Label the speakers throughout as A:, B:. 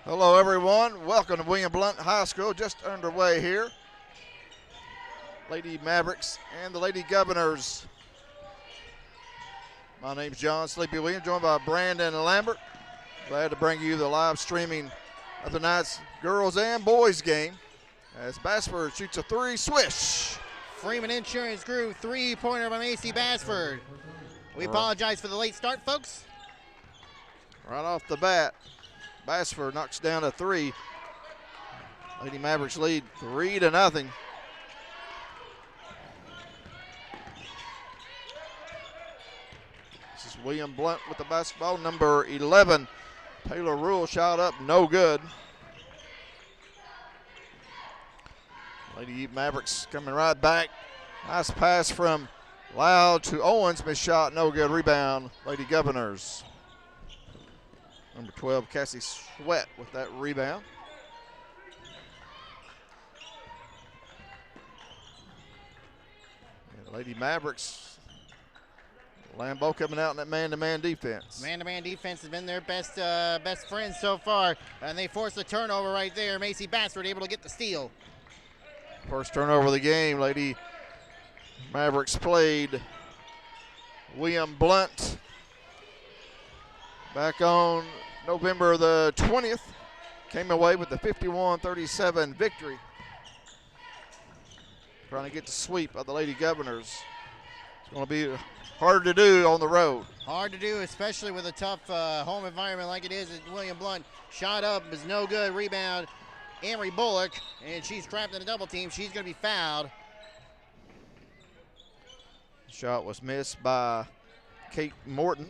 A: Hello, everyone. Welcome to William Blount High School. Just underway here. Lady Mavericks and the Lady Governors. My name's John Sleepy Williams, joined by Brandon Lambert. Glad to bring you the live streaming of the night's girls and boys game. As Bassford shoots a three, swish.
B: Freeman Insurance Group, three-pointer by Macy Bassford. We apologize for the late start, folks.
A: Right off the bat, Bassford knocks down a three. Lady Mavericks lead 3-0. This is William Blount with the basketball. Number 11, Taylor Rule, shot up, no good. Lady Mavericks coming right back. Nice pass from Loud to Owens, missed shot, no good. Rebound, Lady Governors. Number 12, Cassie Sweat with that rebound. And the Lady Mavericks, Lambeau coming out in that man-to-man defense.
B: Man-to-man defense has been their best friend so far, and they forced a turnover right there. Macy Bassford able to get the steal.
A: First turnover of the game. Lady Mavericks played William Blount back on November the 20th. Came away with the 51-37 victory. Trying to get the sweep of the Lady Governors. It's going to be hard to do on the road.
B: Hard to do, especially with a tough home environment like it is at William Blount. Shot up is no good. Rebound, Amory Bullock, and she's trapped in a double team. She's going to be fouled.
A: Shot was missed by Kate Morton.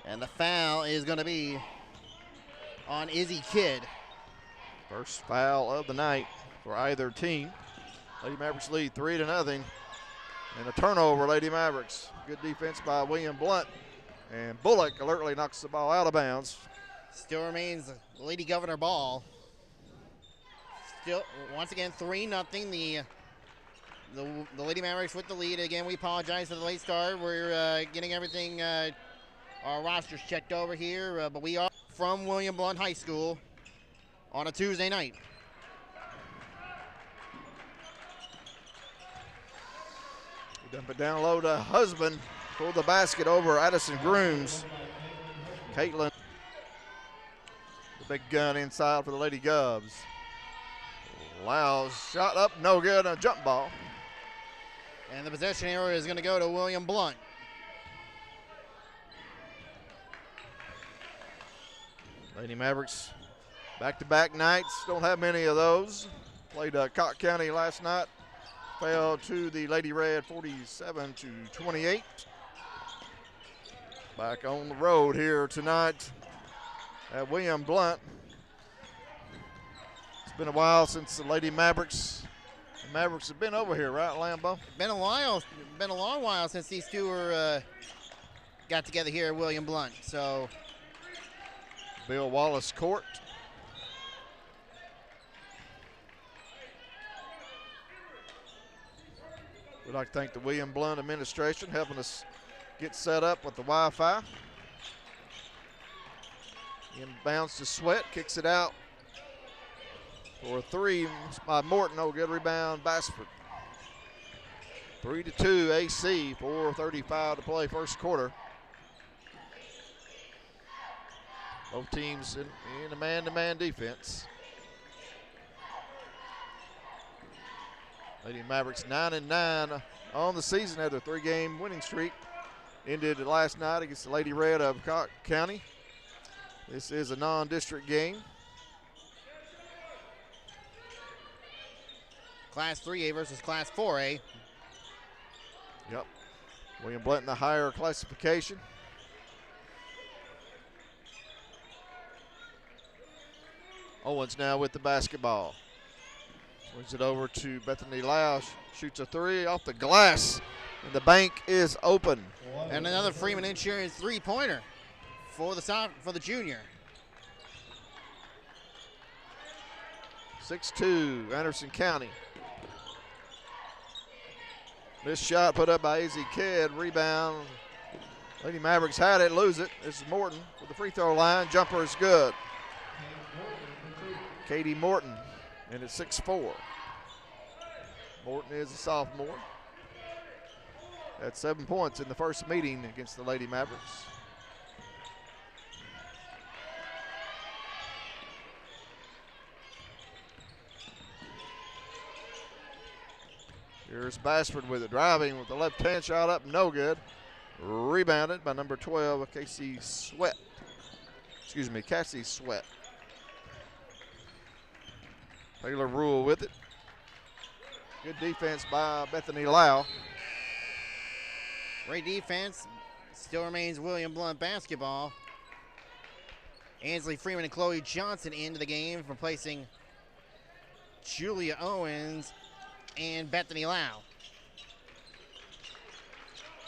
B: And the foul is going to be on Izzy Kidd.
A: First foul of the night for either team. Lady Mavericks lead 3-0. And a turnover, Lady Mavericks. Good defense by William Blount. And Bullock alertly knocks the ball out of bounds.
B: Still remains Lady Governor ball. Still, once again, 3-0. The Lady Mavericks with the lead. Again, we apologize for the late start. We're getting everything, our rosters checked over here, but we are from William Blount High School on a Tuesday night.
A: Dump it down low to Husband. Pulled the basket over Addison Grooms. Caitlin, the big gun inside for the Lady Govs. Loud shot up, no good, a jump ball.
B: And the possession area is going to go to William Blount.
A: Lady Mavericks, back-to-back nights, don't have many of those. Played Cott County last night, fell to the Lady Red 47-28. Back on the road here tonight at William Blount. It's been a while since the Lady Mavericks have been over here, right, Lambeau?
B: Been a long while since these two were got together here at William Blount. So
A: Bill Wallace Court. We'd like to thank the William Blount administration helping us get set up with the Wi-Fi. Inbounds to Sweat, kicks it out for a three by Morton. No good. Rebound, Bassford. 3-2 AC, 4:35 to play first quarter. Both teams in a man-to-man defense. Lady Mavericks 9-9 on the season after a three-game winning streak. Ended last night against the Lady Red of Cott County. This is a non-district game.
B: Class 3A versus Class 4A.
A: Yep. William Blount in the higher classification. Owens now with the basketball. Swings it over to Bethany Lau. Shoots a three off the glass, and the bank is open.
B: And another Freeman Insurance three-pointer for the junior.
A: 6-2, Anderson County. This shot put up by Izzy Kidd. Rebound Lady Mavericks had it, lose it. This is Morton with the free throw line. Jumper is good. Katie Morton, and it's 6-4. Morton is a sophomore. Had 7 points in the first meeting against the Lady Mavericks. Here's Bassford with it, driving with the left-hand shot up, no good. Rebounded by number 12, Cassie Sweat. Taylor Rule with it. Good defense by Bethany Lau.
B: Great defense. Still remains William Blount basketball. Ansley Freeman and Chloe Johnson into the game, replacing Julia Owens and Bethany Lau.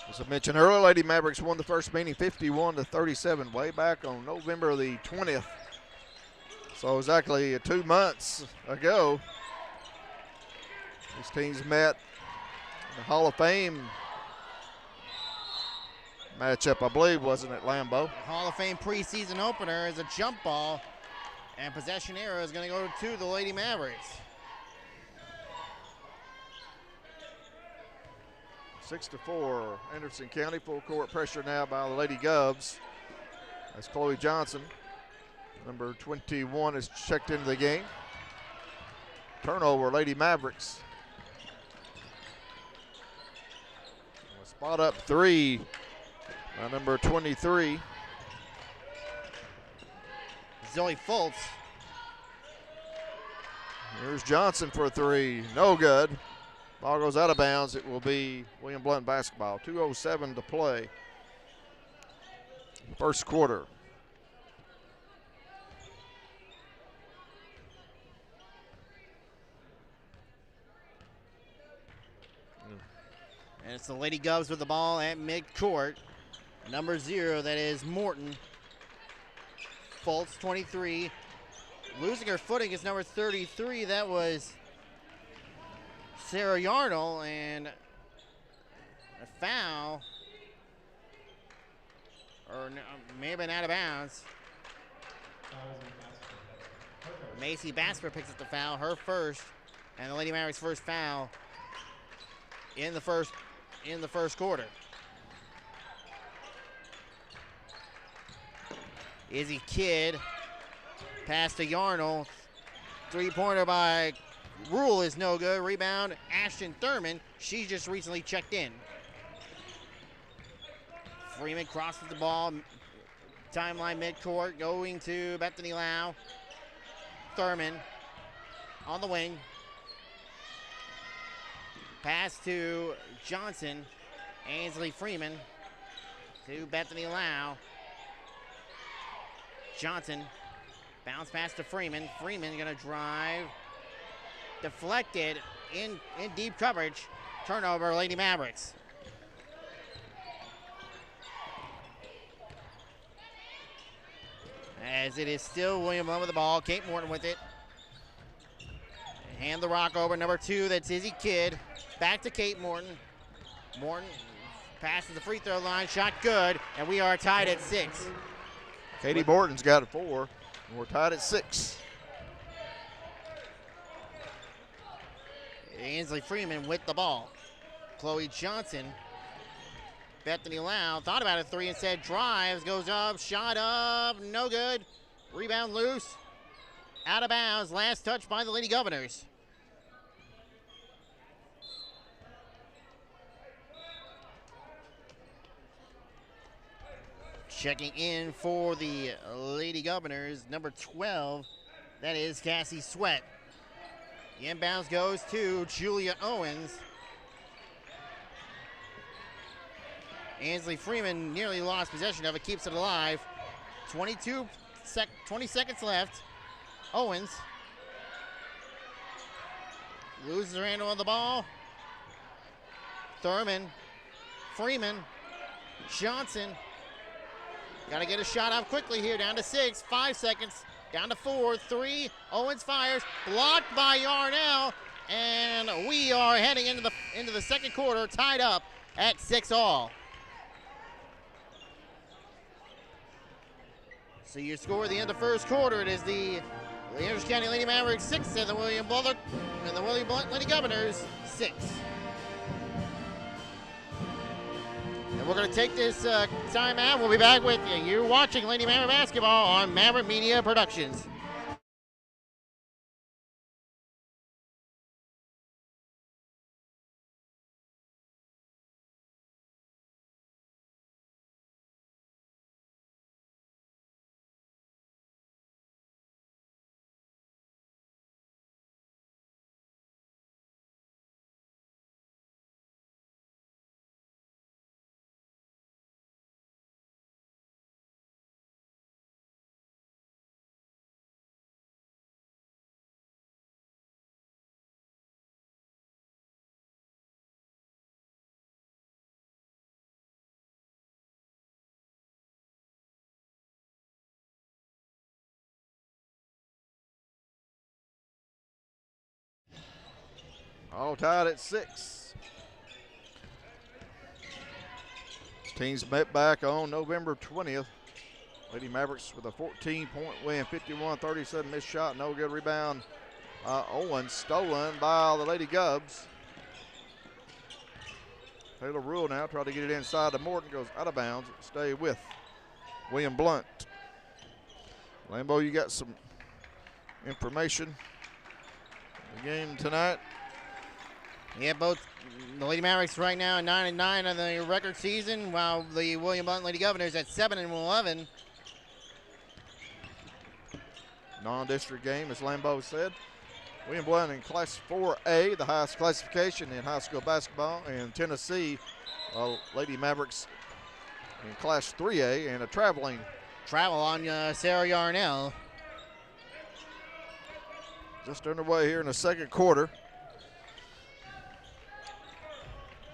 A: As I mentioned earlier, Lady Mavericks won the first meeting 51-37 way back on November the 20th. So exactly 2 months ago, these teams met in the Hall of Fame matchup, I believe, wasn't it, Lambeau?
B: Hall of Fame preseason opener is a jump ball, and possession arrow is going to go to the Lady Mavericks.
A: 6-4, Anderson County, full court pressure now by the Lady Govs. As Chloe Johnson, number 21, is checked into the game. Turnover, Lady Mavericks. A spot up three by number 23.
B: Zoe Fultz.
A: Here's Johnson for a three, no good. Ball goes out of bounds. It will be William Blount basketball. 2:07 to play. First quarter.
B: And it's the Lady Govs with the ball at midcourt. Number 0, that is Morton. Fultz, 23. Losing her footing is number 33. That was Sarah Yarnell, and a foul, or no, may have been out of bounds. Macy Basper picks up the foul, her first, and the Lady Mavericks' first foul in the first quarter. Izzy Kidd pass to Yarnell, three-pointer by Rule is no good. Rebound, Ashton Thurman. She just recently checked in. Freeman crosses the ball. Timeline midcourt going to Bethany Lau. Thurman on the wing. Pass to Johnson. Ainsley Freeman to Bethany Lau. Johnson. Bounce pass to Freeman. Freeman gonna drive. Deflected in deep coverage. Turnover, Lady Mavericks. As it is still William Blount with the ball. Kate Morton with it. Hand the rock over. Number 2, that's Izzy Kidd. Back to Kate Morton. Morton passes the free throw line. Shot good. And we are tied at 6.
A: Katie Morton's got a 4. And we're tied at 6.
B: Ainsley Freeman with the ball. Chloe Johnson. Bethany Lau thought about a 3 and said drives, goes up, shot up, no good. Rebound loose, out of bounds. Last touch by the Lady Governors. Checking in for the Lady Governors, number 12, that is Cassie Sweat. The inbounds goes to Julia Owens. Ansley Freeman nearly lost possession of it, keeps it alive. 20 seconds left. Owens loses her handle on the ball. Thurman, Freeman, Johnson. Got to get a shot off quickly here. Down to 6, 5 seconds. Down to 4, 3. Owens fires, blocked by Yarnell, and we are heading into the second quarter, tied up at 6 all. So your score at the end of the first quarter, it is the Intermission County Lady Mavericks 6 and the William Blount Lady Governors 6. And we're going to take this time out. We'll be back with you. You're watching Lady Maverick Basketball on Maverick Media Productions.
A: All tied at 6. Teams met back on November 20th. Lady Mavericks with a 14-point win, 51-37 missed shot, no good rebound. Owens stolen by the Lady Gubs. Taylor Rule now tried to get it inside to Morton, goes out of bounds. Stay with William Blount. Lambo, you got some information on the game tonight?
B: Yeah, both the Lady Mavericks right now at 9-9 on the record season, while the William Blount Lady Governors at 7-11.
A: Non-district game, as Lambeau said. William Blount in Class 4A, the highest classification in high school basketball. In Tennessee, Lady Mavericks in Class 3A and a travel on
B: Sarah Yarnell.
A: Just underway here in the second quarter.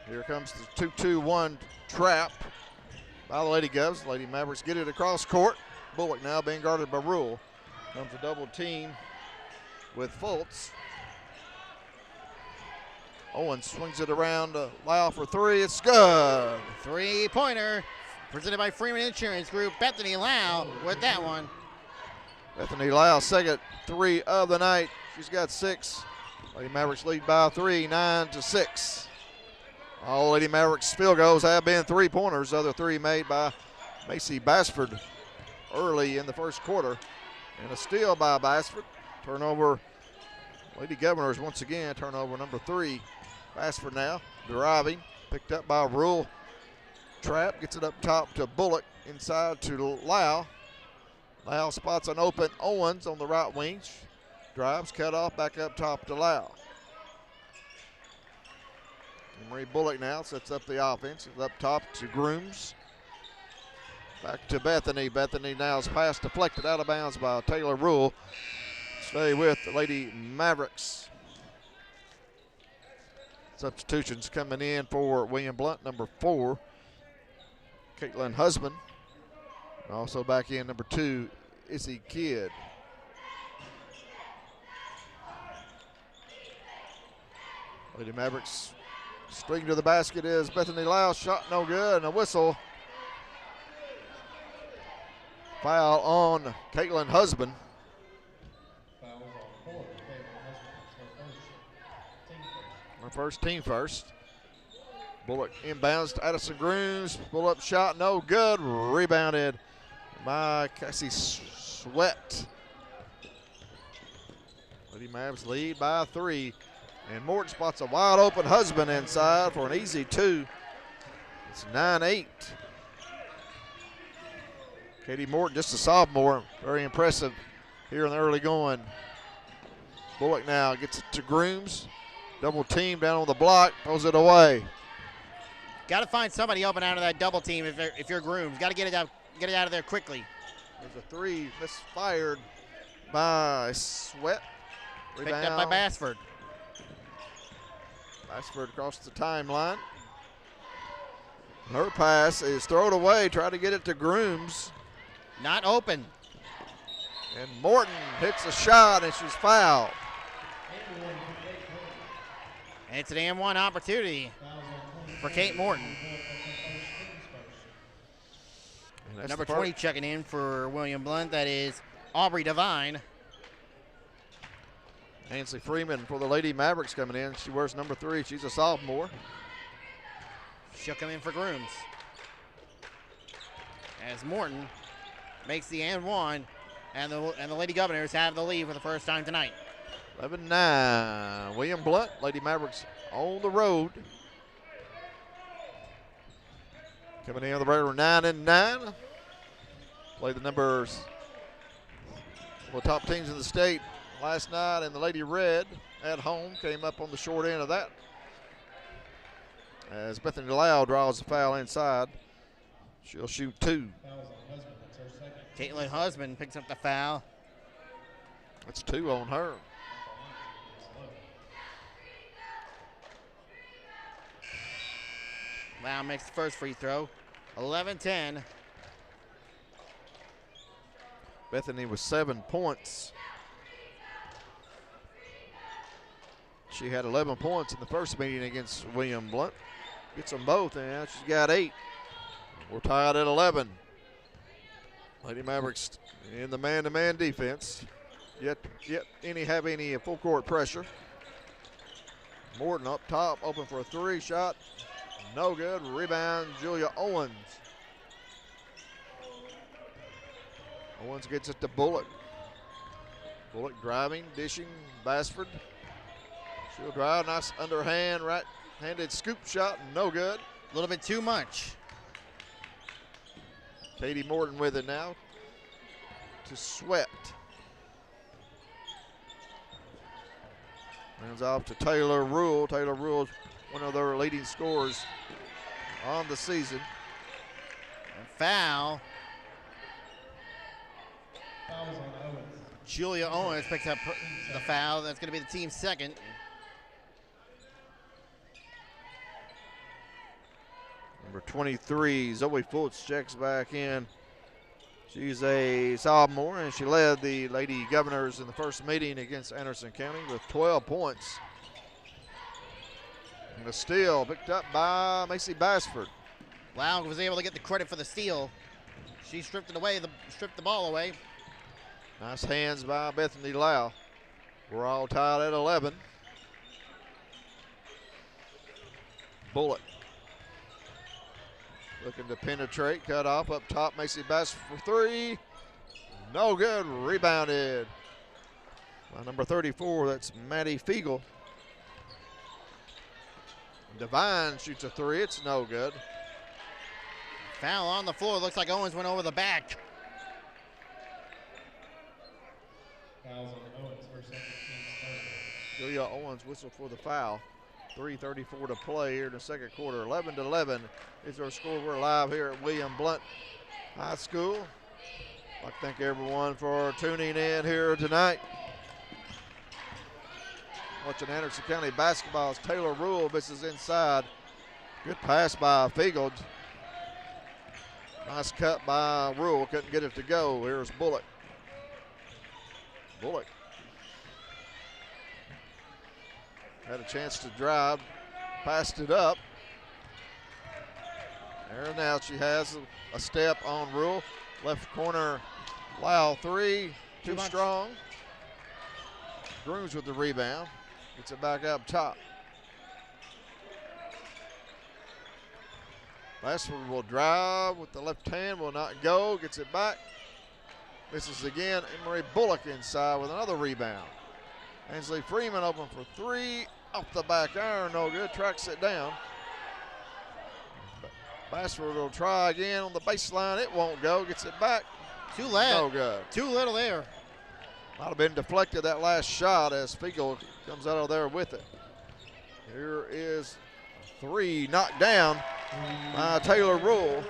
A: Here comes the 2-2-1 trap by the Lady Govs. Lady Mavericks get it across court. Bullock now being guarded by Rule. Comes a double team with Fultz. Owens swings it around to Lau for three. It's good.
B: Three-pointer presented by Freeman Insurance Group. Bethany Lau with that one.
A: Bethany Lau, second three of the night. She's got 6. Lady Mavericks lead by 3, 9-6. All Lady Mavericks field goals have been three-pointers. Other three made by Macy Basford early in the first quarter. And a steal by Basford. Turnover, Lady Governors once again, turnover number 3. Basford now driving, picked up by Rule. Trap gets it up top to Bullock, inside to Lau. Lau spots an open Owens on the right wing. Drives, cut off, back up top to Lau. Marie Bullock now sets up the offense. It's up top to Grooms. Back to Bethany. Bethany now's pass deflected out of bounds by Taylor Rule. Stay with the Lady Mavericks. Substitutions coming in for William Blount, number 4. Caitlin Husband. Also back in number 2, Issy Kidd. Lady Mavericks string to the basket is Bethany Lau. Shot no good, and a whistle. Foul on Caitlin Husband. Her first, team first. Bullock inbounds to Addison Grooms. Pull-up shot, no good. Rebounded by Cassie Sweat. Lady Mavs lead by 3. And Morton spots a wide open Husband inside for an easy 2. It's 9-8. Katie Morton, just a sophomore, very impressive here in the early going. Bullock now gets it to Grooms. Double team down on the block, throws it away.
B: Got to find somebody open out of that double team if you're Grooms. Got to get it out of there quickly.
A: There's a 3 misfired by Sweat.
B: Picked up by Basford.
A: Basford across the timeline. Her pass is thrown away, trying to get it to Grooms.
B: Not open.
A: And Morton hits a shot, and she's fouled.
B: And it's an M1 opportunity for Kate Morton. Number 20 checking in for William Blount. That is Aubrey Devine.
A: Nancy Freeman for the Lady Mavericks coming in. She wears number 3. She's a sophomore.
B: She'll come in for Grooms. As Morton makes the and one, and the Lady Governors have the lead for the first time tonight.
A: 11-9. William Blount, Lady Mavericks on the road. Coming in on the regular 9-9. Play the numbers. Well, top teams in the state last night, and the Lady Red at home came up on the short end of that. As Bethany Lau draws the foul inside, she'll shoot 2.
B: Caitlin Husband picks up the foul.
A: That's 2 on her.
B: Lau makes the first free throw. 11-10.
A: Bethany with 7 points. She had 11 points in the first meeting against William Blount. Gets them both, and now she's got 8. We're tied at 11. Lady Mavericks in the man-to-man defense. Yet have any full court pressure. Morton up top, open for a 3 shot. No good. Rebound, Julia Owens. Owens gets it to Bullock. Bullock driving, dishing, Bassford. She'll drive, nice underhand, right-handed scoop shot, no good.
B: A little bit too much.
A: Katie Morton with it now to Sweat. Hands off to Taylor Rule. Taylor Rule's one of their leading scorers on the season.
B: A foul. Julia Owens picks up the foul. That's going to be the team's second.
A: Number 23, Zoe Fultz checks back in. She's a sophomore, and she led the Lady Governors in the first meeting against Anderson County with 12 points. And the steal picked up by Macy Bassford.
B: Lau was able to get the credit for the steal. She stripped the ball away.
A: Nice hands by Bethany Lau. We're all tied at 11. Bullock looking to penetrate, cut off up top. Macy Bassford for 3. No good. Rebounded by number 34. That's Maddie Fiegel. Devine shoots a 3. It's no good.
B: Foul on the floor. Looks like Owens went over the back.
A: Julia Owens whistled for the foul. 3:34 to play here in the second quarter. 11-11 is our score. We're live here at William Blount High School. I'd like to thank everyone for tuning in here tonight. Watching Anderson County basketball as Taylor Rule misses inside. Good pass by Fiegel. Nice cut by Rule. Couldn't get it to go. Here's Bullock. Bullock had a chance to drive, passed it up. There now she has a step on Rule. Left corner, Lau 3, too strong. Grooms with the rebound, gets it back up top. Bassford will drive with the left hand, will not go, gets it back. Misses again. Emery Bullock inside with another rebound. Ainsley Freeman open for 3. Off the back iron, no good. Tracks it down. Bassford will try again on the baseline. It won't go. Gets it back.
B: Too late.
A: No good.
B: Too little there.
A: Might have been deflected that last shot as Fiegel comes out of there with it. Here is 3 knocked down by Taylor Rule.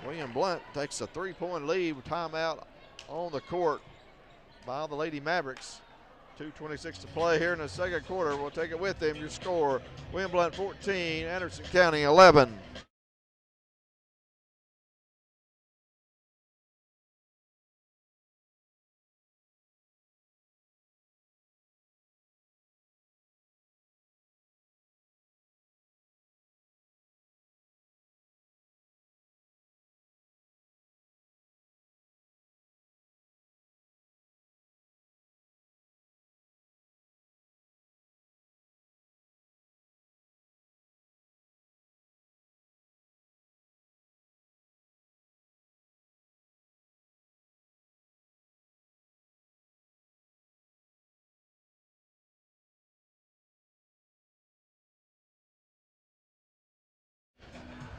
A: William Blount takes a 3-point lead with timeout on the court by the Lady Mavericks. 2:26 to play here in the second quarter. We'll take it with them. Your score, William Blount 14, Anderson County 11.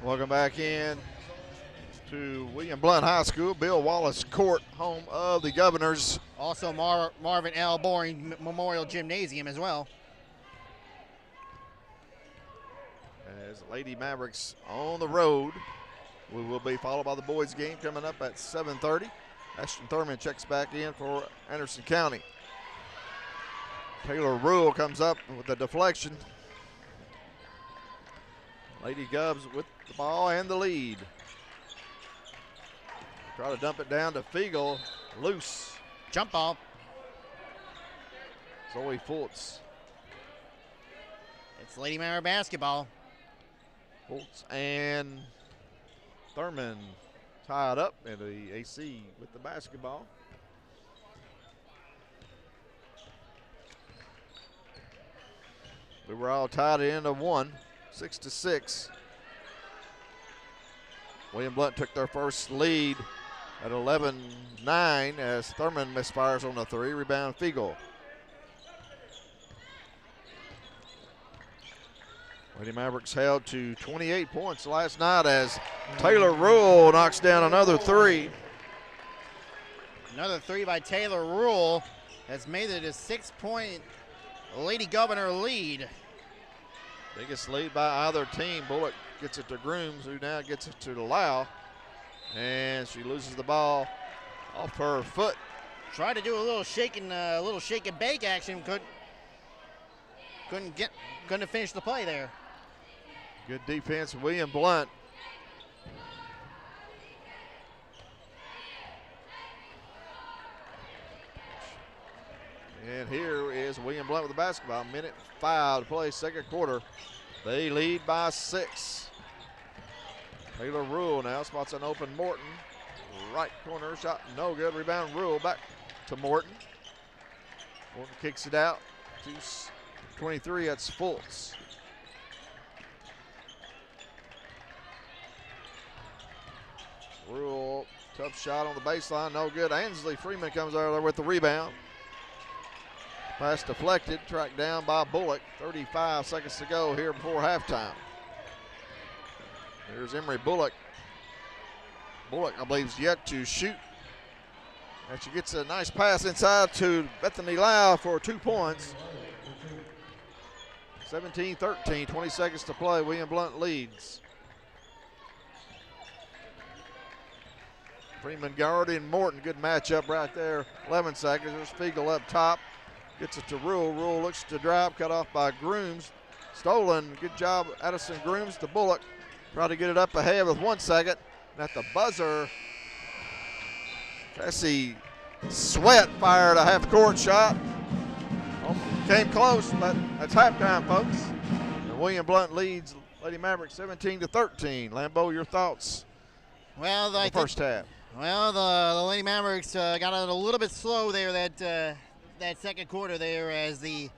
A: Welcome back in to William Blount High School, Bill Wallace Court, home of the Governors.
B: Also Marvin L. Boring Memorial Gymnasium as well.
A: As Lady Mavericks on the road. We will be followed by the boys game coming up at 7:30. Ashton Thurman checks back in for Anderson County. Taylor Rule comes up with the deflection. Lady Govs with the ball and the lead. Try to dump it down to Fiegel. Loose.
B: Jump ball.
A: Zoe Fultz.
B: It's Lady Maverick basketball.
A: Fultz and Thurman tied up in the AC with the basketball. We were all tied at the end of one, 6-6. William Blount took their first lead at 11-9 as Thurman misfires on the three. Rebound Fiegel. Lady Mavericks held to 28 points last night as Taylor Rule knocks down another three.
B: Another three by Taylor Rule has made it a 6-point Lady Governor lead.
A: Biggest lead by either team. Bullock gets it to Grooms, who now gets it to Lau. And she loses the ball off her foot.
B: Tried to do a little shake and bake action. Couldn't finish the play there.
A: Good defense, William Blount. And here is William Blount with the basketball. Minute 5 to play, second quarter. They lead by 6. Taylor Rule now spots an open Morton. Right corner shot, no good. Rebound Rule back to Morton. Morton kicks it out to 23. That's Fultz. Rule, tough shot on the baseline, no good. Ansley Freeman comes over there with the rebound. Pass deflected, tracked down by Bullock. 35 seconds to go here before halftime. There's Emery Bullock. Bullock, I believe, is yet to shoot. And she gets a nice pass inside to Bethany Lau for 2 points. 17-13, 20 seconds to play. William Blount leads. Freeman guarding Morton. Good matchup right there. 11 seconds. There's Fiegel up top. Gets it to Rule. Rule looks to drive. Cut off by Grooms. Stolen. Good job, Addison Grooms to Bullock. Try to get it up ahead with 1 second. And at the buzzer, Cassie Sweat fired a half-court shot. Came close, but that's halftime, folks. And William Blount leads Lady Mavericks 17-13. Lambeau, your thoughts?
B: Well,
A: the first half.
B: Well, the Lady Mavericks got a little bit slow there that second quarter there as they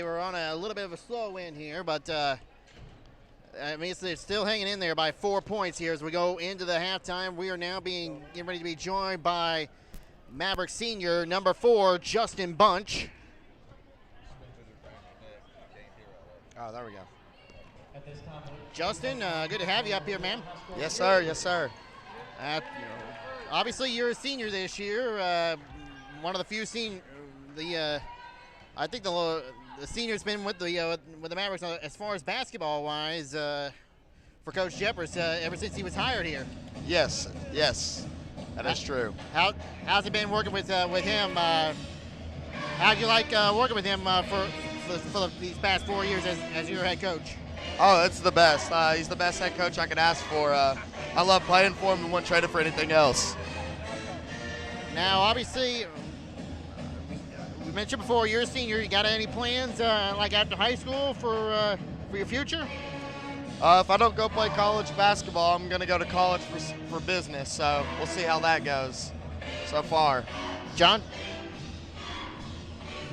B: were on a little bit of a slow win here, but I mean it's still hanging in there by 4 points here as we go into the halftime. We are now getting ready to be joined by Maverick senior number 4 Justin Bunch. Oh, there we go. Justin, good to have you up here, man.
C: Yes, sir. Yes, sir.
B: Obviously, you're a senior this year. One of the few I think the senior's been with the Mavericks as far as basketball wise for Coach Jeffers ever since he was hired here.
C: Yes, that is true.
B: How's it been working with him? How'd you like working with him for these past 4 years as your head coach?
C: Oh, it's the best. He's the best head coach I could ask for. I love playing for him and wouldn't trade it for anything else.
B: Now, obviously, we mentioned before you're a senior. You got any plans like after high school for your future?
C: If I don't go play college basketball, I'm going to go to college for business. So we'll see how that goes so far.
B: John?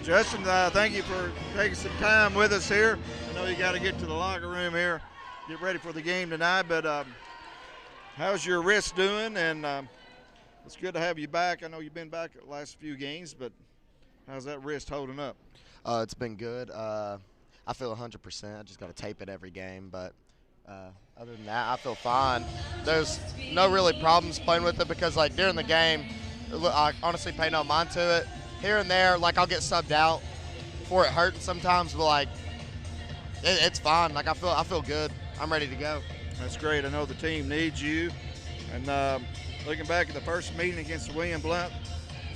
A: Justin, thank you for taking some time with us here. I know you got to get to the locker room here, get ready for the game tonight, but how's your wrist doing? And it's good to have you back. I know you've been back the last few games, but how's that wrist holding up?
C: It's been good. I feel 100%. I just got to tape it every game, but Other than that, I feel fine. There's no really problems playing with it because, like, during the game, I honestly pay no mind to it. Here and there, like, I'll get subbed out for it hurting sometimes, but, like, it's fine. Like, I feel good. I'm ready to go.
A: That's great. I know the team needs you. And looking back at the first meeting against William Blount,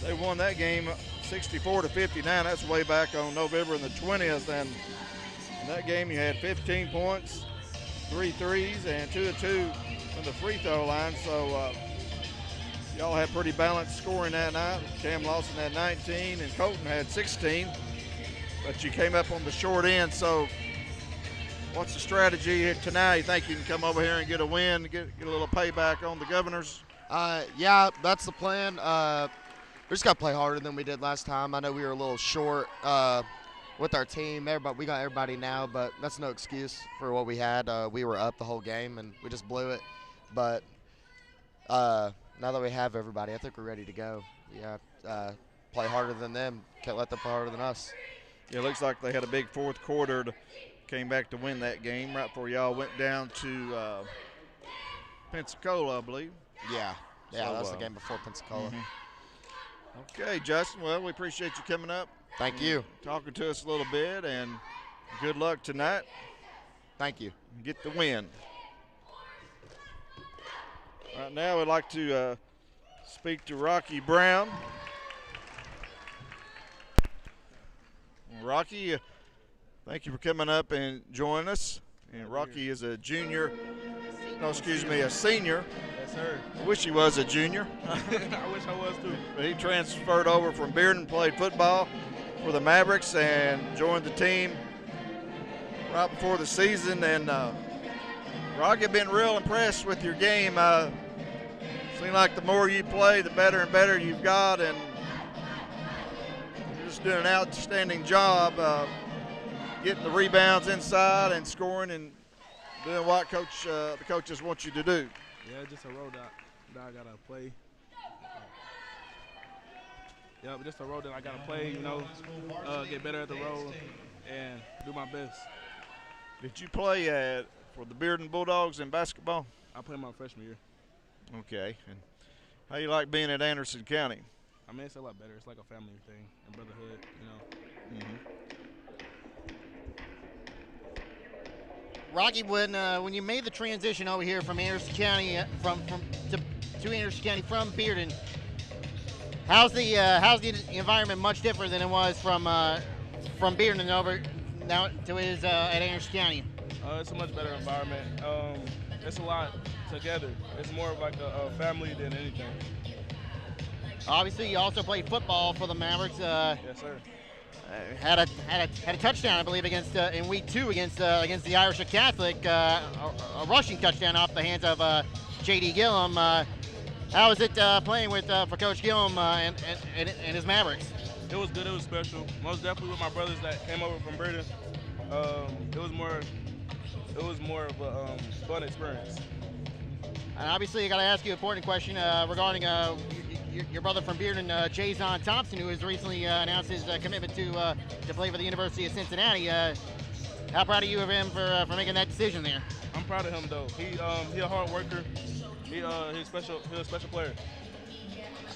A: they won that game 64-59. That's way back on November the 20th. And in that game, you had 15 points, 3 threes, and 2 of 2 from the free throw line. So y'all had pretty balanced scoring that night. Cam Lawson had 19 and Colton had 16. But you came up on the short end. So what's the strategy tonight? You think you can come over here and get a win, get a little payback on the Governors?
C: Yeah, that's the plan. We just got to play harder than we did last time. I know we were a little short with our team. We got everybody now, but that's no excuse for what we had. We were up the whole game, and we just blew it. But now that we have everybody, I think we're ready to go. Yeah, play harder than them. Can't let them play harder than us.
A: Yeah, it looks like they had a big fourth quarter. Came back to win that game right before y'all went down to Pensacola, I believe.
C: Yeah,
A: So,
C: that was the game before Pensacola.
A: Okay, Justin, well, we appreciate you coming up.
C: Thank you.
A: Talking to us a little bit, and good luck tonight.
C: Thank you.
A: Get the win. Right now, we'd like to speak to Rocky Brown. Rocky, thank you for coming up and joining us. And Rocky is a senior.
D: Yes, sir.
A: I wish he was a junior.
D: I wish I was too.
A: But he transferred over from Bearden, played football for the Mavericks, and joined the team right before the season. And Rocky, I've been real impressed with your game. Seems like the more you play, the better and better you've got, and you're just doing an outstanding job getting the rebounds inside and scoring and doing what the coaches want you to do.
D: Yeah, just a role that I gotta play. Yeah, just a role that I gotta play. Get better at the role and do my best.
A: Did you play for the Bearden Bulldogs in basketball?
D: I played my freshman year.
A: Okay. And how you like being at Anderson County?
D: I mean, it's a lot better. It's like a family thing and brotherhood.
B: Rocky, when you made the transition over here from Anderson County to Anderson County from Bearden, how's the environment much different than it was from Bearden over now to his at Anderson County?
D: It's a much better environment. It's a lot together. It's more of like a family than anything.
B: Obviously, you also played football for the Mavericks.
D: Yes, sir.
B: Had a touchdown, I believe, against in week 2 against the Irish Catholic, a rushing touchdown off the hands of J.D. Gillum. How was it playing for Coach Gillum and his Mavericks?
D: It was good. It was special. Most definitely with my brothers that came over from Bearden. It was more of a fun experience.
B: And obviously, I got to ask you an important question regarding your brother from Bearden, Jason Thompson, who has recently announced his commitment to play for the University of Cincinnati. How proud are you of him for making that decision there?
D: I'm proud of him though. He a hard worker. He's a special player.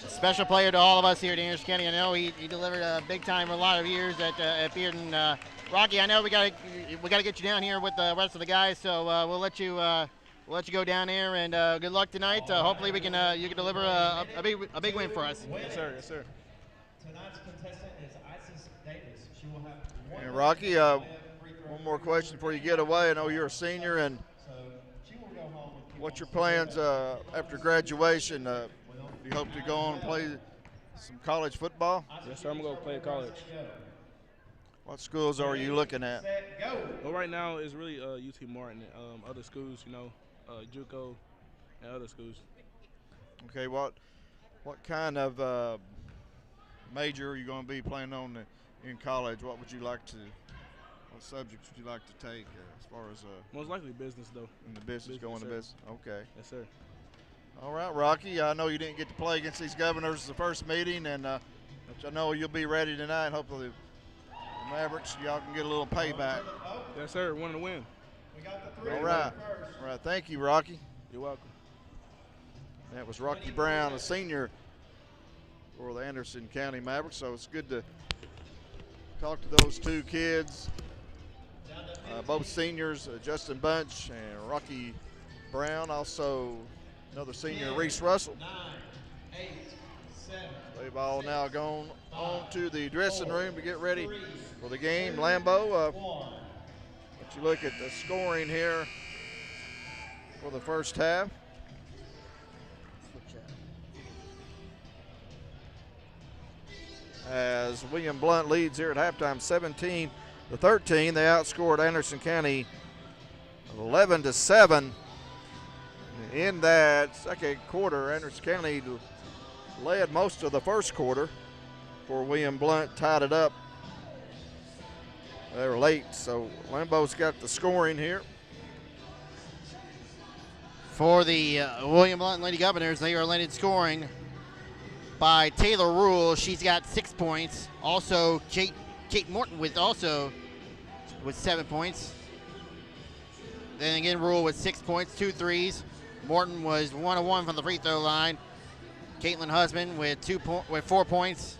B: Special player to all of us here at Anderson County. I know he delivered a big time for a lot of years at Bearden. Rocky, I know we got to get you down here with the rest of the guys, so we'll let you go down there, and good luck tonight. Hopefully you can deliver a big win for us.
D: Yes, sir. Yes, sir.
E: Tonight's contestant is Isis Davis. She will have one.
A: And Rocky, one more question before you get away. I know you're a senior, and what's your plans after graduation? Do you hope to go on and play some college football?
D: Yes, sir. I'm gonna go play college.
A: What schools are you looking at?
D: Well, right now it's really UT Martin, other schools, JUCO and other schools.
A: Okay, what kind of major are you going to be planning on in college? What subjects would you like to take as far as
D: most likely business though.
A: in the business going to business? Okay.
D: Yes, sir.
A: All right, Rocky. I know you didn't get to play against these Governors the first meeting, and I know you'll be ready tonight. Hopefully, the Mavericks, y'all can get a little payback.
D: Yes, sir. Want to win.
A: All right. All right. Thank you, Rocky.
D: You're welcome.
A: That was Rocky Brown, a senior for the Anderson County Mavericks. So it's good to talk to those two kids, both seniors, Justin Bunch and Rocky Brown. Also, another senior, Reese Russell.
E: 9, 8, 7.
A: They've all now gone on to the dressing room to get ready for the game. Lambeau, let you look at the scoring here for the first half. As William Blount leads here at halftime 17-13. They outscored Anderson County 11-7. In that second quarter, Anderson County led most of the first quarter before William Blount tied it up. They were late, so Lambeau's got the scoring here.
B: For the William Blount Lady Governors, they are led in scoring by Taylor Rule. She's got 6 points. Also, Kate Morton with 7 points. Then again, Rule with 6 points, 2 threes. Morton was 1 of 1 from the free throw line. Caitlin Husband with 4 points.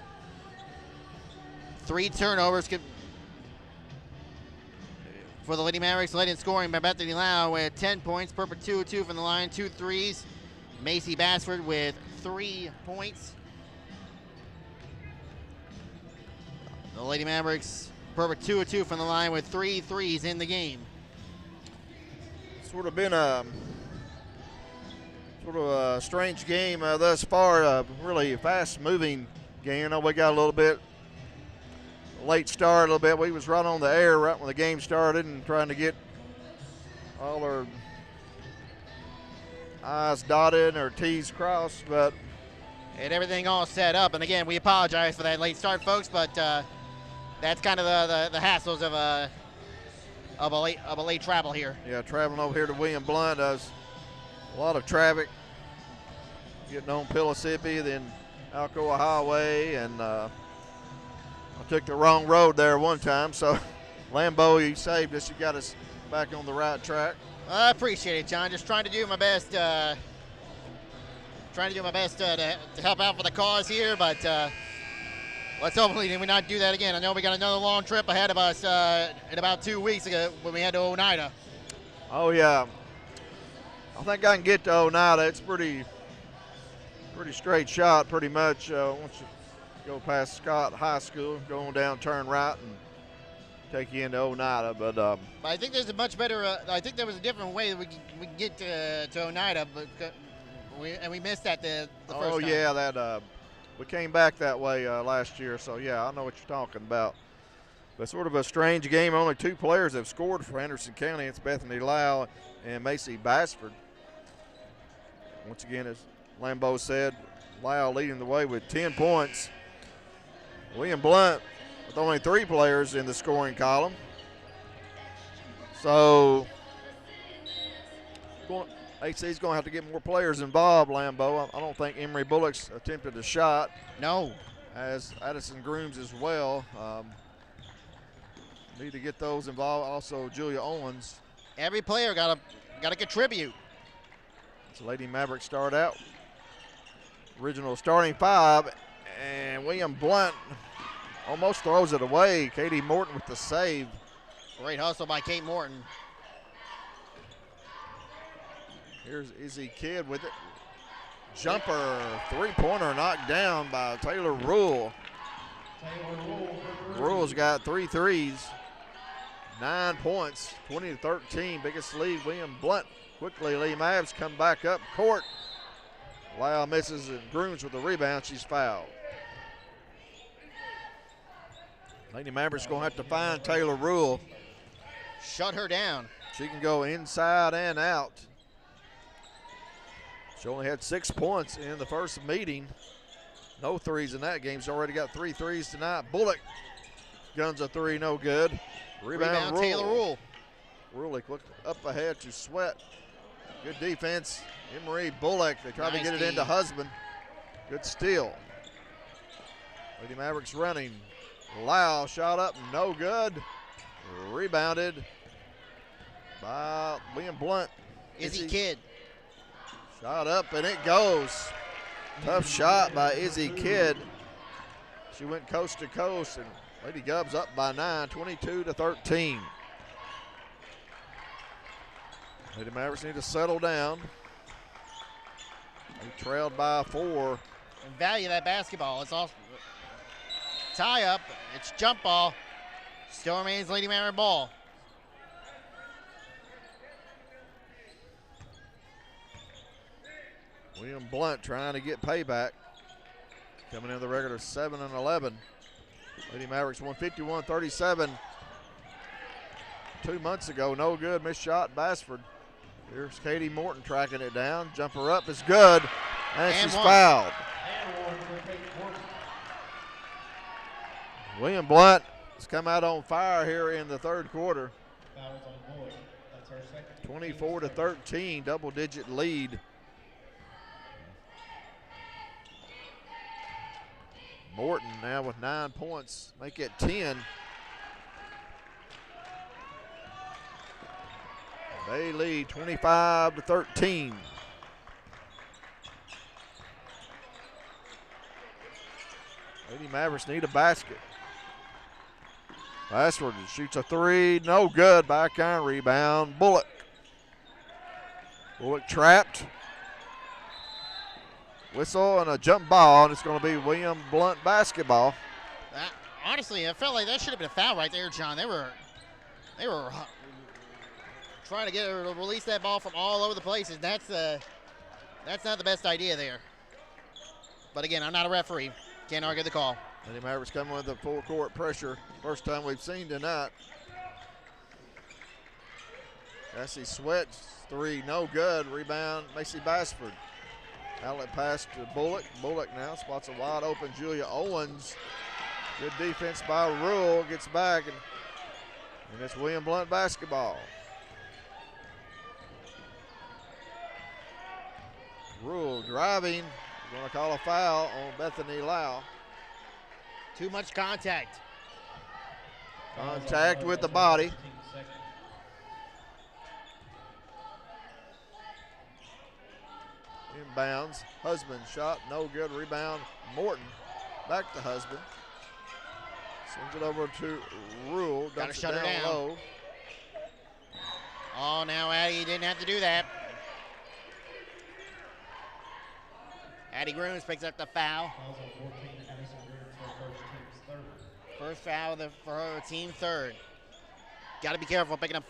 B: 3 turnovers for the Lady Mavericks, led in scoring by Bethany Lau with 10 points. Purple 2-2 from the line, 2 threes. Macy Bassford with 3 points. The Lady Mavericks, Purple 2-2 from the line with 3 threes in the game.
A: Sort of been a strange game thus far. Really fast-moving game. I know we got a little bit late start a little bit. We was right on the air right when the game started and trying to get all our I's dotted or T's crossed, but
B: And everything all set up. And again, we apologize for that late start, folks, but that's kind of the hassles of a late travel here.
A: yeah, traveling over here to William Blount does a lot of traffic, getting on Pillissippi, then Alcoa Highway, and I took the wrong road there one time, so Lambeau, you saved us. You got us back on the right track.
B: I appreciate it, John. Just trying to do my best. To help out for the cause here, but let's hopefully we not do that again. I know we got another long trip ahead of us in about 2 weeks ago when we had to Oneida.
A: Oh yeah, I think I can get to Oneida. It's pretty straight shot, pretty much. Once you go past Scott High School, go on down, turn right, and take you into Oneida. But
B: I think there's a much better. I think there was a different way that we can get to Oneida, but we missed that the first time.
A: oh yeah, that we came back that way last year. So yeah, I know what you're talking about. But sort of a strange game. Only 2 players have scored for Anderson County. It's Bethany Lau and Macy Bassford. Once again, as Lambeau said, Lau leading the way with 10 points. William Blount with only 3 players in the scoring column. So AC's going to have to get more players involved, Lambeau. I don't think Emery Bullock's attempted a shot.
B: No.
A: As Addison Grooms as well. Need to get those involved. Also, Julia Owens.
B: Every player got to contribute.
A: So Lady Mavericks start out. Original starting 5, and William Blount almost throws it away. Katie Morton with the save.
B: Great hustle by Kate Morton.
A: Here's Izzy Kidd with it. Jumper, 3-pointer knocked down by Taylor Rule. Rule's got 3 threes, 9 points, 20-13, biggest lead. William Blount quickly. Lee Mavs come back up court. Lau misses and Grooms with the rebound. She's fouled. Lady Mavericks going to have to find Taylor Rule.
B: Shut her down.
A: She can go inside and out. She only had 6 points in the first meeting. No threes in that game. She's already got 3 threes tonight. Bullock guns a 3, no good. Rebound Rule.
B: Taylor Rule.
A: Rule looked up ahead to Sweat. Good defense. Emery Bullock. They tried to get it into Husband. Good steal. Lady Mavericks running. Lau shot up, no good. Rebounded by William Blount.
B: Izzy Kidd.
A: Shot up and it goes. Tough shot by Izzy Kidd. She went coast to coast, and Lady Gubs up by 9, 22-13. Lady Mavericks need to settle down. They trailed by 4.
B: And value that basketball. It's off. Tie up. It's jump ball. Still remains Lady Maverick ball.
A: William Blount trying to get payback. Coming in the record of 7-11. Lady Mavericks won 51-37. 2 months ago, no good, missed shot, Bassford. Here's Katie Morton tracking it down. Jumper up is good, and she's fouled. William Blount has come out on fire here in the third quarter. 24-13, double-digit lead. Morton now with 9 points, make it 10. They lead 25-13. Lady Mavericks need a basket. Bassford shoots a 3, no good. Back iron rebound, Bullock. Bullock trapped. Whistle and a jump ball, and it's going to be William Blount basketball.
B: Honestly, I felt like that should have been a foul right there, John. They were trying to get her to release that ball from all over the place, and that's not the best idea there. But again, I'm not a referee. Can't argue the call.
A: Lady Mavericks coming with the full court pressure. First time we've seen tonight. Cassie Sweat's 3, no good. Rebound, Macy Bassford. Outlet pass to Bullock. Bullock now spots a wide open Julia Owens. Good defense by Rule. Gets back, and it's William Blount basketball. Rule driving. Going to call a foul on Bethany Lau.
B: Too much contact.
A: Contact with the body. Inbounds. Husband shot, no good. Rebound, Morton. Back to Husband. Sends it over to Rule.
B: Gotta shut
A: it
B: her
A: down
B: down.
A: low.
B: Oh, now Addie didn't have to do that. Addie Grooms picks up the foul. First foul for her team third. Got to be careful picking up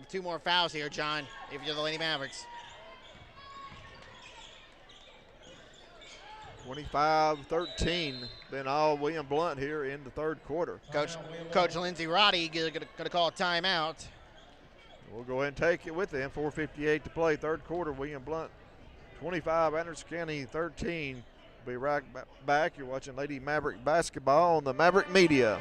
B: 2 more fouls here, John, if you're the Lady Mavericks.
A: 25-13. Been all William Blount here in the third quarter.
B: Coach Lindsay Roddy going to call a timeout.
A: We'll go ahead and take it with them. 4:58 to play. Third quarter, William Blount 25, Anderson County 13. We'll be right back. You're watching Lady Maverick basketball on the Maverick Media.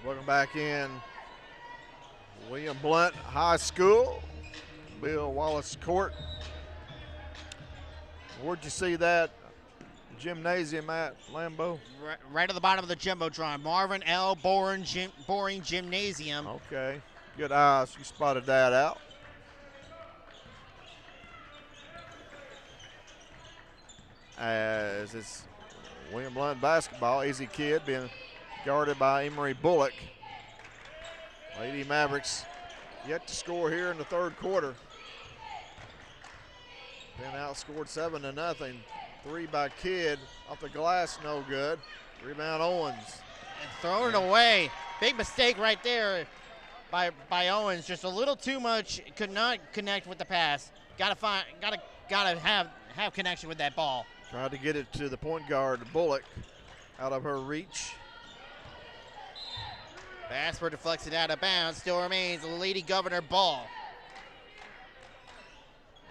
A: Welcome back in. William Blount High School, Bill Wallace Court. Where'd you see that gymnasium at, Lambeau?
B: Right at the bottom of the Jumbotron. Marvin L. Boring Gymnasium.
A: Okay, good eyes. You spotted that out. As it's William Blount basketball, Easy Kid being guarded by Emery Bullock. Lady Mavericks yet to score here in the third quarter. Been outscored 7-0. 3 by Kidd off the glass, no good. Rebound Owens.
B: And throwing it away. Big mistake right there by Owens. Just a little too much. Could not connect with the pass. Gotta have connection with that ball.
A: Tried to get it to the point guard, Bullock, out of her reach.
B: Bassford deflects it out of bounds. Still remains Lady Governor ball.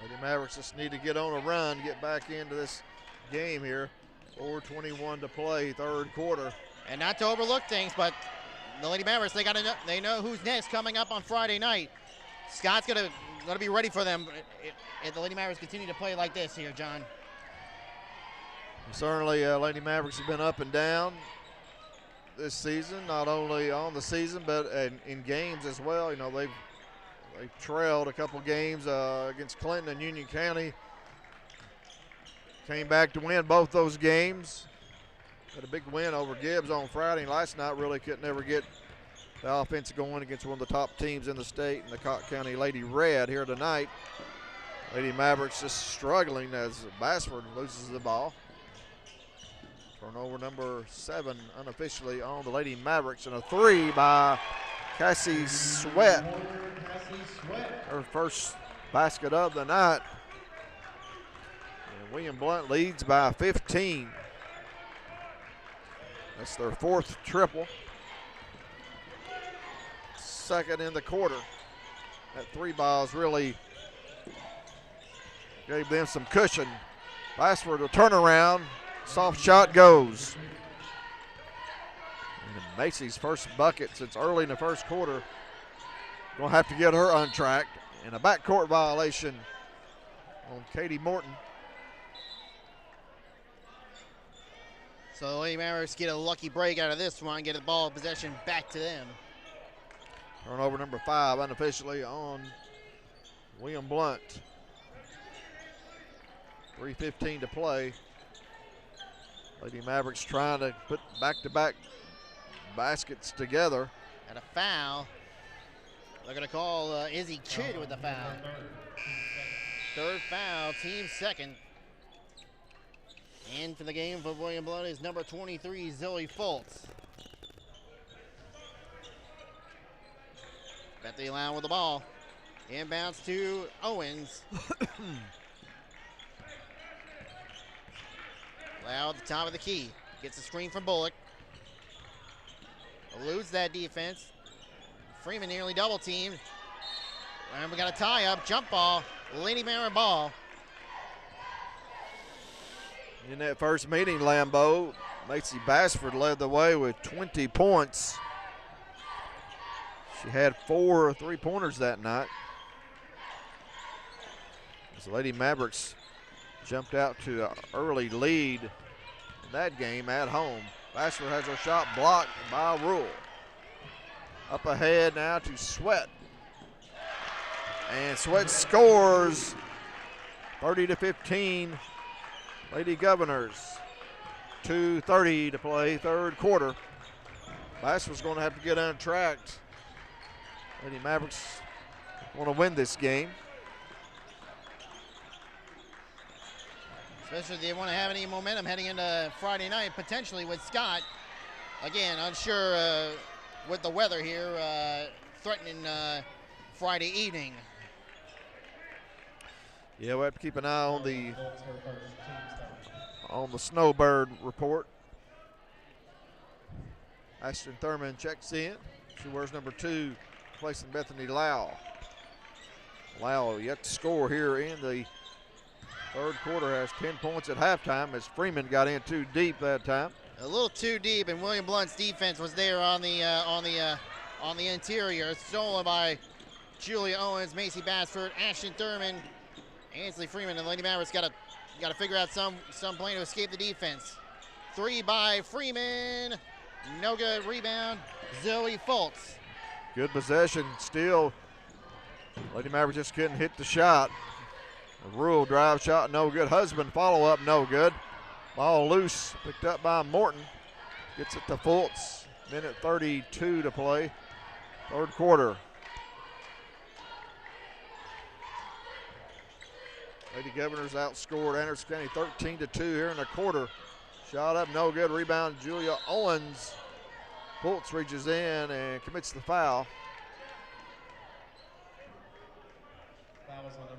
A: Lady Mavericks just need to get on a run, get back into this game here. 4:21 to play, third quarter.
B: And not to overlook things, but the Lady Mavericks, they know who's next coming up on Friday night. Scott's gonna be ready for them if the Lady Mavericks continue to play like this here, John.
A: Certainly, Lady Mavericks have been up and down this season, not only on the season but in games as well. You know, they've trailed a couple games against Clinton and Union County. Came back to win both those games. Had a big win over Gibbs on Friday. Last night really couldn't ever get the offense going against one of the top teams in the state, and the Cotton County Lady Red here tonight. Lady Mavericks just struggling as Bassford loses the ball. Turnover number 7 unofficially on the Lady Mavericks, and a 3 by Cassie Sweat. Her first basket of the night. And William Blount leads by 15. That's their 4th triple. Second in the quarter. That 3 balls really gave them some cushion. Bassford a turnaround. Soft shot goes. And Macy's first bucket since early in the first quarter. Gonna have to get her untracked. And a backcourt violation on Katie Morton.
B: So the Lady Mavericks get a lucky break out of this one, get the ball possession back to them.
A: Turnover number 5 unofficially on William Blount. 3:15 to play. Lady Mavericks trying to put back-to-back baskets together.
B: And a foul. They're going to call Izzy Kidd with the foul. Third foul, team second. And for the game for William Blount is number 23, Zoe Fultz. Bethany Lown with the ball. Inbounds to Owens. Loud at the top of the key. Gets a screen from Bullock. Eludes that defense. Freeman nearly double teamed. And we got a tie up. Jump ball. Lady Mara ball.
A: In that first meeting, Lambeau, Macy Bassford led the way with 20 points. She had 4 3-pointers that night. As the Lady Mavericks jumped out to an early lead in that game at home. Bassford has her shot blocked by Rule. Up ahead now to Sweat. And Sweat scores 30-15. Lady Governors. 2:30 to play, third quarter. Bassford's going to have to get untracked. Lady Mavericks want to win this game.
B: Especially if they want to have any momentum heading into Friday night, potentially with Scott. Again, unsure with the weather here, threatening Friday evening.
A: Yeah, we have to keep an eye on the Snowbird report. Ashton Thurman checks in. She wears number 2, replacing Bethany Lau. Lau yet to score here in the third quarter, has 10 points at halftime as Freeman got in too deep that time.
B: A little too deep, and William Blount's defense was there on the interior. Stolen by Julia Owens, Macy Bassford, Ashton Thurman, Ansley Freeman, and Lady Mavericks got to figure out some plan to escape the defense. 3 by Freeman, no good. Rebound, Zoe Fultz.
A: Good possession still. Lady Mavericks just couldn't hit the shot. A Rule drive shot, no good. Husband follow-up, no good. Ball loose, picked up by Morton. Gets it to Fultz. Minute 32 to play. Third quarter. Lady Governors outscored Anderson County 13-2 here in the quarter. Shot up, no good. Rebound, Julia Owens. Fultz reaches in and commits the foul.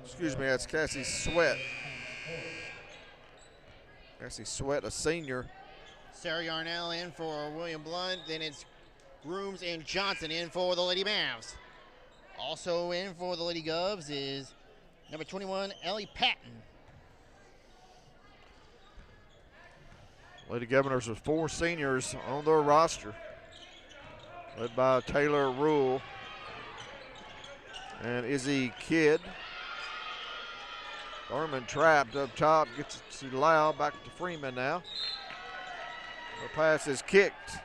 A: Excuse me, that's Cassie Sweat. Cassie Sweat, a senior.
B: Sarah Yarnell in for William Blount. Then it's Grooms and Johnson in for the Lady Mavs. Also in for the Lady Govs is Number 21, Ellie Patton.
A: Lady Governors with 4 seniors on their roster, led by Taylor Rule and Izzy Kidd. Thurman trapped up top, gets it to Lau, back to Freeman now. The pass is kicked.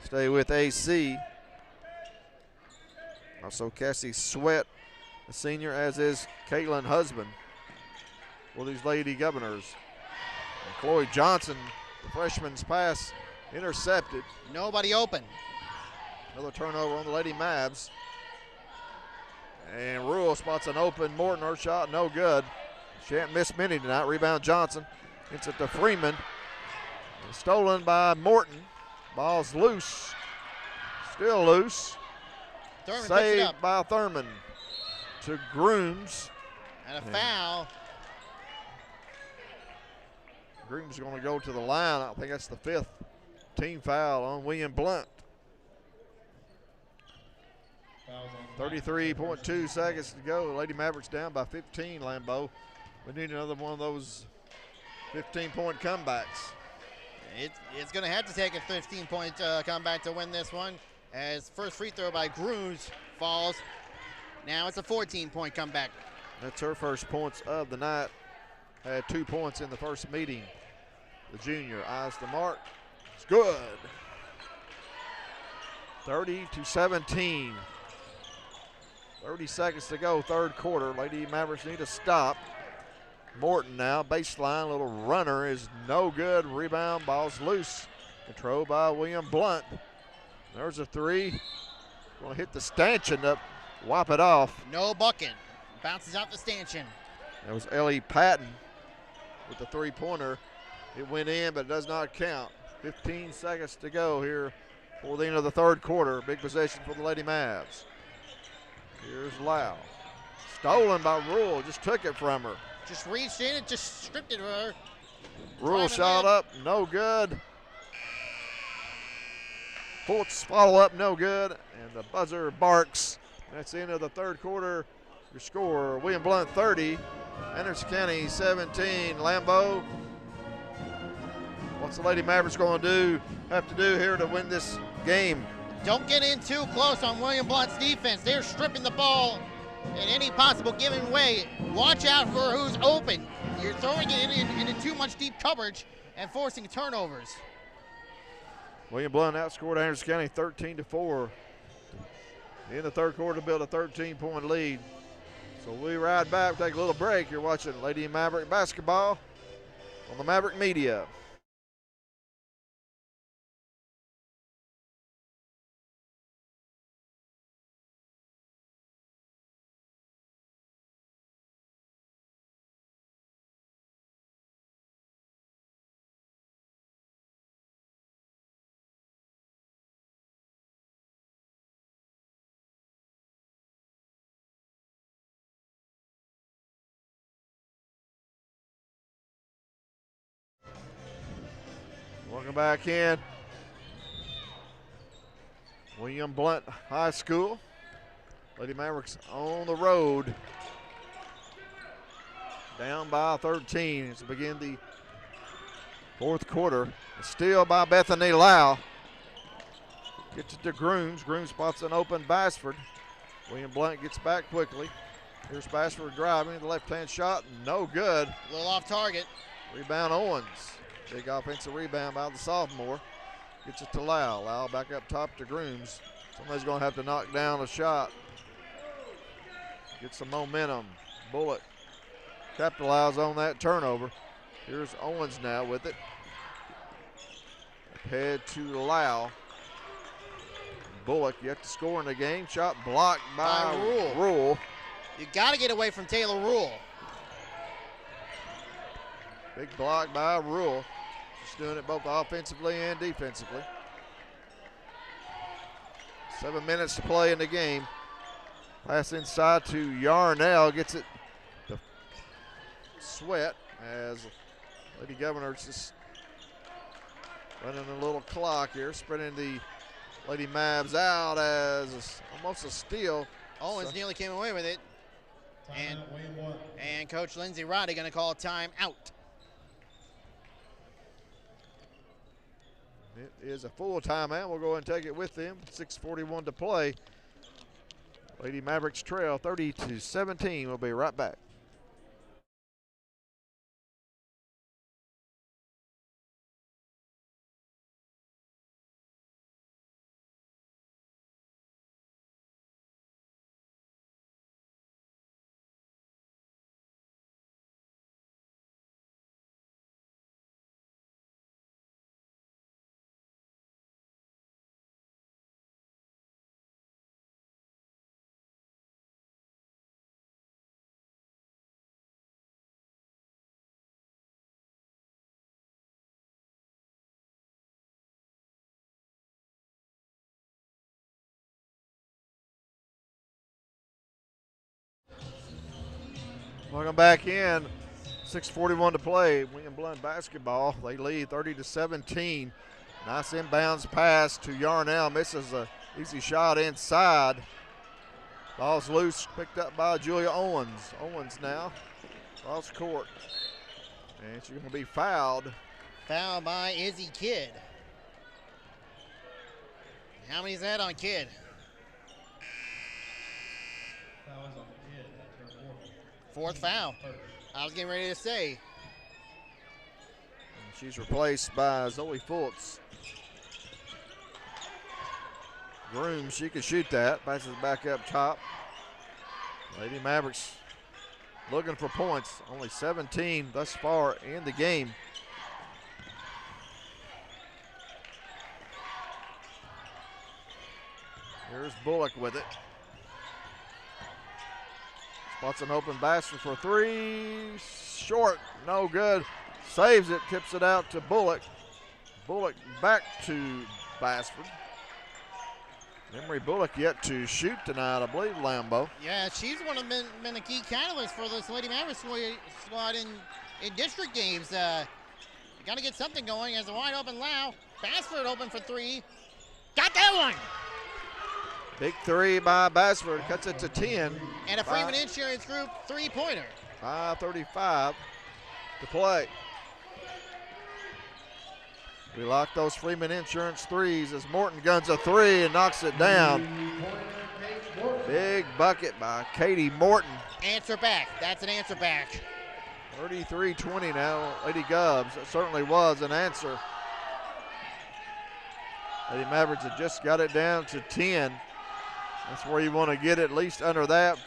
A: Stay with AC. Also Cassie Sweat, the senior, as is Caitlin Husband for these Lady Governors. And Chloe Johnson, the freshman's pass, intercepted.
B: Nobody open.
A: Another turnover on the Lady Mavs. And Rule spots an open Morton. Her shot no good. She hasn't missed many tonight. Rebound Johnson. Gets it to Freeman. And stolen by Morton. Ball's loose. Still loose.
B: Thurman picks it
A: Saved
B: up.
A: by Thurman to Grooms.
B: And a foul.
A: Grooms is going to go to the line. I think that's the 5th team foul on William Blount. 33.2 seconds to go. Lady Mavericks down by 15, Lambeau. We need another one of those 15-point comebacks.
B: It's going to have to take a 15-point comeback to win this one, as first free throw by Grooms falls. Now it's a 14-point comeback.
A: That's her first points of the night. Had 2 points in the first meeting. The junior eyes the mark. It's good. 30-17. 30 seconds to go, third quarter. Lady Mavericks need to stop. Morton now, baseline, little runner is no good. Rebound, ball's loose. Controlled by William Blount. There's a 3. Going to hit the stanchion up, wipe it off.
B: No bucket. Bounces out the stanchion.
A: That was Ellie Patton with the 3-pointer. It went in, but it does not count. 15 seconds to go here for the end of the third quarter. Big possession for the Lady Mavs. Here's Lau. Stolen by Rule, just took it from her.
B: Just reached in and just stripped it from her.
A: Rule shot up, no good. Fultz follow up, no good. And the buzzer barks. That's the end of the third quarter. Your score, William Blount 30, Anderson County 17. Lambeau, what's the Lady Mavericks going to have to do here to win this game?
B: Don't get in too close on William Blount's defense. They're stripping the ball in any possible given way. Watch out for who's open. You're throwing it into too much deep coverage and forcing turnovers.
A: William Blount outscored Anderson County 13-4. In the third quarter to build a 13-point lead. So we ride back, take a little break. You're watching Lady Maverick basketball on the Maverick Media. Welcome back in. William Blount High School. Lady Mavericks on the road. Down by 13 as we begin the fourth quarter. A steal by Bethany Lau. Gets it to Grooms. Grooms spots an open Bassford. William Blount gets back quickly. Here's Bassford driving. The left-hand shot, no good.
B: A little off target.
A: Rebound Owens. Big offensive rebound by the sophomore. Gets it to Lau. Lau back up top to Grooms. Somebody's going to have to knock down a shot. Get some momentum. Bullock capitalizes on that turnover. Here's Owens now with it. Head to Lau. Bullock yet to score in the game. Shot blocked by Rule.
B: You got to get away from Taylor Rule.
A: Big block by Rule. Just doing it both offensively and defensively. 7 minutes to play in the game. Pass inside to Yarnell. Gets it to Sweat as Lady Governors just running a little clock here. Spreading the Lady Mavs out as almost a steal.
B: Owens nearly came away with it.
E: Timeout, William Blount.
B: And Coach Lindsey Roddy going to call a timeout.
A: It is a full timeout. We'll go and take it with them. 6:41 to play. Lady Mavericks trail 30-17. We'll be right back. Welcome back in. 6:41 to play. William Blount basketball. They lead 30-17. Nice inbounds pass to Yarnell. Misses a easy shot inside. Ball's loose, picked up by Julia Owens. Owens now cross court. And she's going to be fouled.
B: Foul by Izzy Kidd. How many's that on Kidd?
E: Foul is on Kidd. That's her
B: Fourth foul. I was getting ready to say.
A: And she's replaced by Zoe Fultz. Groom, she can shoot that. Passes back up top. Lady Mavericks looking for points. Only 17 thus far in the game. Here's Bullock with it. Spots an open basket for three. Short, no good. Saves it, tips it out to Bullock. Bullock back to Bassford. Emery Bullock yet to shoot tonight, I believe, Lambeau.
B: Yeah, she's been a key catalyst for this Lady Mavericks squad in district games. Got to get something going as a wide open Lau. Bassford open for three. Got that one!
A: Big three by Bassford, cuts it to 10.
B: And a Freeman Insurance Group three-pointer.
A: 5:35 to play. We lock those Freeman Insurance threes as Morton guns a three and knocks it down. Big bucket by Katie Morton.
B: Answer back. That's an answer back.
A: 33-20 now, Lady Gubs. That certainly was an answer. Lady Mavericks had just got it down to 10. That's where you want to get at least under that,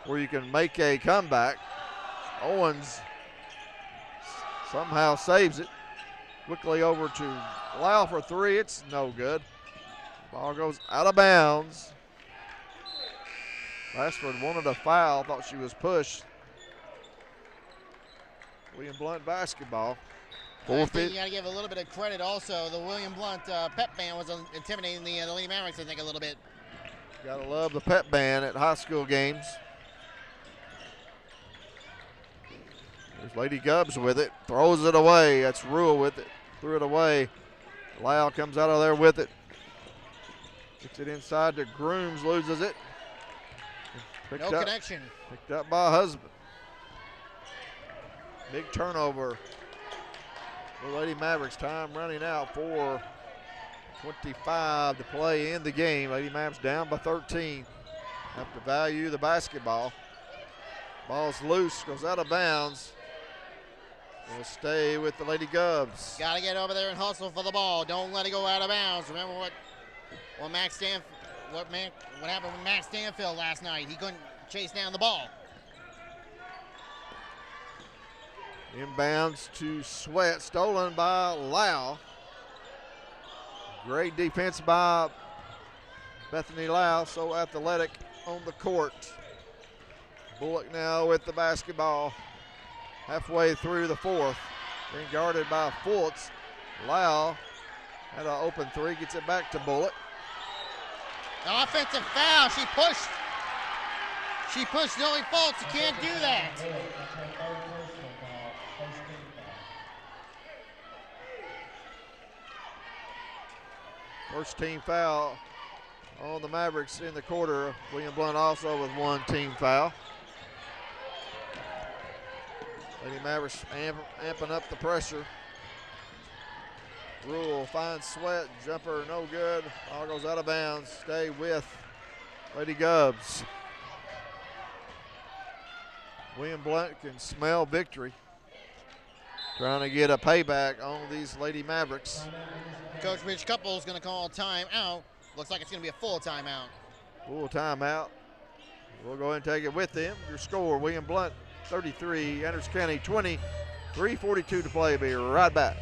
A: where you can make a comeback. Owens somehow saves it. Quickly over to Lau for three. It's no good. Ball goes out of bounds. Bassford wanted a foul, thought she was pushed. William Blount basketball.
B: I think you got to give a little bit of credit also. The William Blount pep band was intimidating the Lady Mavericks, I think, a little bit.
A: Gotta love the pep band at high school games. There's Lady Gubs with it, throws it away. That's Rule with it, threw it away. Lau comes out of there with it. Gets it inside to Grooms, loses it.
B: No connection.
A: Picked up by Husband. Big turnover for Lady Mavericks. Time running out, 4:25 to play in the game. Lady Mavs down by 13. Have to value the basketball. Ball's loose, goes out of bounds. Will stay with the Lady Gubs.
B: Got to get over there and hustle for the ball. Don't let it go out of bounds. Remember what happened with Max Stanfield last night. He couldn't chase down the ball.
A: Inbounds to Sweat, stolen by Lau. Great defense by Bethany Lau, so athletic on the court. Bullock now with the basketball. Halfway through the fourth. Being guarded by Fultz. Lau had an open three, gets it back to Bullock.
B: An offensive foul. She pushed Zoe Fultz. You can't do that.
E: That's her third personal foul, first team foul.
A: First team foul on the Mavericks in the quarter. William Blount also with one team foul. Lady Mavericks amping up the pressure. Rule finds Sweat, jumper no good. Ball goes out of bounds. Stay with Lady Gubs. William Blount can smell victory. Trying to get a payback on these Lady Mavericks.
B: Coach Rich Couple is going to call timeout. Looks like it's going to be a full timeout.
A: Full timeout. We'll go ahead and take it with them. Your score, William Blount 33, Anderson County 20, 3:42 to play. Be right back.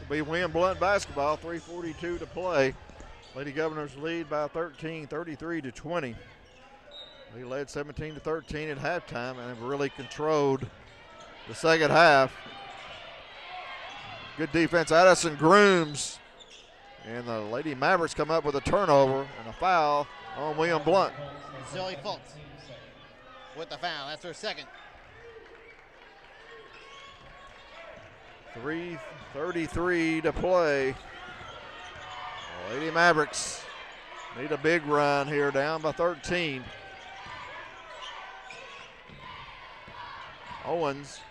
A: Be William Blount basketball, 3:42 to play. Lady Governors lead by 13, 33 to 20. They led 17 to 13 at halftime and have really controlled the second half. Good defense, Addison Grooms. And the Lady Mavericks come up with a turnover and a foul on William Blount.
B: Zoe Fultz with the foul. That's her second.
A: 3:33 to play. Lady Mavericks need a big run here, down by 13. Owens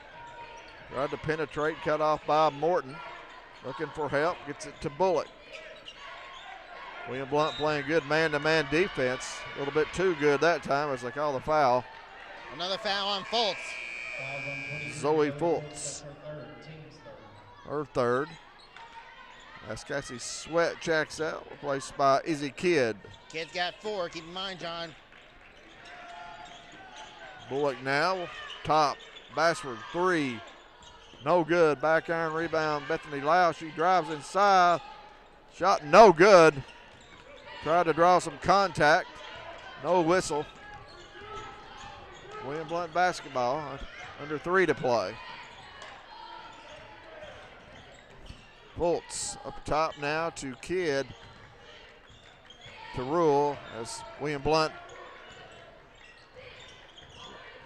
A: tried to penetrate, cut off by Morton. Looking for help, gets it to Bullock. William Blount playing good man-to-man defense. A little bit too good that time as they call the foul.
B: Another foul on Fultz.
A: Zoe Fultz. Her third. As Cassie Sweat checks out, replaced by Izzy Kidd.
B: Kidd's got 4. Keep in mind, John.
A: Bullock now, top. Bassford, 3. No good. Back iron rebound. Bethany Lau, she drives inside. Shot no good. Tried to draw some contact. No whistle. William Blount basketball, under 3 to play. Fultz up top now to Kidd. To Rule as William Blount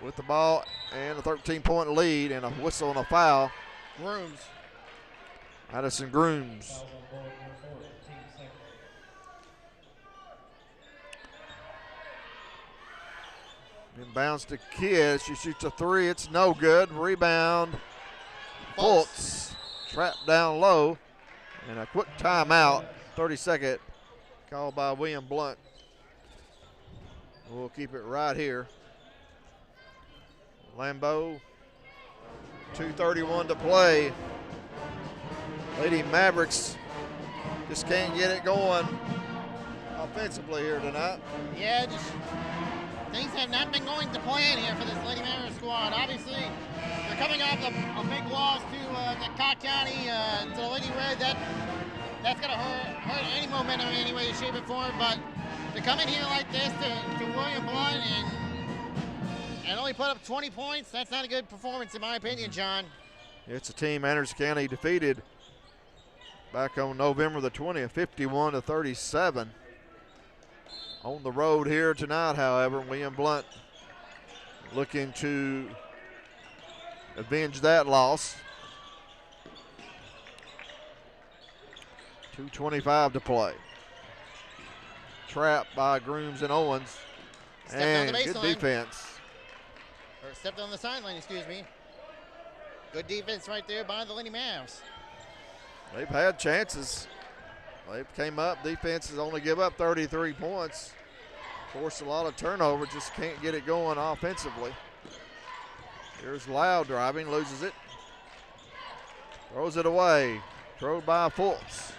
A: with the ball and a 13-point lead and a whistle and a foul.
B: Grooms.
A: Addison Grooms. Inbounds to Kidd. She shoots a 3. It's no good. Rebound. Fultz. Trapped down low. And a quick timeout. 30-second called by William Blount. We'll keep it right here. Lambeau. 2:31 to play. Lady Mavericks just can't get it going offensively here tonight.
B: Yeah, just things have not been going to plan here for this Lady Mavericks squad. Obviously, they're coming off a big loss to Cott County, to the Lady Red. That's going to hurt any momentum in any way, shape, or form. But to come in here like this to William Blount and only put up 20 points, that's not a good performance in my opinion, John.
A: It's a team Anderson County defeated back on November the 20th, 51-37. On the road here tonight, however, William Blount looking to avenge that loss. 2:25 to play. Trapped by Grooms and Owens. And good defense.
B: Or stepped on the sideline, excuse me. Good defense right there by the Lady Mavs.
A: They've had chances. They came up. Defenses only give up 33 points. Forced a lot of turnover, just can't get it going offensively. Here's Lau driving, loses it. Throws it away. Thrown by Fultz.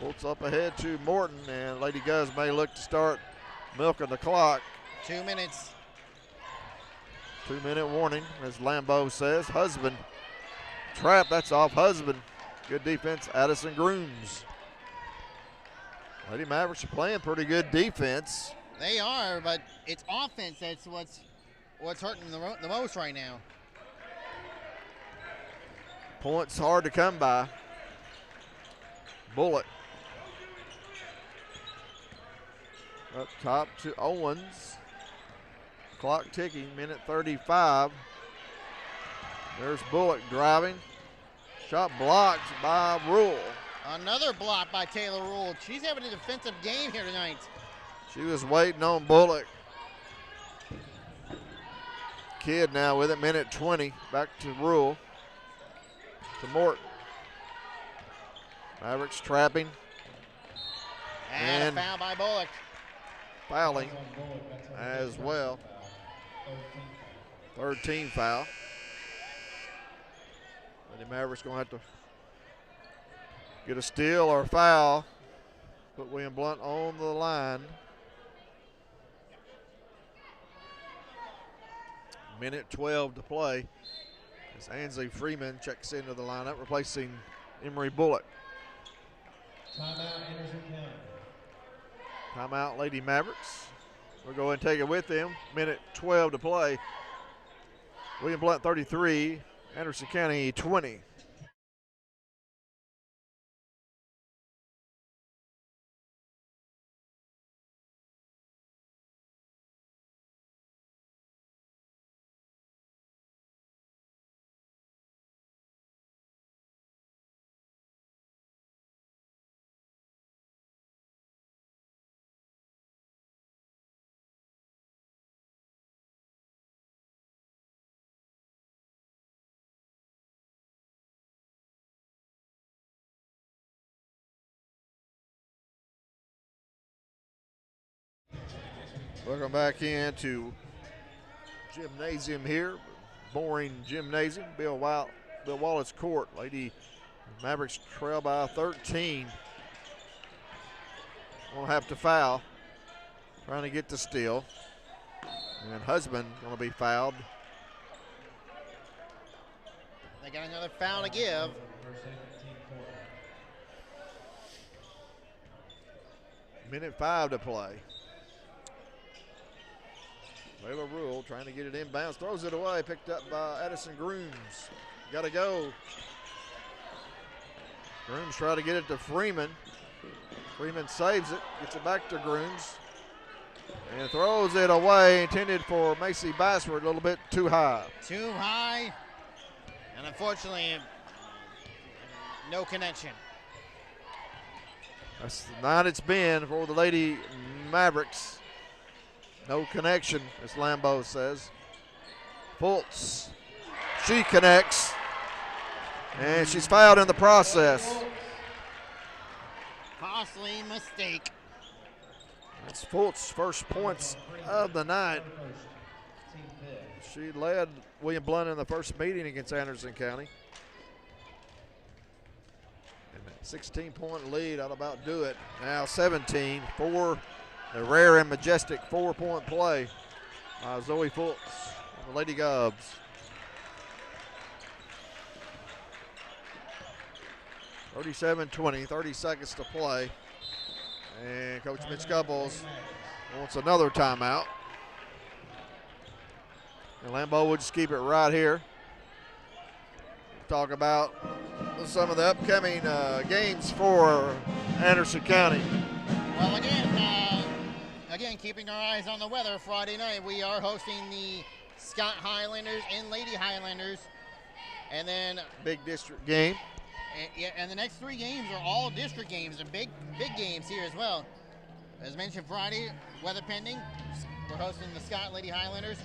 A: Fultz up ahead to Morton, and Lady Govs may look to start milking the clock.
B: 2 minutes.
A: 2-minute warning, as Lambeau says. Husband. Trap, that's off Husband. Good defense, Addison Grooms. Lady Mavericks are playing pretty good defense.
B: They are, but it's offense that's what's hurting the most right now.
A: Points hard to come by. Bullock. Up top to Owens. Clock ticking, minute 35. There's Bullock driving. Shot blocked by Rule.
B: Another block by Taylor Rule. She's having a defensive game here tonight.
A: She was waiting on Bullock. Kidd now with it, minute 20. Back to Rule. To Morton. Mavericks trapping.
B: And a foul by Bullock.
A: Fouling as well. Third team foul. The Mavericks going to have to get a steal or foul. Put William Blount on the line. Minute 12 to play. As Ansley Freeman checks into the lineup, replacing Emery Bullock.
E: Timeout, Anderson County.
A: Timeout, Lady Mavericks. We'll go ahead and take it with them. Minute 12 to play. William Blount 33, Anderson County 20. Welcome back into gymnasium here. Boring gymnasium. Bill Wallace Court. Lady Mavericks trail by 13. Won't have to foul. Trying to get the steal. And Husband going to be fouled.
B: They got another foul to give.
A: Minute 5 to play. Layla Rule trying to get it inbounds, throws it away, picked up by Addison Grooms. Got to go. Grooms try to get it to Freeman. Freeman saves it, gets it back to Grooms, and throws it away, intended for Macy Bassford, a little bit too high.
B: Too high, and unfortunately, no connection.
A: That's the night it's been for the Lady Mavericks. No connection, as Lambeau says. Fultz, she connects, and she's fouled in the process.
B: Costly mistake.
A: That's Fultz's first points of the night. She led William Blount in the first meeting against Anderson County. And that 16-point lead ought to about do it. Now 17 for the rare and majestic 4-point play by Zoe Fultz on the Lady Govs. (37-20), 30 seconds to play. And Coach Mitch Couples wants another timeout. And Lambeau will just keep it right here. Talk about some of the upcoming games for Anderson County.
B: Well, again, keeping our eyes on the weather. Friday night, we are hosting the Scott Highlanders and Lady Highlanders, and then
A: big district game.
B: And the next 3 games are all district games and big games here as well. As mentioned, Friday, weather pending, we're hosting the Scott Lady Highlanders.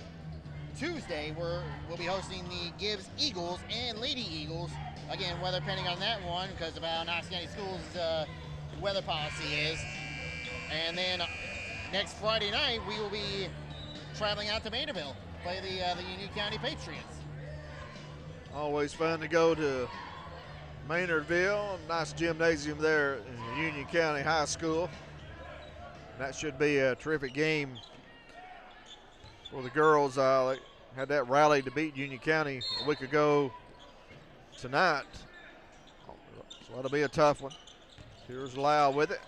B: Tuesday, we'll be hosting the Gibbs Eagles and Lady Eagles. Again, weather pending on that one because of how Knox County Schools' weather policy is. And then next Friday night, we will be traveling out to Maynardville, play the Union County Patriots.
A: Always fun to go to Maynardville. Nice gymnasium there in Union County High School. That should be a terrific game for the girls. They had that rally to beat Union County a week ago tonight. So that'll be a tough one. Here's Lau with it.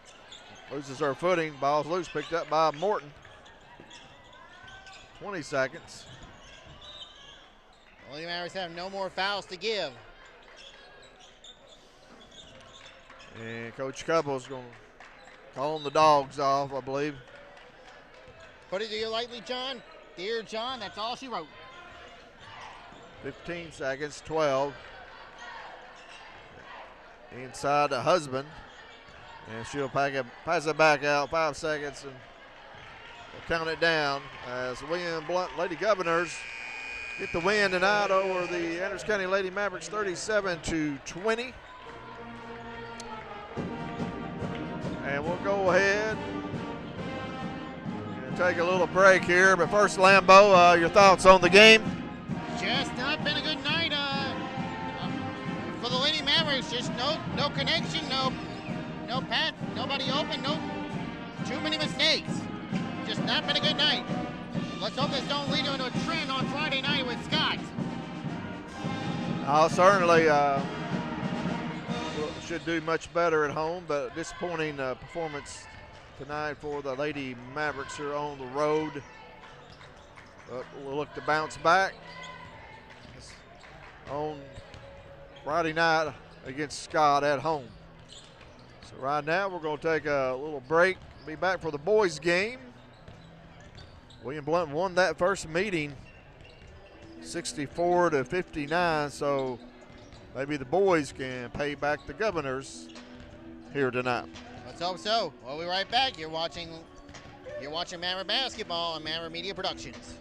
A: Loses her footing. Ball's loose, picked up by Morton. 20 seconds.
B: The Lady Mavericks have no more fouls to give.
A: And Coach Couples going to call the dogs off, I believe.
B: Put it to you lightly, John. Dear John, that's all she wrote.
A: 15 seconds, 12. Inside the husband. And she'll pass it back out, 5 seconds, and we'll count it down as William Blount Lady Governors get the win tonight over the Andrews County Lady Mavericks 37-20. And we'll go ahead and take a little break here. But first, Lambeau, your thoughts on the game?
B: Just not been a good night for the Lady Mavericks. Just no connection, no pass, nobody open, too many mistakes. Just not been a good night. Let's hope this don't lead into a trend on Friday night with Scott.
A: Certainly should do much better at home, but disappointing performance tonight for the Lady Mavericks here on the road. But we'll look to bounce back on Friday night against Scott at home. So right now we're going to take a little break. Be back for the boys game. William Blount won that first meeting 64-59, so maybe the boys can pay back the Governors here tonight.
B: Let's hope so. We'll be right back. You're watching Maverick Basketball on Maverick Media Productions.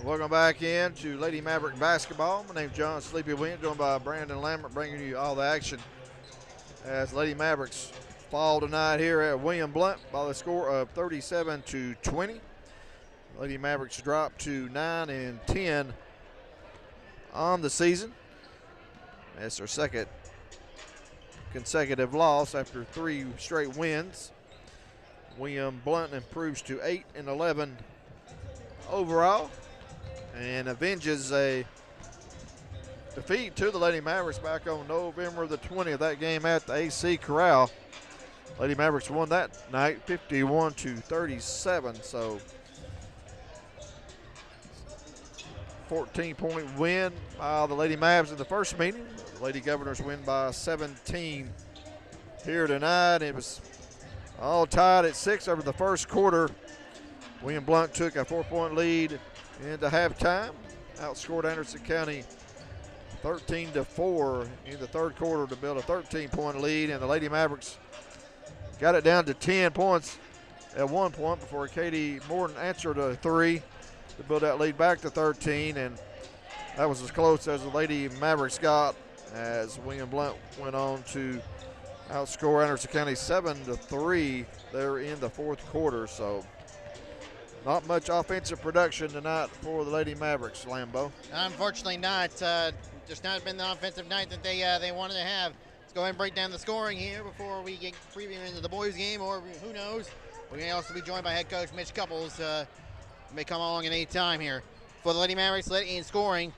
A: Welcome back in to Lady Maverick basketball. My name's John Sleepy Williams, joined by Brandon Lambert, bringing you all the action as Lady Mavericks fall tonight here at William Blount by the score of 37-20. Lady Mavericks drop to 9-10 on the season. That's their second consecutive loss after 3 straight wins. William Blount improves to 8-11 overall and avenges a defeat to the Lady Mavericks back on November the 20th. That game at the AC Corral. Lady Mavericks won that night 51-37. So 14-point win by the Lady Mavs in the first meeting. The Lady Governors win by 17 here tonight. It was all tied at 6 over the first quarter. William Blount took a 4-point lead into halftime. Outscored Anderson County 13-4 in the third quarter to build a 13-point lead, and the Lady Mavericks got it down to 10 points at one point before Katie Morton answered a 3 to build that lead back to 13, and that was as close as the Lady Mavericks got as William Blount went on to outscore Anderson County 7-3 there in the fourth quarter. So not much offensive production tonight for the Lady Mavericks, Lambo.
B: Unfortunately not. Just not been the offensive night that they wanted to have. Let's go ahead and break down the scoring here before we get previewing into the boys game, or who knows. We may also be joined by head coach Mitch Couples. May come along at any time here. For the Lady Mavericks, led in scoring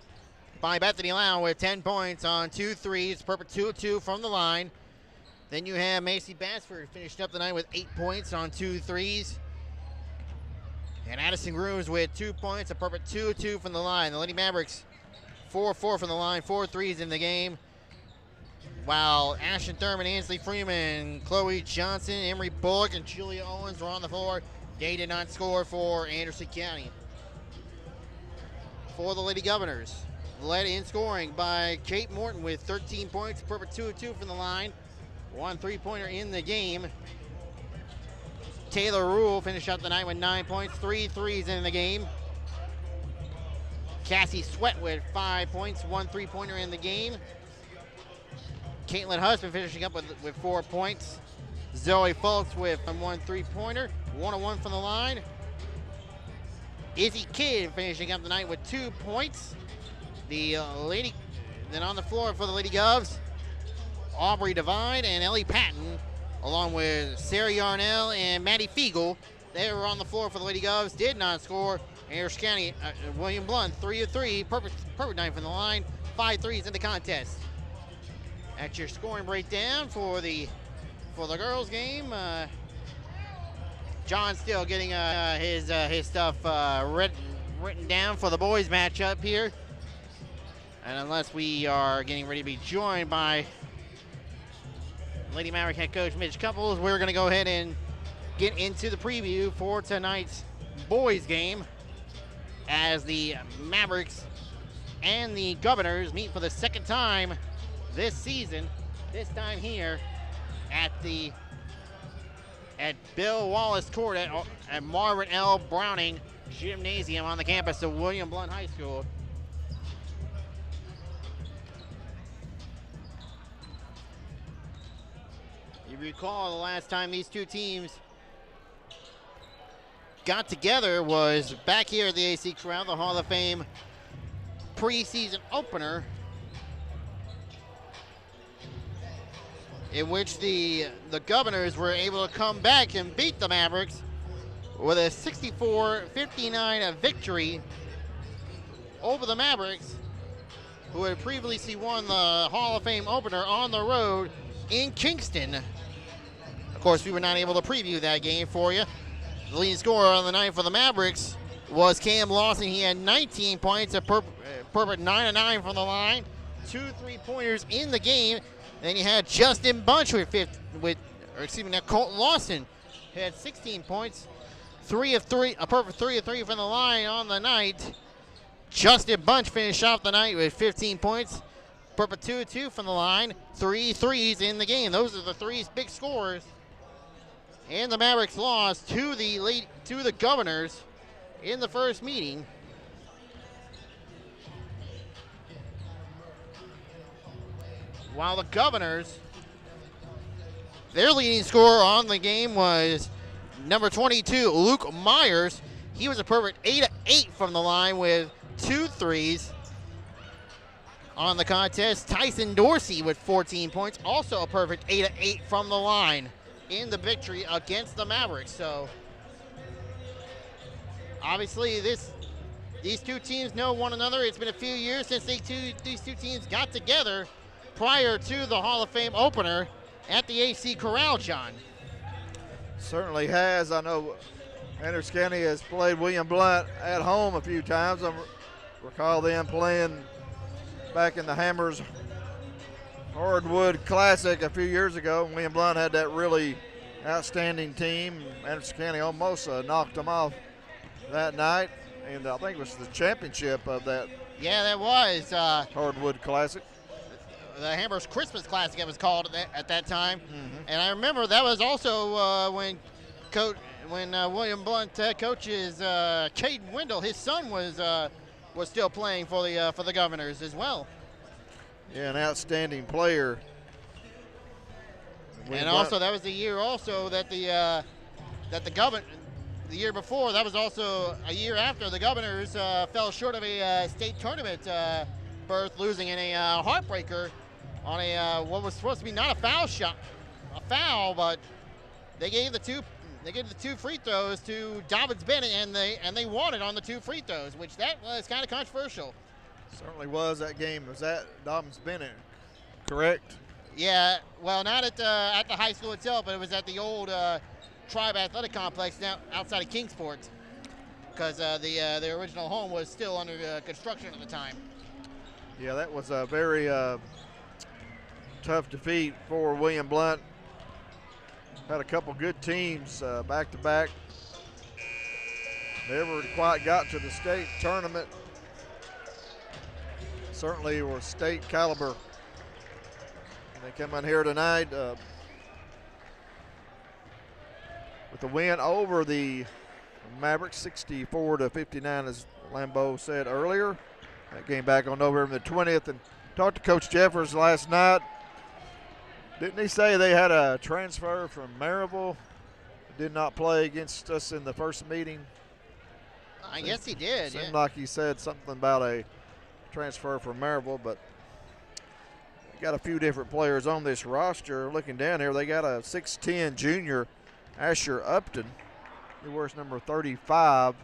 B: by Bethany Lau with 10 points on 2 threes, perfect 2-2 from the line. Then you have Macy Bassford finishing up the night with 8 points on 2 threes. And Addison Grooms with 2 points, a perfect 2-2 from the line. The Lady Mavericks 4-4 from the line, 4 threes in the game. While Ashton Thurman, Ansley Freeman, Chloe Johnson, Emery Bullock, and Julia Owens were on the floor. They did not score for Anderson County. For the Lady Governors, led in scoring by Kate Morton with 13 points, perfect 2-2 from the line. 1 3-pointer in the game. Taylor Rule finished out the night with 9 points, 3 threes in the game. Cassie Sweat with 5 points, 1 3-pointer in the game. Caitlin Husband finishing up with 4 points. Zoe Fultz with 1 3-pointer, 1-1 from the line. Izzy Kidd finishing up the night with 2 points. The lady, then on the floor for the Lady Govs, Aubrey Devine and Ellie Patton, along with Sarah Yarnell and Maddie Fiegel. They were on the floor for the Lady Govs, did not score. Anderson County, William Blount, 3 of 3, perfect night from the line, 5 threes in the contest. That's your scoring breakdown for the girls' game. John's still getting his stuff written down for the boys' matchup here. And unless we are getting ready to be joined by Lady Maverick head coach Mitch Couples, we're going to go ahead and get into the preview for tonight's boys' game as the Mavericks and the Governors meet for the second time this season, this time here at Bill Wallace Court at Marvin L. Browning Gymnasium on the campus of William Blount High School. You recall the last time these two teams got together was back here at the AC Corral, the Hall of Fame preseason opener, in which the Governors were able to come back and beat the Mavericks with a 64-59 victory over the Mavericks, who had previously won the Hall of Fame opener on the road in Kingston. Of course, we were not able to preview that game for you. The leading scorer on the night for the Mavericks was Cam Lawson. He had 19 points, a perfect 9 of 9 from the line, 2 3-pointers in the game. Then you had Justin Bunch Colton Lawson had 16 points, 3 of 3, a perfect 3 of 3 from the line on the night. Justin Bunch finished off the night with 15 points, perfect 2 of 2 from the line, 3 threes in the game. Those are the 3 big scores. And the Mavericks lost to the Governors in the first meeting. while the Governors, their leading scorer on the game was number 22, Luke Myers. He was a perfect 8 of 8 from the line with 2 threes. On the contest, Tyson Dorsey with 14 points, also a perfect 8 of 8 from the line in the victory against the Mavericks. So obviously these two teams know one another. It's been a few years since these two teams got together prior to the Hall of Fame opener at the AC Corral, John.
A: Certainly has. I know Andrews County has played William Blount at home a few times. I recall them playing back in the Hammers Hardwood Classic a few years ago. William Blount had that really outstanding team. Anderson County almost knocked them off that night, and I think it was the championship of that.
B: Yeah, that was
A: Hardwood Classic.
B: The Hammers Christmas Classic, it was called at that time. And I remember that was also when William Blount coaches Caden Wendell, his son was still playing for the Governors as well.
A: Yeah, an outstanding player.
B: And also, that was the year also that the year before, that was also a year after the Governors fell short of a state tournament berth, losing in a heartbreaker on a what was supposed to be not a foul, but they gave the two free throws to Dobbins Bennett, and they won it on the 2 free throws, which that was kind of controversial.
A: Certainly was. That game was at Dobbins Bennett, correct?
B: Yeah, well, not at the high school itself, but it was at the old Tribe Athletic Complex now outside of Kingsport, because the original home was still under construction at the time.
A: Yeah, that was a very tough defeat for William Blount. Had a couple good teams back to back. Never quite got to the state tournament. Certainly were state caliber. And they come in here tonight with the win over the Mavericks, 64-59, as Lambeau said earlier. That game back on November the 20th. And talked to Coach Jeffers last night. Didn't he say they had a transfer from Maryville? Did not play against us in the first meeting?
B: I guess he did.
A: Seemed like he said something about a transfer from Maryville, but we got a few different players on this roster. Looking down here, they got a 6'10 junior, Asher Upton. He wears number 35.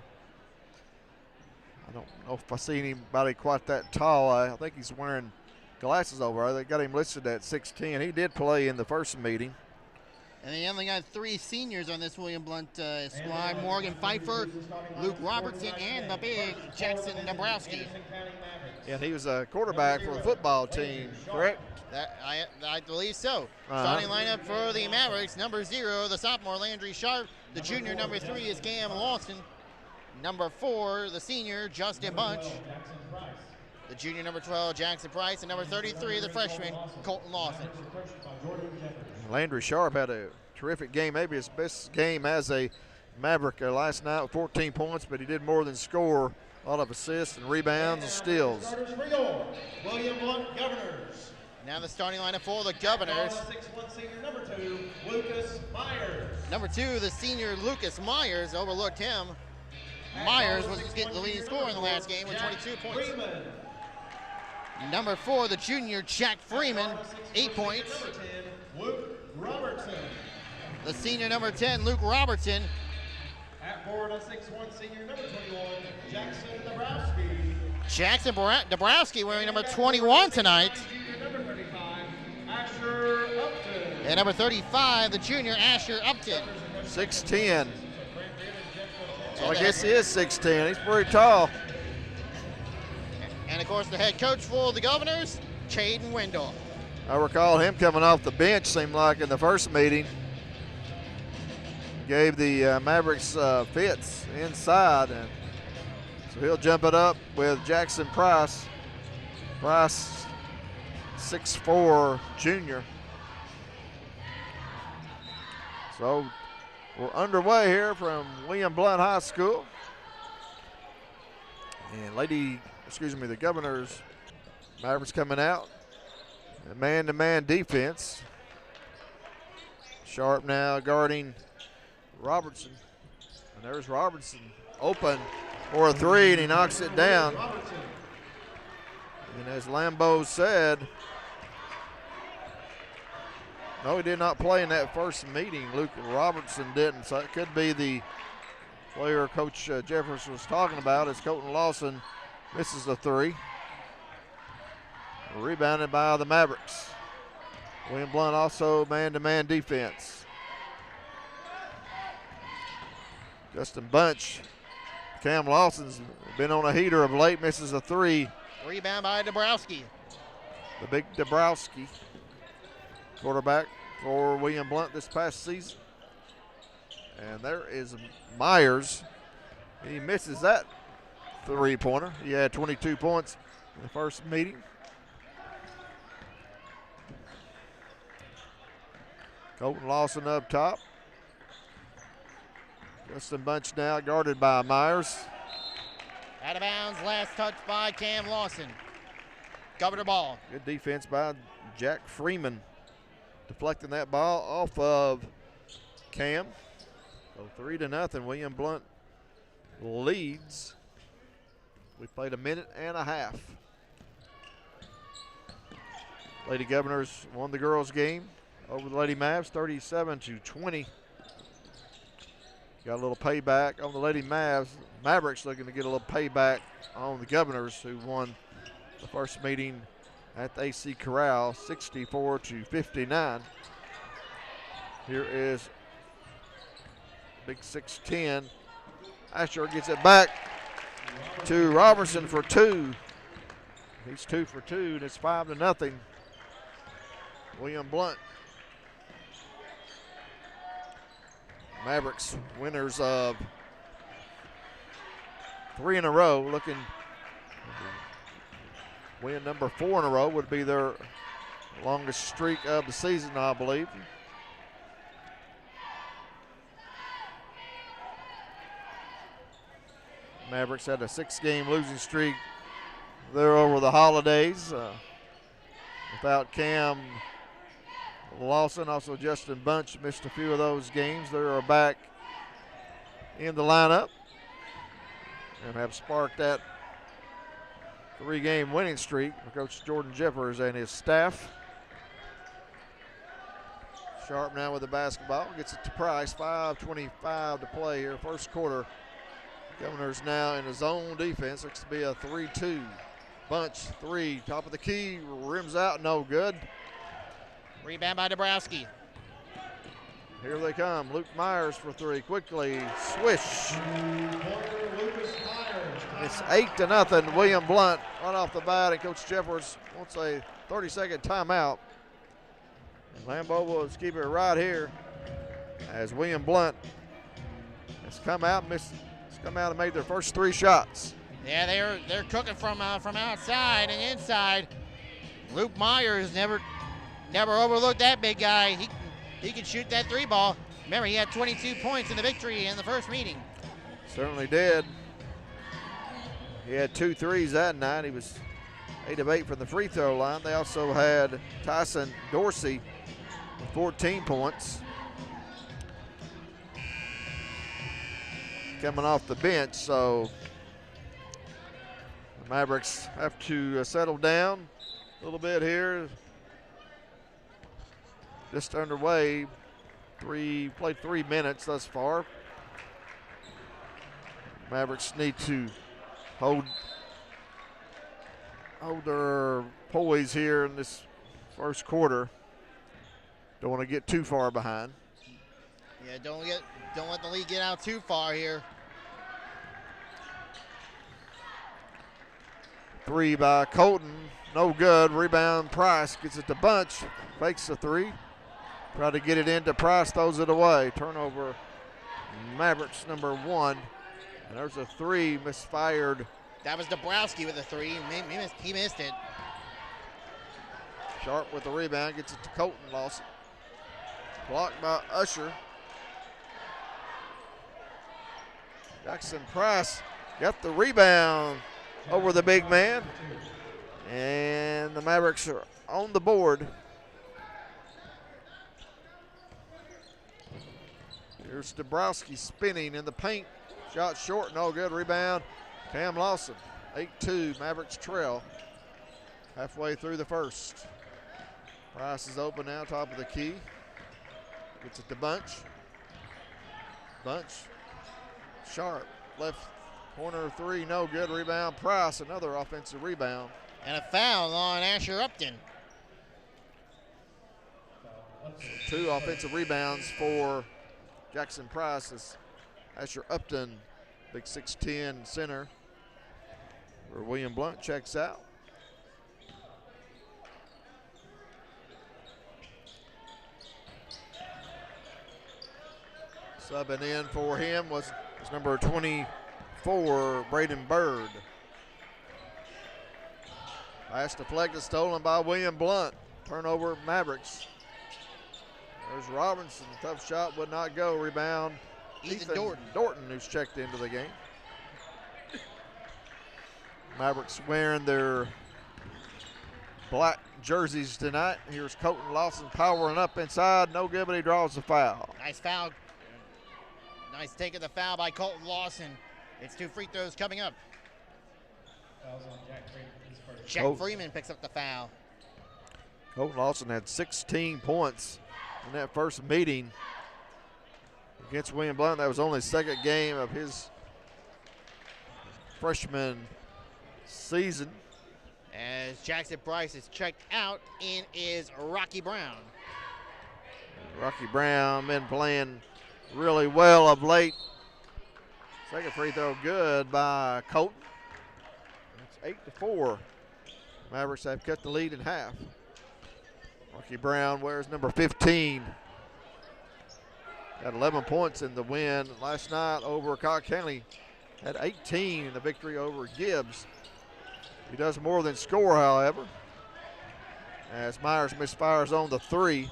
A: I don't know if I see anybody quite that tall. I think he's wearing glasses over. They got him listed at 6'10". He did play in the first meeting.
B: And they only got 3 seniors on this William Blount squad: Morgan Pfeiffer, Luke Robertson, and the big Jackson Dabrowski.
A: Yeah, he was a quarterback for the football team, correct?
B: I believe so. Starting lineup for the Mavericks: number 0, the sophomore Landry Sharp. The junior, number 3, is Cam Lawson. Number 4, the senior Justin Bunch. The junior, number 12, Jackson Price. And number 33, the freshman Colton Lawson.
A: Landry Sharp had a terrific game, maybe his best game as a Maverick last night with 14 points, but he did more than score. A lot of assists and rebounds and steals.
E: William Blount Governors.
B: Now the starting lineup for the Governors.
E: 6'1" senior, number 2, Lucas Myers.
B: Number 2, the senior Lucas Myers. Overlooked him. Myers was getting the leading scorer in the last game with 22 points. Number 4, the junior Jack Freeman, 8 points.
E: Luke Robertson.
B: The senior, number 10, Luke Robertson.
E: At forward, a 6'1" senior, number 21, Jackson Dabrowski.
B: Jackson Dabrowski wearing number 21 tonight.
E: Junior, number 35, Asher Upton.
B: And number 35, the junior Asher Upton.
A: 6'10". So I guess he is 6'10". He's pretty tall.
B: And of course, the head coach for the Governors, Caden Wendell.
A: I recall him coming off the bench, seemed like, in the first meeting. Gave the Mavericks fits inside, and so he'll jump it up with Jackson Price. Price, 6'4" junior. So we're underway here from William Blount High School. And the Governors, Mavericks coming out. Man-to-man defense. Sharp now guarding Robertson. And there's Robertson open for a three, and he knocks it down. And as Lambeau said, no, he did not play in that first meeting. Luke Robertson didn't, so it could be the player Coach Jeffers was talking about as Colton Lawson misses the three. Rebounded by the Mavericks. William Blount also man-to-man defense. Justin Bunch. Cam Lawson's been on a heater of late, misses a three.
B: Rebound by Dabrowski.
A: The big Dabrowski, quarterback for William Blount this past season. And there is Myers. He misses that three-pointer. He had 22 points in the first meeting. Colton Lawson up top. Justin Bunch now guarded by Myers.
B: Out of bounds, last touch by Cam Lawson. Governor ball.
A: Good defense by Jack Freeman. Deflecting that ball off of Cam. So 3-0, William Blount leads. We played a minute and a half. Lady Governors won the girls' game over the Lady Mavs, 37-20. Got a little payback on the Lady Mavs. Mavericks looking to get a little payback on the Governors, who won the first meeting at the AC Corral, 64-59. Here is big 6'10". Asher gets it back to Robertson for two. He's 2 for 2, and it's 5-0. William Blount. Mavericks winners of 3 in a row, looking win number 4 in a row would be their longest streak of the season, I believe. Mavericks had a 6-game losing streak there over the holidays. Without Cam Lawson, also Justin Bunch missed a few of those games. They are back in the lineup and have sparked that 3-game winning streak for Coach Jordan Jeffers and his staff. Sharp now with the basketball, gets it to Price. 5:25 to play here, first quarter. Governors now in his own defense. Looks to be a 3-2. Bunch, 3, top of the key, rims out, no good.
B: Rebound by Dabrowski.
A: Here they come. Luke Myers for 3. Quickly, swish. It's 8-0. William Blount right off the bat, and Coach Jeffers wants a 30-second timeout. And Lambeau will keep it right here as William Blount has come out and made their first 3 shots.
B: Yeah, they're cooking from outside and inside. Luke Myers never overlooked that big guy. He can shoot that 3 ball. Remember, he had 22 points in the victory in the first meeting.
A: Certainly did. He had 2 threes that night. He was 8 of 8 from the free throw line. They also had Tyson Dorsey with 14 points. Coming off the bench, so the Mavericks have to settle down a little bit here. Just underway. Played 3 minutes thus far. Mavericks need to hold their poise here in this first quarter. Don't want to get too far behind.
B: Yeah, don't let the lead get out too far here.
A: 3 by Colton, no good. Rebound, Price gets it to Bunch, fakes the 3. Try to get it into Price, throws it away. Turnover, Mavericks number 1. And there's a 3 misfired.
B: That was Dabrowski with a 3. He missed it.
A: Sharp with the rebound, gets it to Colton Lawson. Blocked by Usher. Jackson Price got the rebound over the big man. And the Mavericks are on the board. Here's Dabrowski spinning in the paint. Shot short, no good. Rebound, Cam Lawson. 8-2, Mavericks trail. Halfway through the first. Price is open now, top of the key. Gets it to Bunch. Bunch, Sharp, left corner three, no good. Rebound, Price, another offensive rebound.
B: And a foul on Asher Upton.
A: So 2 offensive rebounds for Jackson Price as Asher Upton, big 6'10" center, where William Blount checks out. Subbing in for him was number 24, Braden Bird. Pass deflected, stolen by William Blount. Turnover, Mavericks. There's Robinson, tough shot, would not go. Rebound, Ethan Dorton, who's checked into the game. Mavericks wearing their black jerseys tonight. Here's Colton Lawson powering up inside, no good, but he draws the foul.
B: Nice foul. Nice take of the foul by Colton Lawson. It's 2 free throws coming up. Jack Freeman picks up the foul.
A: Colton Lawson had 16 points in that first meeting against William Blount. That was only the second game of his freshman season.
B: As Jackson Price is checked out, in is Rocky Brown.
A: Rocky Brown been playing really well of late. Second free throw good by Colton. It's 8-4. Mavericks have cut the lead in half. Rocky Brown wears number 15. Got 11 points in the win last night over Cobb County. Had 18 in the victory over Gibbs. He does more than score, however, as Myers misfires on the 3.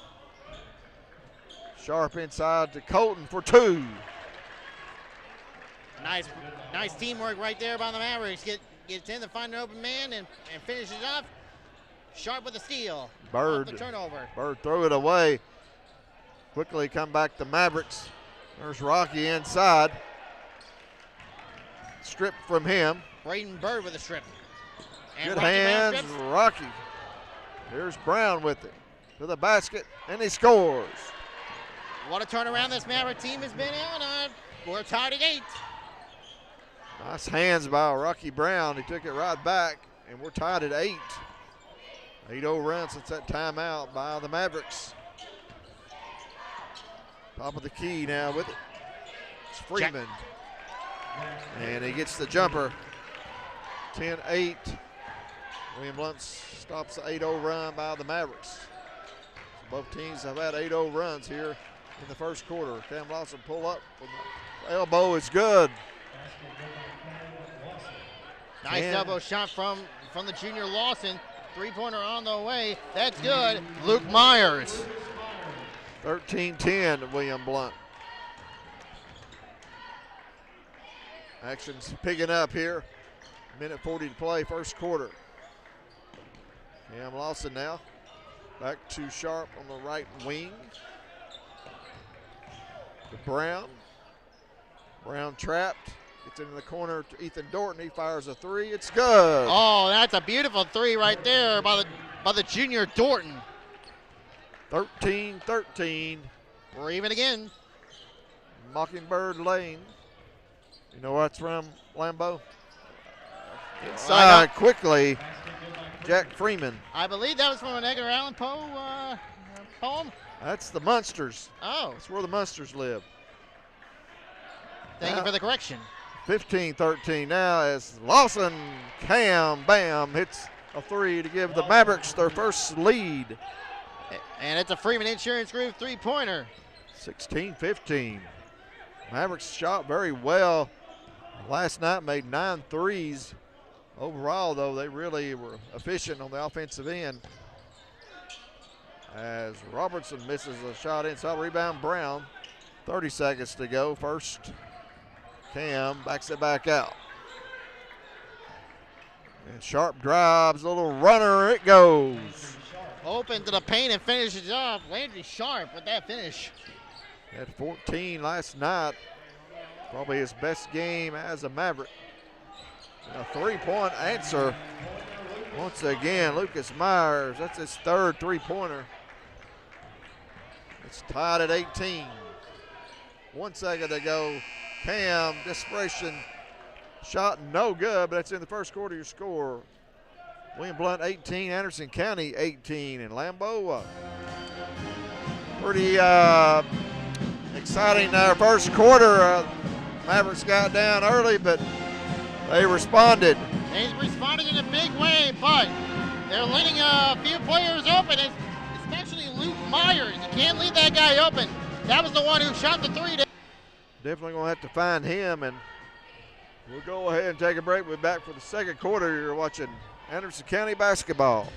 A: Sharp inside to Colton for 2.
B: Nice teamwork right there by the Mavericks. Gets in to find an open man and finishes off. Sharp with a steal.
A: Bird.
B: Off the turnover.
A: Bird threw it away. Quickly come back to Mavericks. There's Rocky inside. Strip from him.
B: Braden Bird with a strip. And
A: Good
B: Rocky
A: hands, Rocky. Here's Brown with it. To the basket, and he scores.
B: What a turnaround this Maverick team has been on. We're tied at 8.
A: Nice hands by Rocky Brown. He took it right back, and we're tied at 8. 8-0 run since that timeout by the Mavericks. Top of the key now with it. It's Freeman. And he gets the jumper. 10-8. William Blount stops the 8-0 run by the Mavericks. So both teams have had 8-0 runs here in the first quarter. Cam Lawson pull up with the elbow is good.
B: Nice elbow shot from the junior Lawson. 3-pointer on the way. That's good. Luke Myers.
A: 13-10 to William Blount. Action's picking up here. Minute 40 to play, first quarter. Cam Lawson now. Back to Sharp on the right wing. To Brown. Brown trapped. Gets into the corner to Ethan Dorton. He fires a 3. It's good.
B: Oh, that's a beautiful 3 right there by the junior Dorton.
A: 13-13.
B: We're even again.
A: Mockingbird Lane. You know what's from Lambeau? Inside quickly, Jack Freeman.
B: I believe that was from an Edgar Allan Poe poem.
A: That's the Munsters.
B: Oh.
A: That's where the Munsters live.
B: Thank you for the correction.
A: 15-13 now as Lawson, bam, hits a 3 to give the Mavericks their first lead.
B: And it's a Freeman Insurance Group 3-pointer.
A: 16-15. Mavericks shot very well last night, made 9 threes. Overall, though, they really were efficient on the offensive end. As Robertson misses a shot inside, rebound Brown. 30 seconds to go. First, Cam backs it back out. And Sharp drives, a little runner, it goes.
B: Open to the paint and finishes off. Landry Sharp with that finish.
A: Had 14 last night. Probably his best game as a Maverick. And a three-point answer. Once again, Lucas Myers, that's his third three-pointer. It's tied at 18. 1 second to go. Cam, desperation shot, no good, but that's in the first quarter. Your score: William Blount 18, Anderson County 18, and Lambeau. Pretty exciting first quarter. Mavericks got down early, but they responded.
B: They responded in a big way, but they're letting a few players open, especially Luke Myers. You can't leave that guy open. That was the one who shot the three.
A: Definitely going to have to find him, and we'll go ahead and take a break. We'll be back for the second quarter. You're watching Anderson County basketball.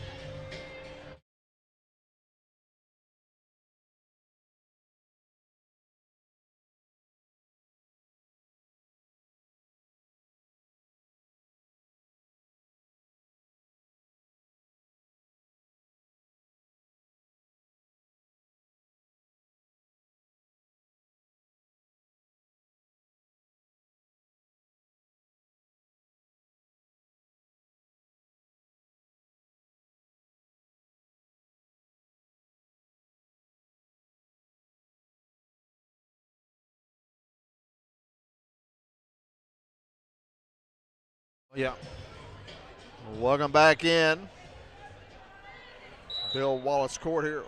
A: Yeah. Welcome back in. Bill Wallace Court here.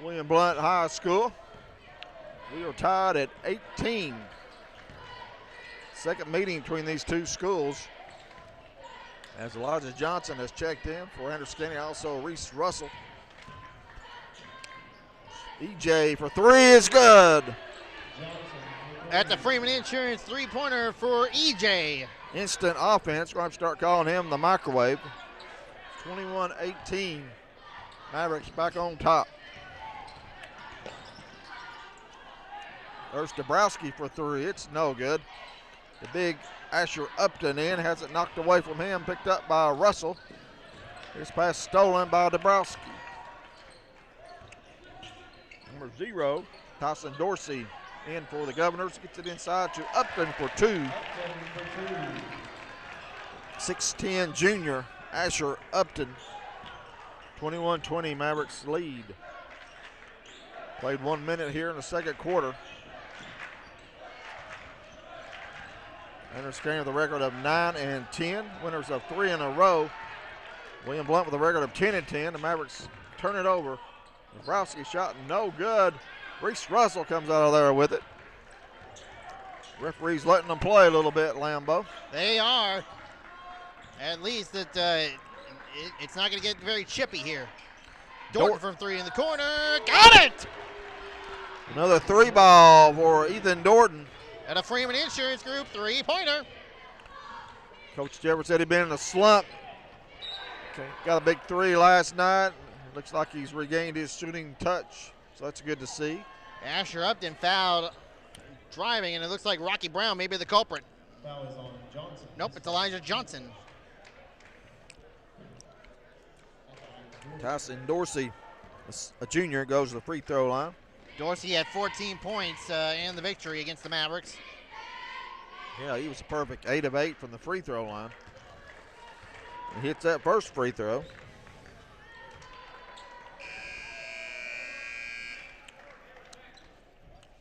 A: William Blount High School. We are tied at 18. Second meeting between these two schools. As Elijah Johnson has checked in for Anderson County, also Reese Russell. EJ for three is good.
B: At the Freeman Insurance three-pointer for EJ.
A: Instant offense. We're going to have to start calling him the microwave. 21-18. Mavericks back on top. There's Dabrowski for three. It's no good. The big Asher Upton in. Has it knocked away from him. Picked up by Russell. This pass stolen by Dabrowski. Number 0, Tyson Dorsey in for the Governors. Gets it inside to Upton for two. 6'10" junior Asher Upton. 21-20 Mavericks lead. Played 1 minute here in the second quarter. Anderson County with a record of 9-10. Winners of 3 in a row. William Blount with a record of 10-10. The Mavericks turn it over. Dabrowski shot no good. Reese Russell comes out of there with it. Referees letting them play a little bit, Lambeau.
B: They are. At least it's not going to get very chippy here. Dorton from three in the corner. Got it!
A: Another three ball for Ethan Dorton.
B: At a Freeman Insurance Group three-pointer.
A: Coach Jeffers said he'd been in a slump. Okay. Got a big three last night. Looks like he's regained his shooting touch, so that's good to see.
B: Asher Upton fouled driving, and it looks like Rocky Brown may be the culprit.
E: Foul is on Johnson.
B: Nope, it's Elijah Johnson.
A: Tyson Dorsey, a junior, goes to the free throw line.
B: Dorsey had 14 points in the victory against the Mavericks.
A: Yeah, he was perfect. 8 of 8 from the free throw line. He hits that first free throw.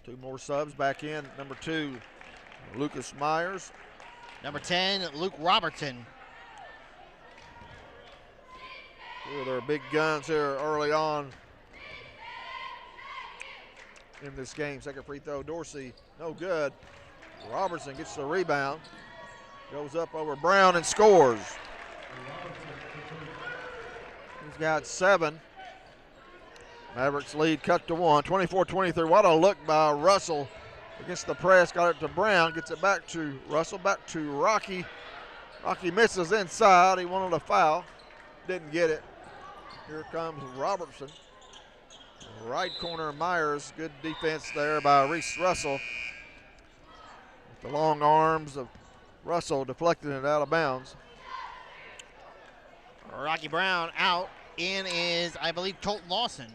A: Two more subs back in. Number 2, Lucas Myers.
B: Number 10, Luke Robertson.
A: Two of their big guns here early on in this game. Second free throw, Dorsey, no good. Robertson gets the rebound, goes up over Brown and scores. He's got 7. Mavericks lead cut to 1, 24-23. What a look by Russell against the press. Got it to Brown, gets it back to Russell, back to Rocky. Rocky misses inside. He wanted a foul, didn't get it. Here comes Robertson. Right corner, Myers. Good defense there by Reese Russell. The long arms of Russell deflecting it out of bounds.
B: Rocky Brown out. In is, I believe, Colton Lawson.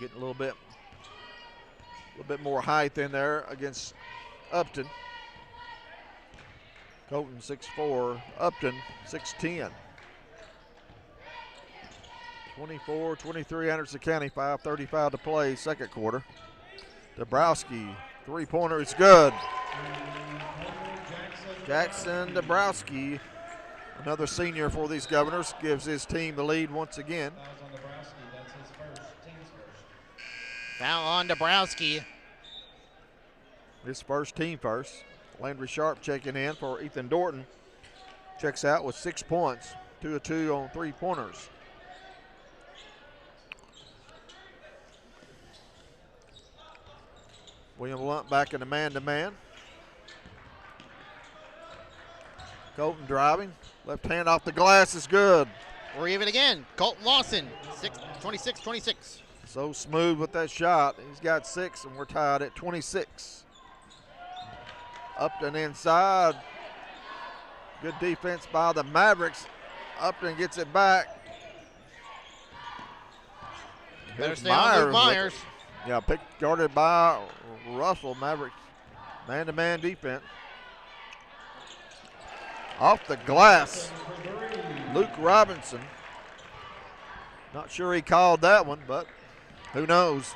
A: Getting a little bit more height in there against Upton. Colton 6'4", Upton 6'10". 24-23 Anderson County, 5:35 to play, second quarter. Dabrowski, three-pointer is good. Jackson Dabrowski, another senior for these Governors, gives his team the lead once again.
B: Foul on Dabrowski.
A: His first, team first. Landry Sharp checking in for Ethan Dorton. Checks out with 6 points, 2 of 2 on three-pointers. William Blount back in the man-to-man. Colton driving. Left hand off the glass is good.
B: We're even again. Colton Lawson, 26-26.
A: So smooth with that shot. He's got 6, and we're tied at 26. Upton inside. Good defense by the Mavericks. Upton gets it back.
B: Better stay on Luke Myers.
A: Yeah, guarded by Russell. Mavericks man-to-man defense. Off the glass, Luke Robinson. Not sure he called that one, but who knows?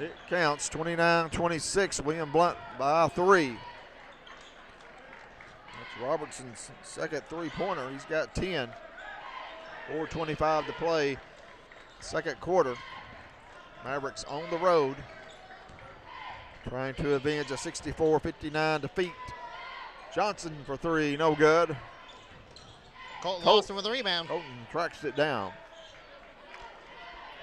A: It counts. 29-26. William Blount by 3. That's Robertson's second three-pointer. He's got 10. 4:25 to play, second quarter. Mavericks on the road, trying to avenge a 64-59 defeat. Johnson for 3, no good.
B: Colton Lawson with a rebound.
A: Colton tracks it down.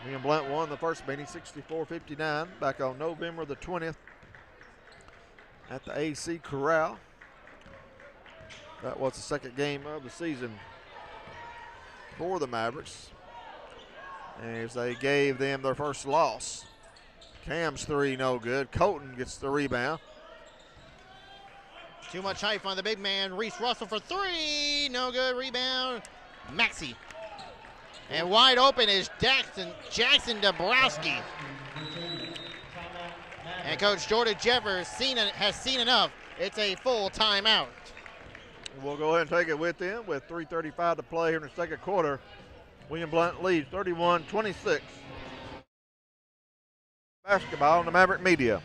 A: William Blount won the first meeting 64-59 back on November the 20th at the AC Corral. That was the second game of the season for the Mavericks, as they gave them their first loss. Cam's 3, no good. Colton gets the rebound.
B: Too much height on the big man. Reese Russell for 3, no good. Rebound, Maxey. And wide open is Jackson Dabrowski. And Coach Jordan Jeffers has seen enough. It's a full timeout.
A: We'll go ahead and take it with them with 3:35 to play here in the second quarter. William Blount leads 31-26. Basketball on the Maverick Media.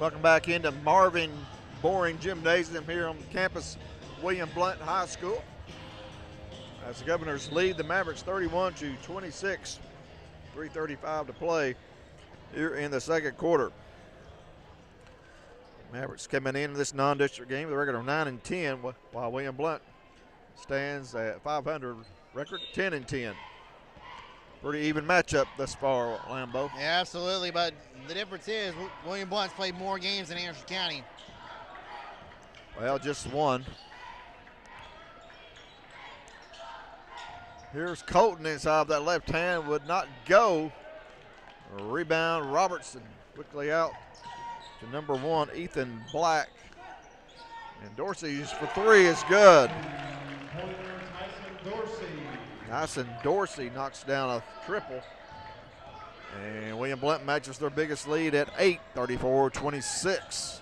A: Welcome back into Marvin Boring Gymnasium here on campus William Blount High School, as the Governors lead the Mavericks 31-26. 3:35 to play here in the second quarter. Mavericks coming into this non-district game with a record of 9-10, while William Blount stands at 500, record 10-10. Pretty even matchup thus far, Lambeau.
B: Yeah, absolutely, but the difference is William Blount's played more games than Anderson County.
A: Well, just one. Here's Colton inside that left hand, would not go. Rebound, Robertson quickly out to number 1, Ethan Black. And Dorsey's for 3 is good. Tyson Dorsey knocks down a triple. And William Blount matches their biggest lead at 8, 34-26.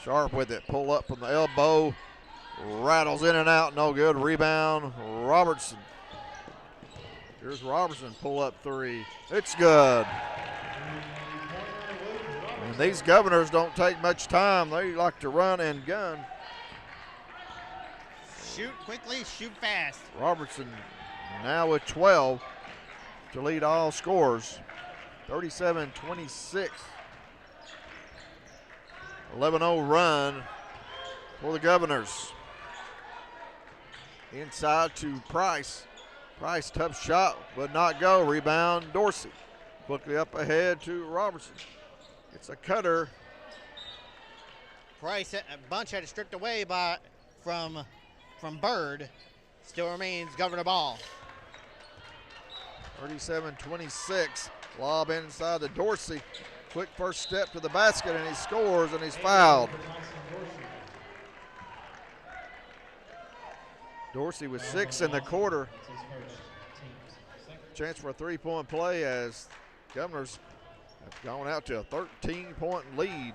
A: Sharp with it, pull up from the elbow. Rattles in and out, no good. Rebound, Robertson. Here's Robertson, pull up 3. It's good. And these Governors don't take much time. They like to run and gun.
B: Shoot quickly, shoot fast.
A: Robertson now with 12 to lead all scores. 37-26. 11-0 run for the Governors. Inside to Price. Price, tough shot, would not go. Rebound, Dorsey. Quickly up ahead to Robertson. It's a cutter.
B: Price, a bunch had it stripped away from Bird. Still remains Governor ball.
A: 37-26. Lob inside to Dorsey. Quick first step to the basket, and he scores, and he's fouled. Dorsey with 6 in the quarter. Chance for a three-point play as Governors have gone out to a 13-point lead.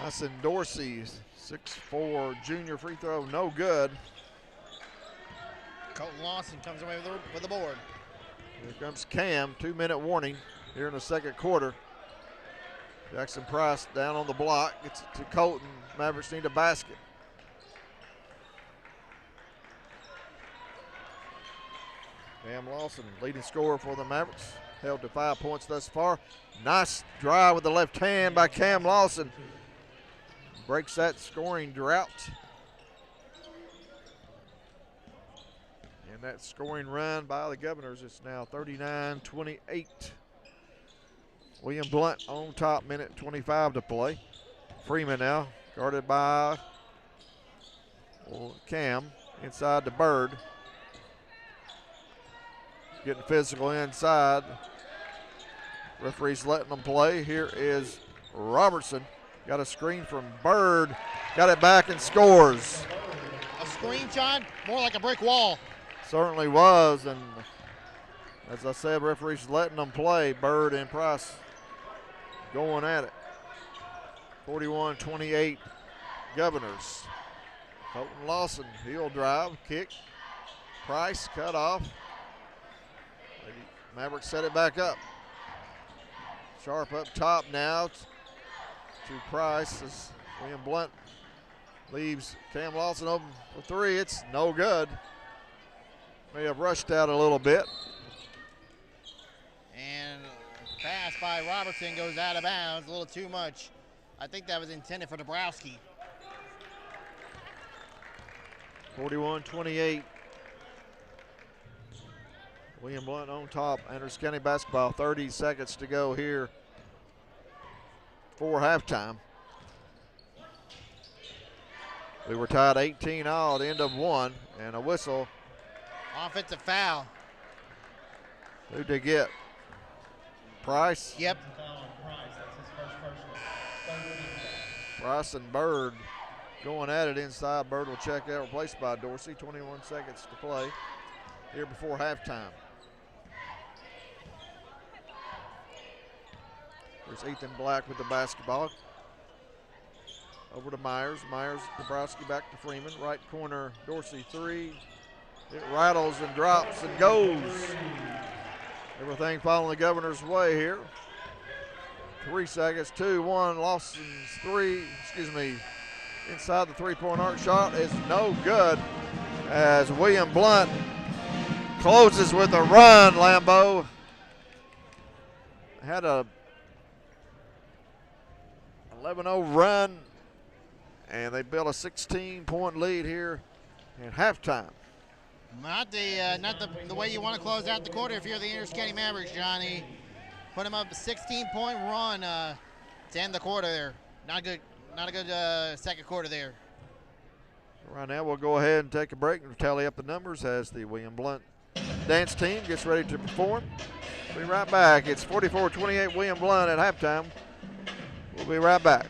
A: Tyson Dorsey, 6'4", junior free throw, no good.
B: Colton Lawson comes away with the board.
A: Here comes Cam, 2-minute warning here in the second quarter. Jackson Price down on the block, gets it to Colton. Mavericks need a basket. Cam Lawson, leading scorer for the Mavericks, held to 5 points thus far. Nice drive with the left hand by Cam Lawson. Breaks that scoring drought. And that scoring run by the Governors is now 39-28. William Blount on top, minute 25 to play. Freeman now, guarded by Cam, inside to Bird. Getting physical inside. Referee's letting them play. Here is Robertson. Got a screen from Bird. Got it back and scores.
B: A screenshot, more like a brick wall.
A: Certainly was, and as I said, referee's letting them play. Bird and Price going at it. 41-28 Governors. Colton Lawson, heel drive, kick. Price cut off. Mavericks set it back up. Sharp up top now to Price as William Blount leaves Cam Lawson open for three. It's no good. May have rushed out a little bit.
B: And pass by Robertson goes out of bounds, a little too much. I think that was intended for Dabrowski.
A: 41-28. William Blount on top. Andrews County basketball, 30 seconds to go here for halftime. We were tied 18 all at the end of one, and a whistle.
B: Offensive foul.
A: Who'd they get? Price?
B: Yep.
A: Price and Bird going at it inside. Bird will check out, replaced by Dorsey. 21 seconds to play here before halftime. There's Ethan Black with the basketball. Over to Myers. Myers, Dabrowski back to Freeman. Right corner, Dorsey three. It rattles and drops and goes. Everything following the Governor's way here. 3 seconds, 2-1, Lawson's inside the three-point arc shot is no good as William Blount closes with a run, Lambeau. Had a 11-0 run, and they built a 16-point lead here in halftime.
B: Not the way you want to close out the quarter if you're the Intermission County Mavericks, Johnny. Put them up a 16-point run to end the quarter there. Not a good second quarter there.
A: Right now we'll go ahead and take a break and tally up the numbers as the William Blount dance team gets ready to perform. We'll be right back. It's 44-28 William Blount at halftime. We'll be right back.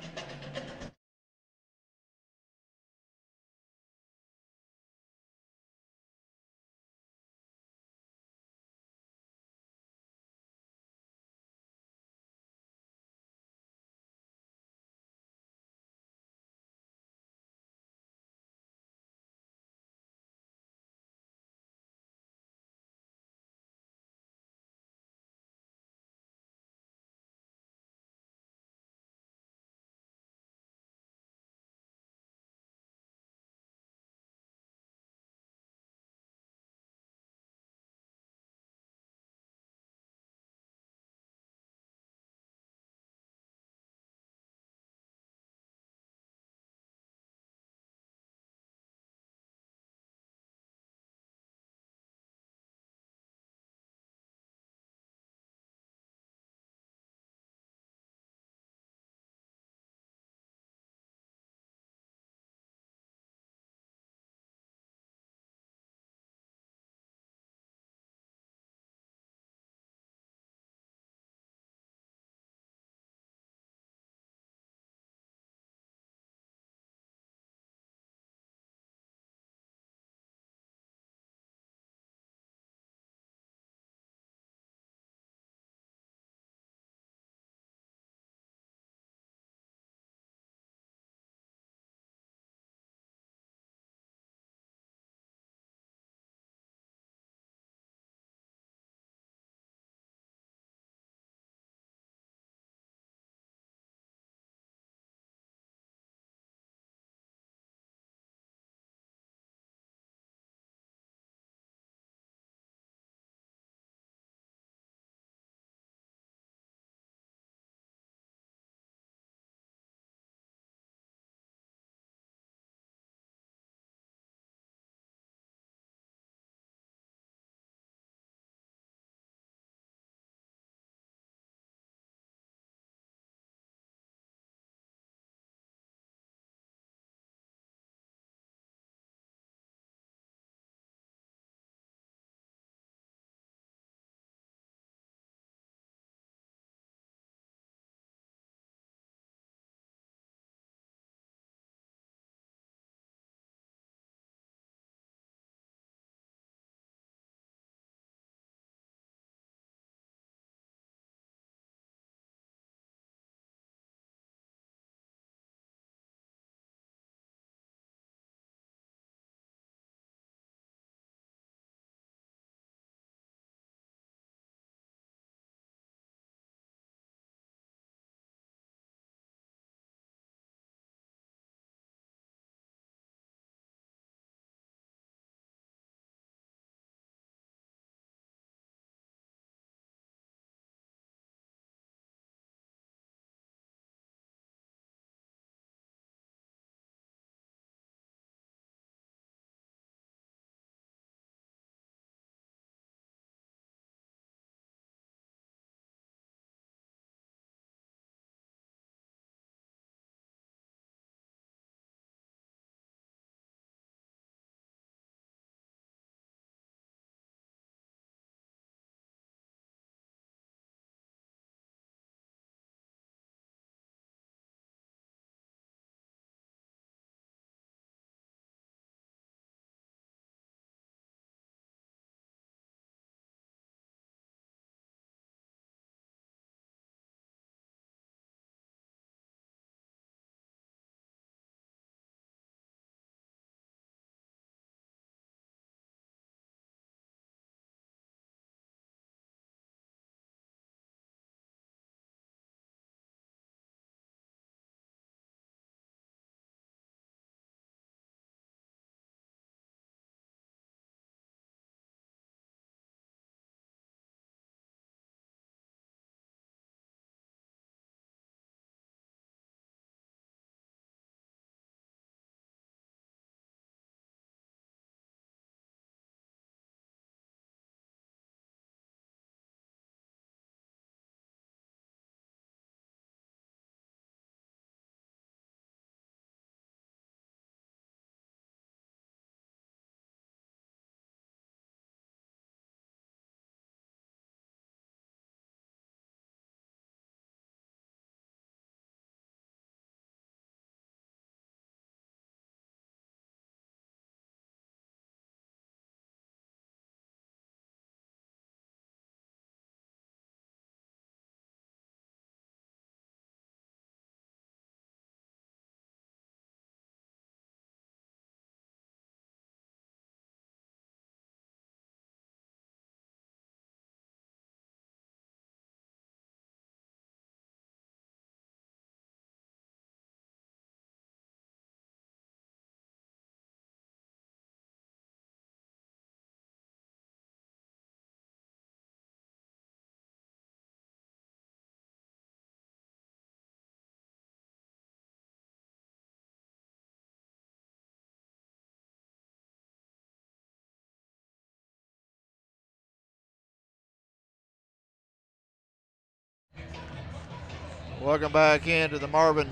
A: Welcome back into the Marvin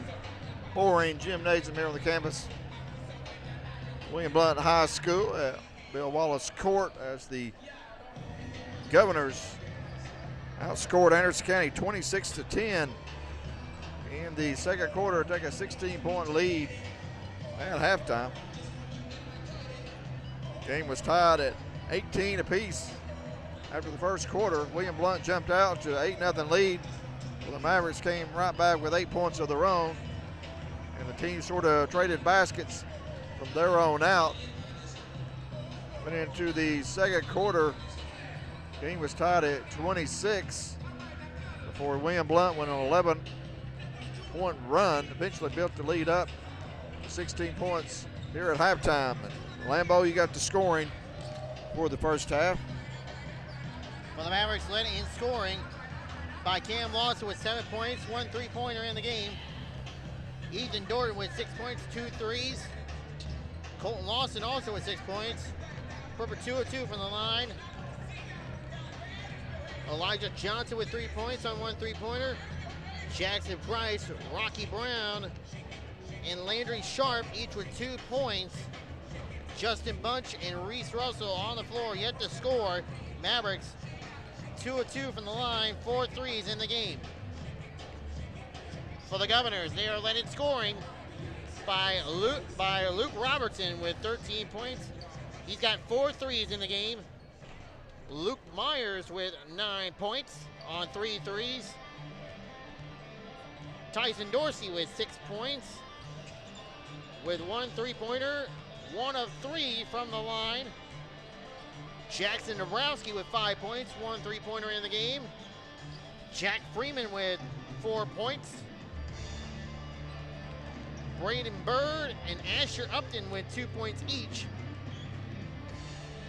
A: Boring Gymnasium here on the campus. William Blount High School at Bill Wallace Court as the Governors outscored Anderson County 26-10 in the second quarter, take a 16-point lead at halftime. Game was tied at 18 apiece after the first quarter. William Blount jumped out to an 8-0 lead. Well, the Mavericks came right back with 8 points of their own, and the team sort of traded baskets from there on out. Went into the second quarter, game was tied at 26 before William Blount went on an 11-point run, eventually built the lead up to 16 points here at halftime. And Lambeau, you got the scoring for the first half.
B: Well, the Mavericks led in scoring by Cam Lawson with 7 points, 1 3-pointer in the game. Ethan Dorton with 6 points, 2 threes. Colton Lawson also with 6 points. Purple 2 of 2 from the line. Elijah Johnson with 3 points on 1 3-pointer. Jackson Price, Rocky Brown, and Landry Sharp each with 2 points. Justin Bunch and Reese Russell on the floor yet to score. Mavericks 2 of 2 from the line, 4 threes in the game. For the Governors, they are led in scoring by Luke Robertson with 13 points. He's got 4 threes in the game. Luke Myers with 9 points on 3 threes. Tyson Dorsey with 6 points with 1 3-pointer, 1 of 3 from the line. Jackson Dabrowski with 5 points, 1 3-pointer in the game. Jack Freeman with 4 points. Braden Bird and Asher Upton with 2 points each.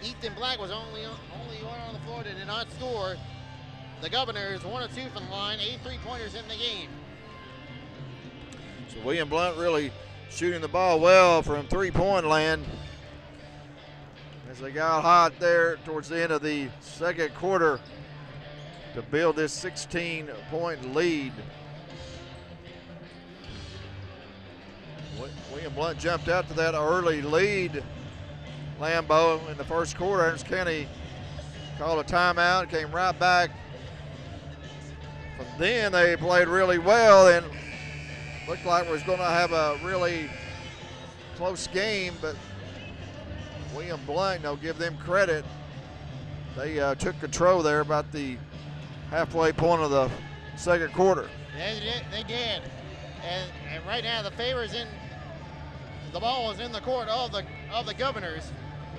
B: Ethan Black was only one on the floor that did not score. The Governors 1 of 2 from the line, 8 3-pointers in the game.
A: So William Blount really shooting the ball well from 3-point land as they got hot there towards the end of the second quarter to build this 16-point lead. William Blount jumped out to that early lead. Lambeau in the first quarter. Anderson County called a timeout, came right back. From then they played really well and looked like we was going to have a really close game, but William Blount, I'll give them credit. They took control there about the halfway point of the second quarter.
B: They did. And right now the the ball is in the court of the Governors.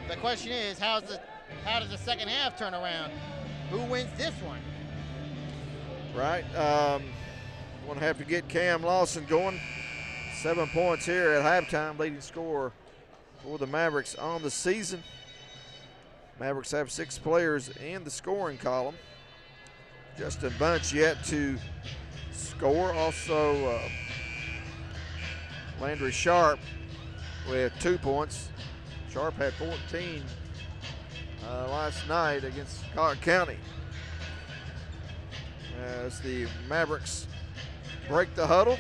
B: The question is, how does the second half turn around? Who wins this one?
A: Right. Going to have to get Cam Lawson going. 7 points here at halftime, leading scorer for the Mavericks on the season. Mavericks have 6 players in the scoring column. Justin Bunch yet to score. Also, Landry Sharp with 2 points. Sharp had 14 last night against Cotton County. As the Mavericks break the huddle.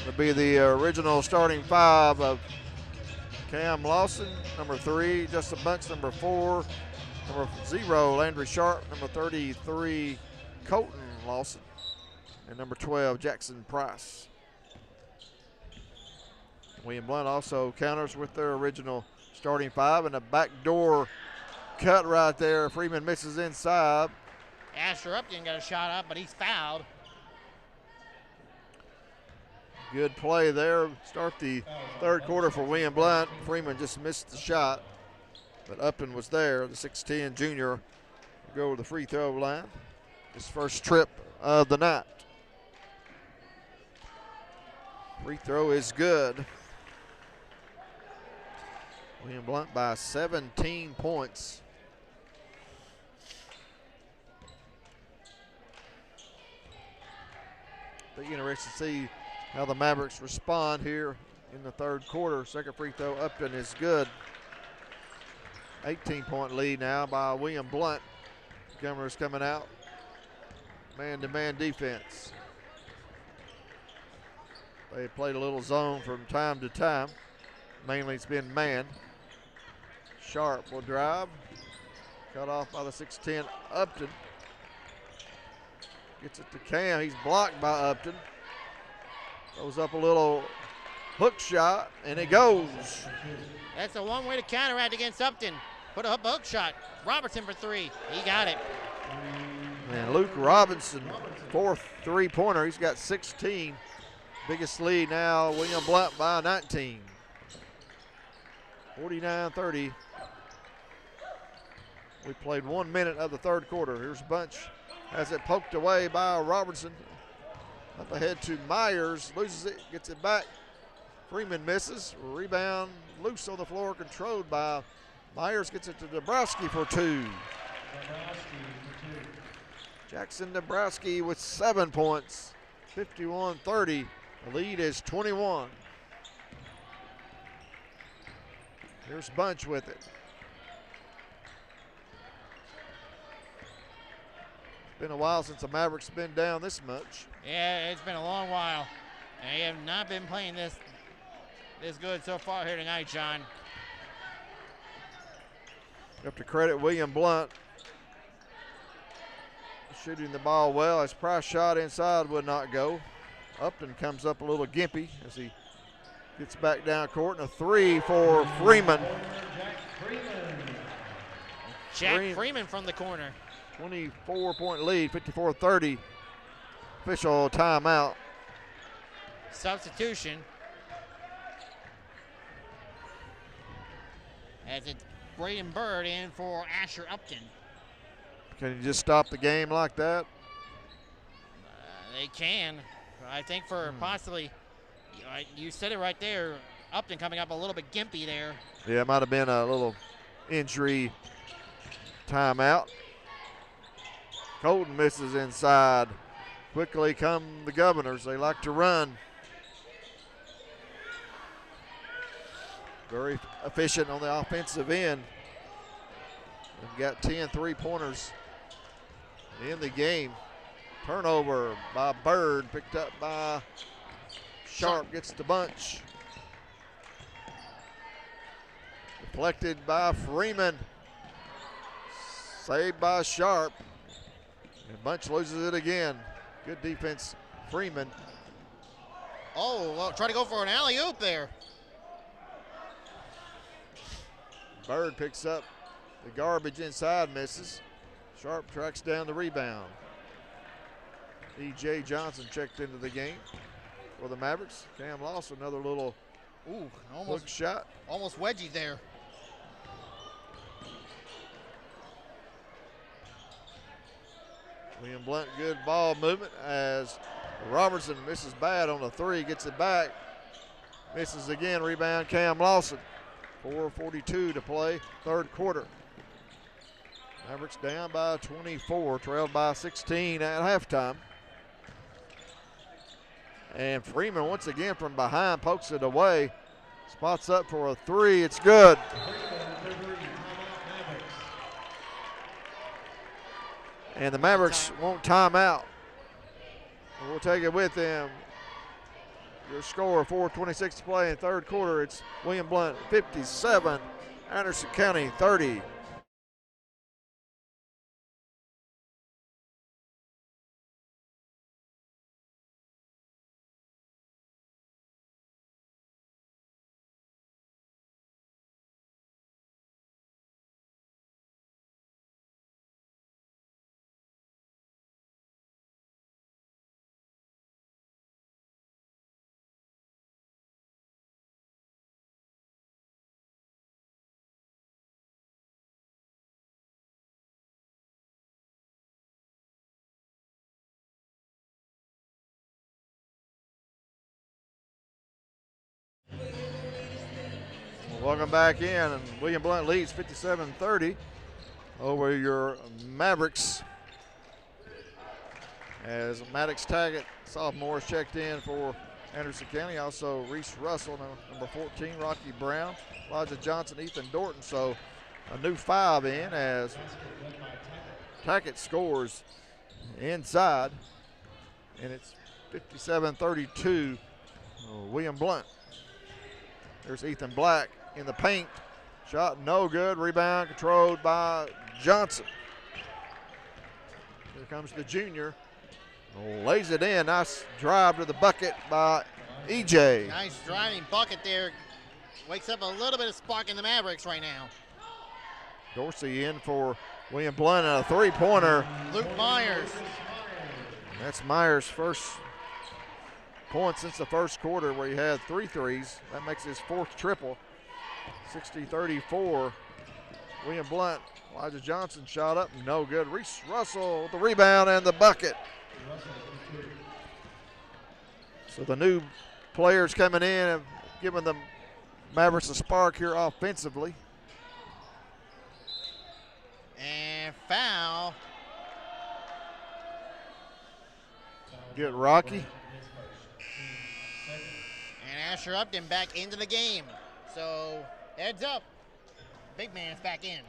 A: It'll be the original starting 5 of Cam Lawson, number 3, Justin Bunch, number 4, number 0, Landry Sharp, number 33, Colton Lawson, and number 12, Jackson Price. William Blount also counters with their original starting 5, and a backdoor cut right there. Freeman misses inside.
B: Asher Upton got a shot up, but he's fouled.
A: Good play there. Start the third quarter for William Blount. Freeman just missed the shot, but Upton was there. The 6'10 junior will go to the free throw line. His first trip of the night. Free throw is good. William Blount by 17 points. Be interested to see how the Mavericks respond here in the third quarter. Second free throw, Upton is good. 18-point lead now by William Blount. Governors coming out. man-to-man defense. They played a little zone from time to time. Mainly it's been man. Sharp will drive. Cut off by the 6'10 Upton. Gets it to Cam. He's blocked by Upton. Throws up a little hook shot, and it goes.
B: That's a one way to counteract against Upton. Put up a hook shot. Robertson for three. He got it.
A: And Luke Robinson, fourth three-pointer. He's got 16. Biggest lead now, William Blount by 19. 49-30. We played 1 minute of the third quarter. Here's Bunch. Has it poked away by Robertson. Up ahead to Myers. Loses it, gets it back. Freeman misses. Rebound loose on the floor, controlled by Myers. Gets it to Dabrowski for two. Jackson Dabrowski with 7 points. 51-30. The lead is 21. Here's Bunch with it. Been a while since the Mavericks been down this much.
B: Yeah, it's been a long while. And they have not been playing this good so far here tonight, John.
A: You have to credit William Blount shooting the ball well. His price shot inside would not go. Upton comes up a little gimpy as he gets back down court, and a three for Freeman.
B: Jack Freeman from the corner.
A: 24-point lead, 54-30. Official timeout.
B: Substitution. As it's Braden Bird in for Asher Upton.
A: Can you just stop the game like that?
B: They can. I think for possibly, you said it right there, Upton coming up a little bit gimpy there.
A: Yeah, it might have been a little injury timeout. Colton misses inside. Quickly come the Governors. They like to run. Very efficient on the offensive end. They've got 10 three-pointers in the game. Turnover by Bird, picked up by Sharp, gets the Bunch. Deflected by Freeman. Saved by Sharp. And Bunch loses it again. Good defense, Freeman.
B: Oh, well, try to go for an alley-oop there.
A: Bird picks up the garbage inside, misses. Sharp tracks down the rebound. E.J. Johnson checked into the game for the Mavericks. Cam Lawson, another little hook shot.
B: Almost wedgy there.
A: William Blount, good ball movement as Robertson misses bad on the three, gets it back. Misses again, rebound Cam Lawson. 4:42 to play, third quarter. Mavericks down by 24, trailed by 16 at halftime. And Freeman once again from behind pokes it away. Spots up for a three, it's good. And the Mavericks won't time out. We'll take it with them. Your score, 4:26 to play in third quarter. It's William Blount 57, Anderson County 30. Welcome back in, and William Blount leads 57-30 over your Mavericks. As Maddox Taggett, sophomore, is checked in for Anderson County. Also Reese Russell, number 14, Rocky Brown, Elijah Johnson, Ethan Dorton. So a new 5 in as Tackett scores inside, and it's 57-32. William Blount. There's Ethan Black in the paint. Shot no good. Rebound controlled by Johnson. Here comes the junior. Lays it in. Nice drive to the bucket by EJ.
B: Nice driving bucket there. Wakes up a little bit of spark in the Mavericks right now.
A: Dorsey in for William Blount and a three-pointer.
B: Luke Myers.
A: That's Myers' first point since the first quarter where he had 3 threes. That makes his 4th triple. 60-34. William Blount. Elijah Johnson shot up. No good. Reese Russell with the rebound and the bucket. So the new players coming in have given the Mavericks a spark here offensively.
B: And foul.
A: Get Rocky.
B: And Asher Upton back into the game. So heads up. Big man's back in.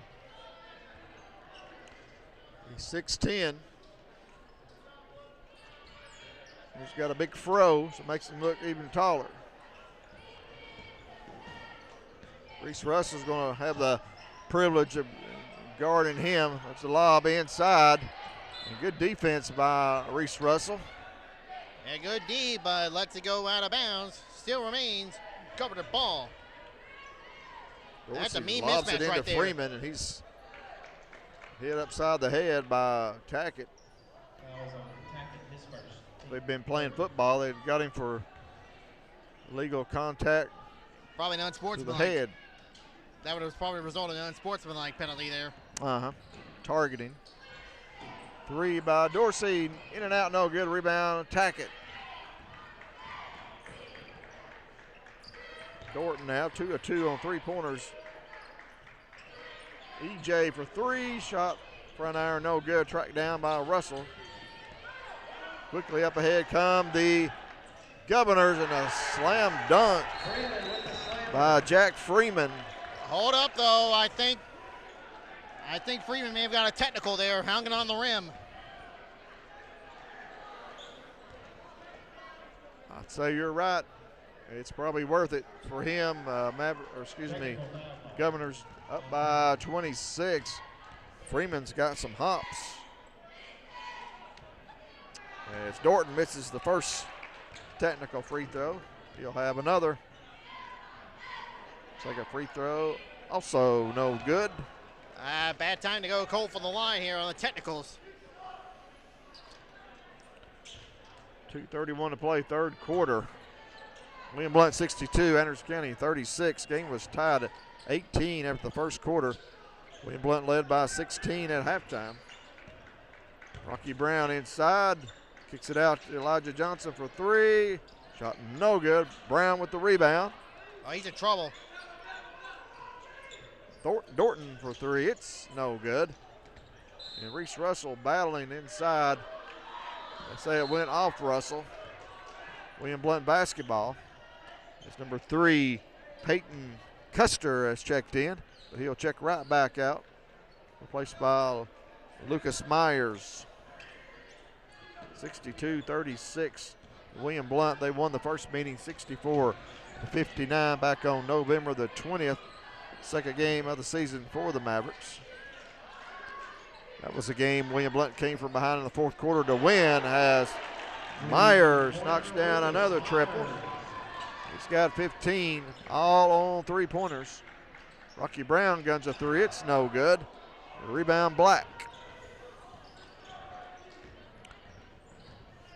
A: He's 6'10". He's got a big fro, so it makes him look even taller. Reese Russell's going to have the privilege of guarding him. That's a lob inside. And good defense by Reese Russell.
B: A good D, but lets it go out of bounds. Still remains covered ball. That's a mean
A: lobs
B: mismatch
A: it into
B: right there.
A: Freeman, and he's hit upside the head by Tackett. They've been playing football. They got him for illegal contact
B: Probably an
A: to the
B: unsportsmanlike.
A: head.
B: That would have probably resulted in an unsportsmanlike penalty there.
A: Targeting. 3 by Dorsey. In and out, no good. Rebound, Tackett. Dorton now 2 of 2 on 3-pointers. EJ for 3. Shot front iron, no good. Tracked down by Russell. Quickly up ahead come the Governors, and a slam dunk by Jack Freeman.
B: Hold up, though. I think Freeman may have got a technical there, hanging on the rim.
A: I'd say you're right. It's probably worth it for him. Governors up by 26. Freeman's got some hops. As Dorton misses the first technical free throw, he'll have another. Take a free throw, also no good.
B: Bad time to go cold for the line here on the technicals.
A: 2:31 to play, third quarter. William Blount 62, Anderson County 36. Game was tied at 18 after the first quarter. William Blount led by 16 at halftime. Rocky Brown inside, kicks it out to Elijah Johnson for 3. Shot no good. Brown with the rebound.
B: Oh, he's in trouble.
A: Dorton for 3. It's no good. And Reese Russell battling inside. They say it went off Russell. William Blount basketball. It's number 3, Peyton Custer has checked in, but he'll check right back out. Replaced by Lucas Myers. 62-36. William Blount, they won the first meeting 64-59 back on November the 20th. Second game of the season for the Mavericks. That was a game William Blount came from behind in the fourth quarter to win as Myers knocks down another triple. He's got 15, all on 3-pointers. Rocky Brown guns a 3. It's no good. Rebound Black.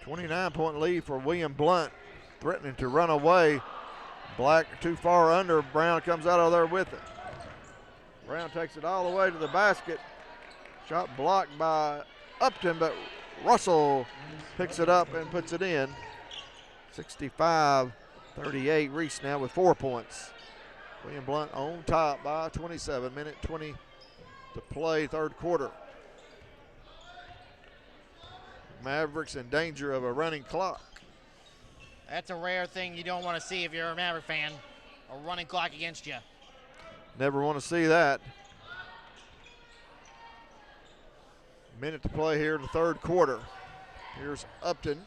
A: 29-point lead for William Blount, threatening to run away. Black too far under. Brown comes out of there with it. Brown takes it all the way to the basket. Shot blocked by Upton, but Russell picks it up and puts it in. 65-38. Reese now with 4 points. William Blount on top by 27. Minute 20 to play, third quarter. Mavericks in danger of a running clock.
B: That's a rare thing you don't want to see if you're a Maverick fan. A running clock against you.
A: Never want to see that. Minute to play here in the third quarter. Here's Upton.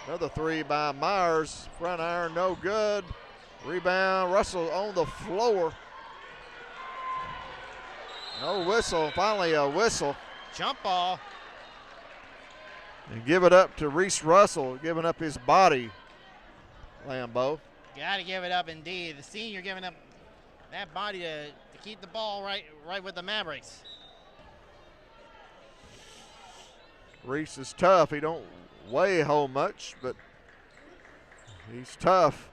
A: Another three by Myers. Front iron, no good. Rebound, Russell on the floor. No whistle, finally a whistle.
B: Jump ball.
A: And give it up to Reese Russell, giving up his body, Lambeau.
B: Got to give it up indeed. The senior giving up that body to keep the ball right with the Mavericks.
A: Reese is tough. He don't weigh a whole much, but he's tough.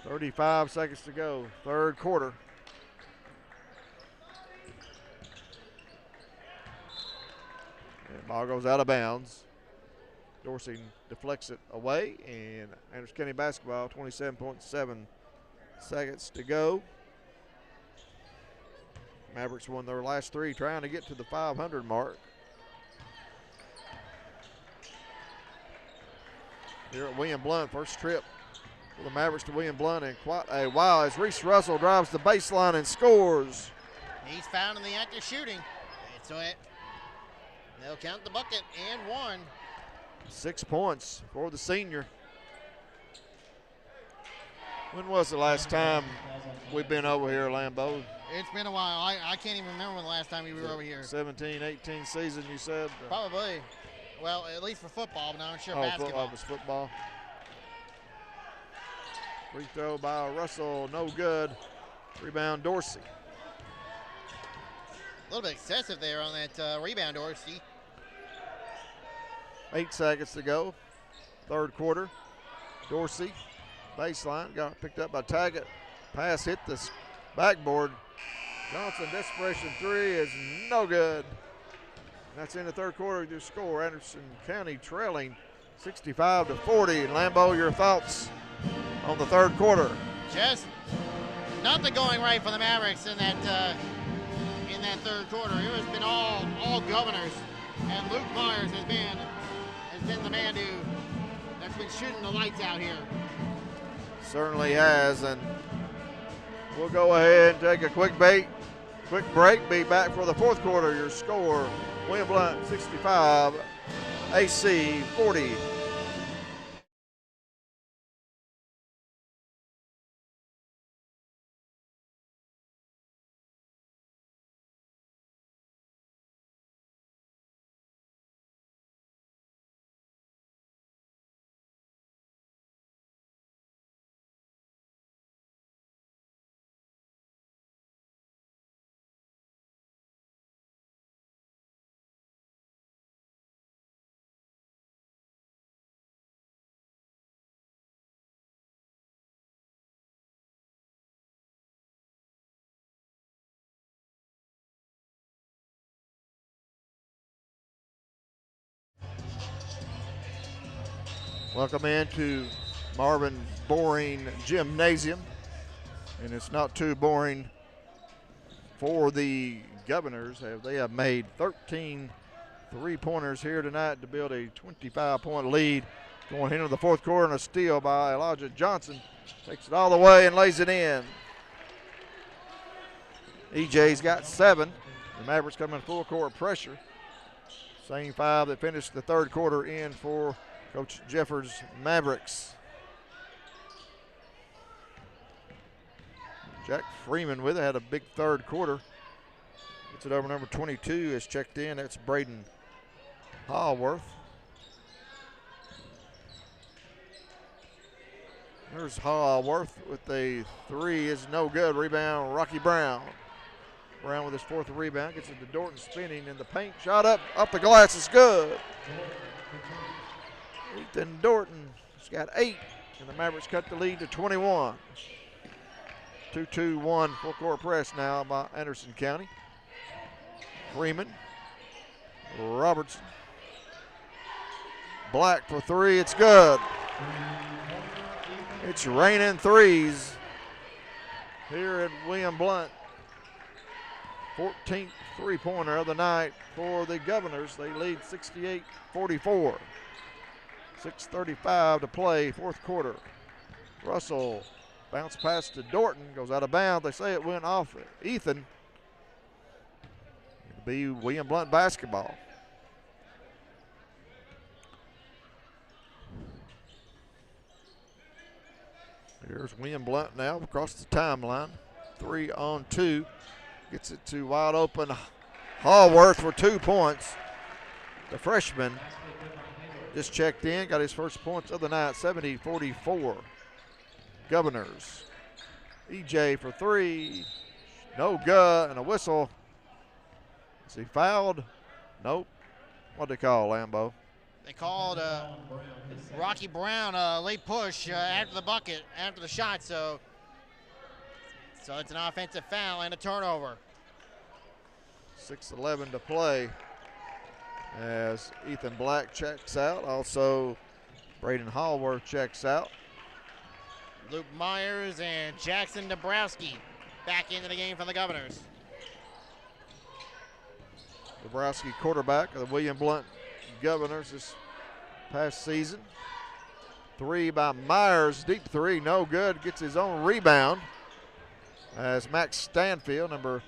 A: .35 seconds to go, third quarter. And ball goes out of bounds. Dorsey deflects it away, and Anderson County basketball, 27.7 seconds to go. Mavericks won their last three, trying to get to the 500 mark. Here at William Blount, first trip for the Mavericks to William Blount in quite a while as Reese Russell drives the baseline and scores.
B: He's found in the act of shooting. So they'll count the bucket and one.
A: 6 points for the senior. When was the last time we've been over here, Lambeau?
B: It's been a while. I can't even remember when the last time we were over here.
A: 17-18 season, you said?
B: Probably. Well, at least for football, but I'm sure basketball.
A: Football was football. Free throw by Russell, no good. Rebound Dorsey.
B: A little bit excessive there on that rebound, Dorsey.
A: 8 seconds to go, third quarter. Dorsey, baseline, got picked up by Taggart. Pass hit the backboard. Johnson, desperation three is no good. That's in the third quarter. Your score, Anderson County trailing 65-40. Lambeau, your thoughts on the third quarter?
B: Just nothing going right for the Mavericks in that third quarter. It has been all governors, and Luke Myers has been the man that's been shooting the lights out here.
A: Certainly has, and we'll go ahead and take a quick break. Be back for the fourth quarter. Your score, William Blount 65, AC 40. Welcome into Marvin Boring Gymnasium, and it's not too boring for the Governors. They have made 13 three-pointers here tonight to build a 25-point lead going into the fourth quarter, and a steal by Elijah Johnson. Takes it all the way and lays it in. EJ's got 7. The Mavericks coming full court pressure. Same 5 that finished the third quarter in for Coach Jeffers' Mavericks. Jack Freeman with it, had a big third quarter. Gets it over number 22 is checked in. That's Braden Hallworth. There's Hallworth with a 3 is no good. Rebound, Rocky Brown. Brown with his 4th rebound. Gets it to Dorton spinning in the paint. Shot up the glass is good. Ethan Dorton has got 8, and the Mavericks cut the lead to 21. 2-2-1 full court press now by Anderson County. Freeman, Robertson, Black for 3, it's good. It's raining threes here at William Blount. 14th three-pointer of the night for the Governors. They lead 68-44. 6:35 to play, fourth quarter. Russell, Bounce pass to Dorton, goes out of bounds. They say it went off Ethan. It'll be William Blount basketball. Here's William Blount now across the timeline. 3-on-2. Gets it to wide open Hallworth for 2 points. The freshman just checked in, got his first points of the night, 70-44. Governors. EJ for 3. No good, and a whistle. Is he fouled? Nope. What'd they call, Lambo?
B: They called Rocky Brown a late push after the bucket, after the shot, so it's an offensive foul and a turnover.
A: 6:11 to play as Ethan Black checks out. Also, Braden Hallworth checks out.
B: Luke Myers and Jackson Dabrowski back into the game for the Governors.
A: Dabrowski, quarterback of the William Blount Governors this past season. 3 by Myers, deep 3, no good. Gets his own rebound as Max Stanfield, number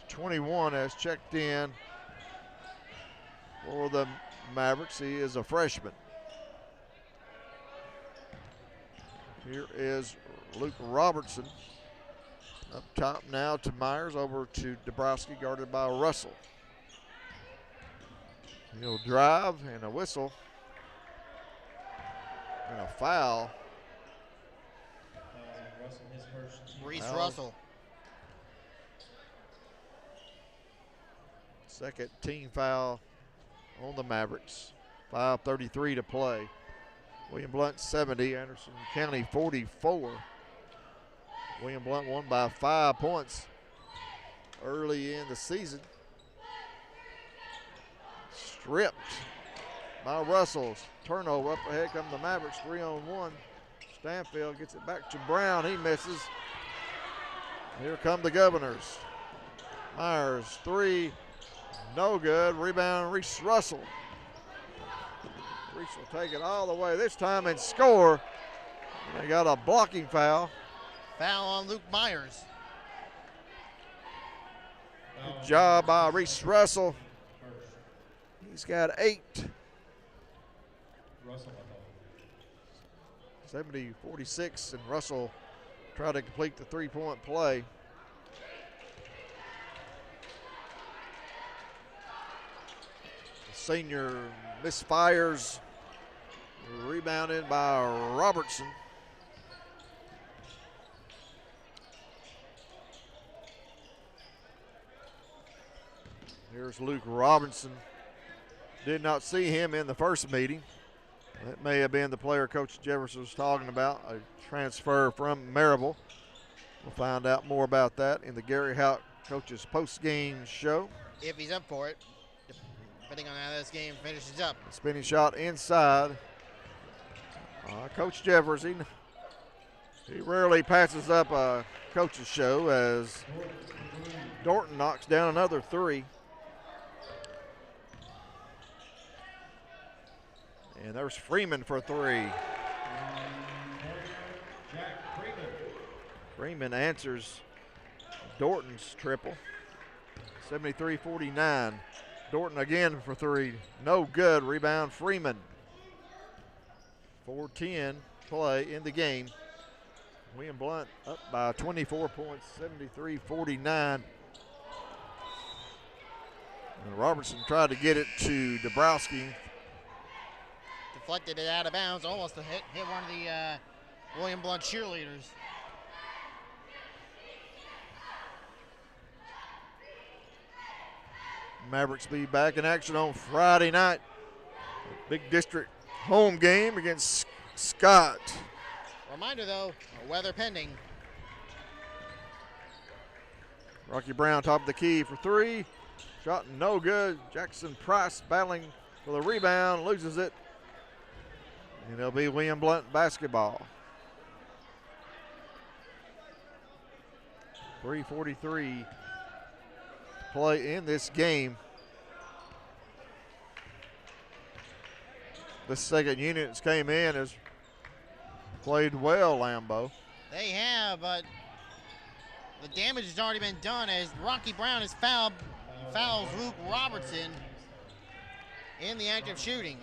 A: 21, has checked in for the Mavericks. He is a freshman. Here is Luke Robertson. Up top now to Myers, over to Dabrowski, guarded by Russell. He'll drive, and a whistle, and a foul.
B: Reese Russell.
A: Second team foul on the Mavericks. 5:33 to play. William Blount 70, Anderson County 44. William Blount won by 5 points early in the season. Stripped by Russell's. Turnover up ahead come the Mavericks, 3-on-1. Stanfield gets it back to Brown. He misses. Here come the Governors. Myers, 3, no good. Rebound, Reese Russell. Reese will take it all the way this time and score. They got a blocking foul.
B: Foul on Luke Myers.
A: Good job by Reese Russell. He's got 8. 70-46, and Russell tried to complete the 3-point play. The senior misfires. Rebounded by Robertson. Here's Luke Robinson. Did not see him in the first meeting. That may have been the player Coach Jefferson was talking about, a transfer from Marable. We'll find out more about that in the Gary Houck Coach's post-game show.
B: If he's up for it, depending on how this game finishes up.
A: Spinning shot inside. Coach Jefferson, he rarely passes up a coach's show as Dorton knocks down another 3. And there's Freeman for 3. Freeman answers Dorton's triple. 73-49. Dorton again for 3. No good. Rebound Freeman. 4:10 play in the game. William Blount up by 24 points, 73-49. And Robertson tried to get it to Dabrowski.
B: Deflected it out of bounds, almost hit one of the William Blount cheerleaders.
A: Mavericks be back in action on Friday night. Big district home game against Scott.
B: Reminder though, weather pending.
A: Rocky Brown top of the key for 3. Shot no good. Jackson Price battling for the rebound, loses it. And it'll be William Blount basketball. 3:43 play in this game. The second unit came in, has played well, Lambeau.
B: They have, but the damage has already been done as Rocky Brown has fouls Luke Robertson in the act of shooting.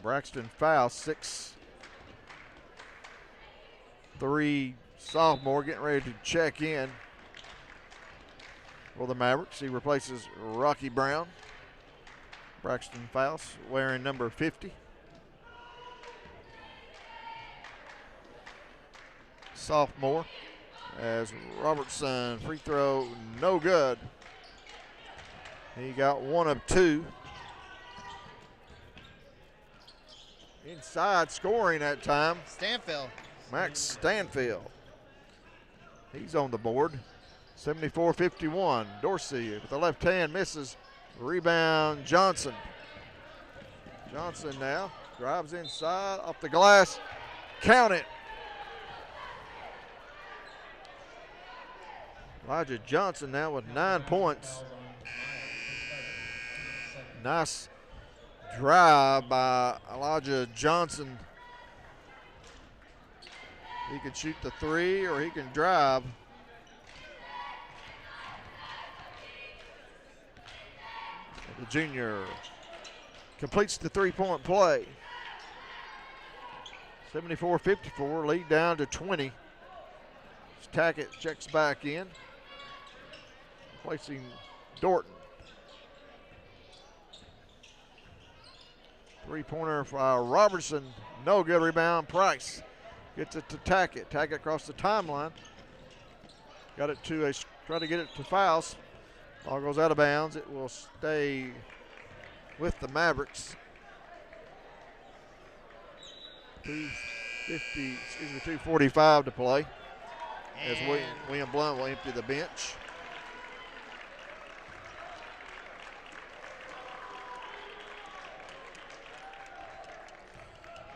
A: Braxton foul, 6'3" sophomore, getting ready to check in for the Mavericks. He replaces Rocky Brown. Braxton Faust wearing number 50. Sophomore, as Robertson free throw, no good. He got 1 of 2. Inside scoring that time.
B: Stanfield.
A: Max Stanfield. He's on the board. 74-51. Dorsey with the left hand misses. Rebound Johnson. Johnson now drives inside off the glass. Count it. Elijah Johnson now with 9 points. Nice drive by Elijah Johnson. He can shoot the 3 or he can drive. The junior completes the 3-point play. 74-54, lead down to 20. Tackett checks back in, placing Dorton. 3-pointer for Robertson, no good. Rebound, Price gets it to Tackett. Tackett across the timeline. Got it to try to get it to Faust. Ball goes out of bounds. It will stay with the Mavericks. 2:45 to play. As William Blount will empty the bench.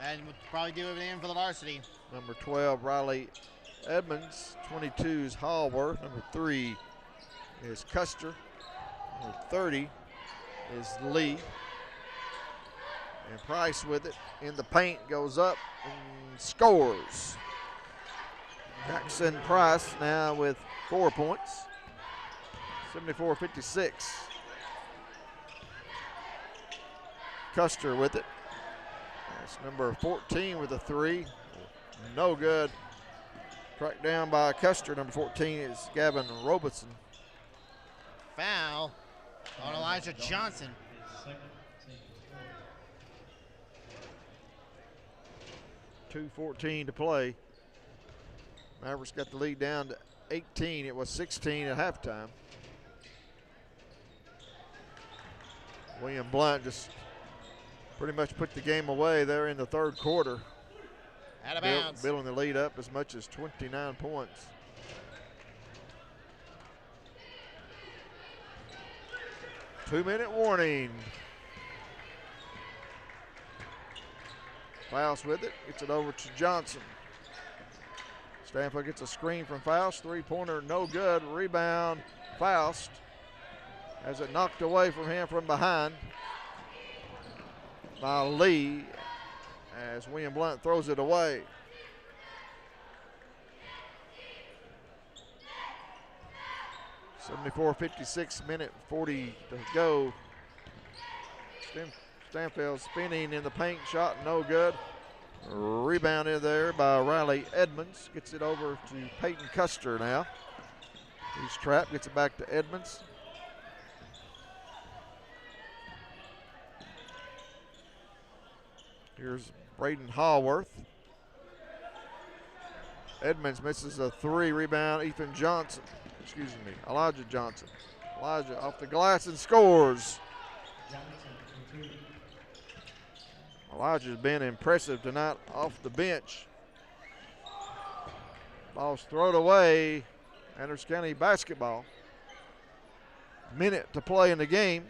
B: And we'll probably do it in for the varsity.
A: Number 12, Riley Edmonds. 22 is Hallworth. Number 3 is Custer. Number 30 is Lee. And Price with it in the paint goes up and scores. Jackson Price now with 4 points. 74-56. Custer with it. That's number 14 with a 3. No good. Tracked down by Custer. Number 14 is Gavin Robeson.
B: Foul on Elijah Johnson.
A: .2:14 to play. Mavericks got the lead down to 18. It was 16 at halftime. William Blount just pretty much put the game away there in the third quarter.
B: Out of bounds.
A: Building the lead up as much as 29 points. Two-minute warning. Faust with it, gets it over to Johnson. Stanfield gets a screen from Faust. 3-pointer, no good. Rebound, Faust. Has it knocked away from him from behind by Lee as William Blount throws it away. .74-56, minute 40 to go. Stanfield spinning in the paint, shot no good. Rebounded there by Riley Edmonds. Gets it over to Peyton Custer now. He's trapped, gets it back to Edmonds. Here's Braden Hallworth. Edmonds misses a 3. Rebound, Elijah Johnson. Elijah off the glass and scores. Elijah's been impressive tonight off the bench. Ball's thrown away. Anderson County basketball. Minute to play in the game.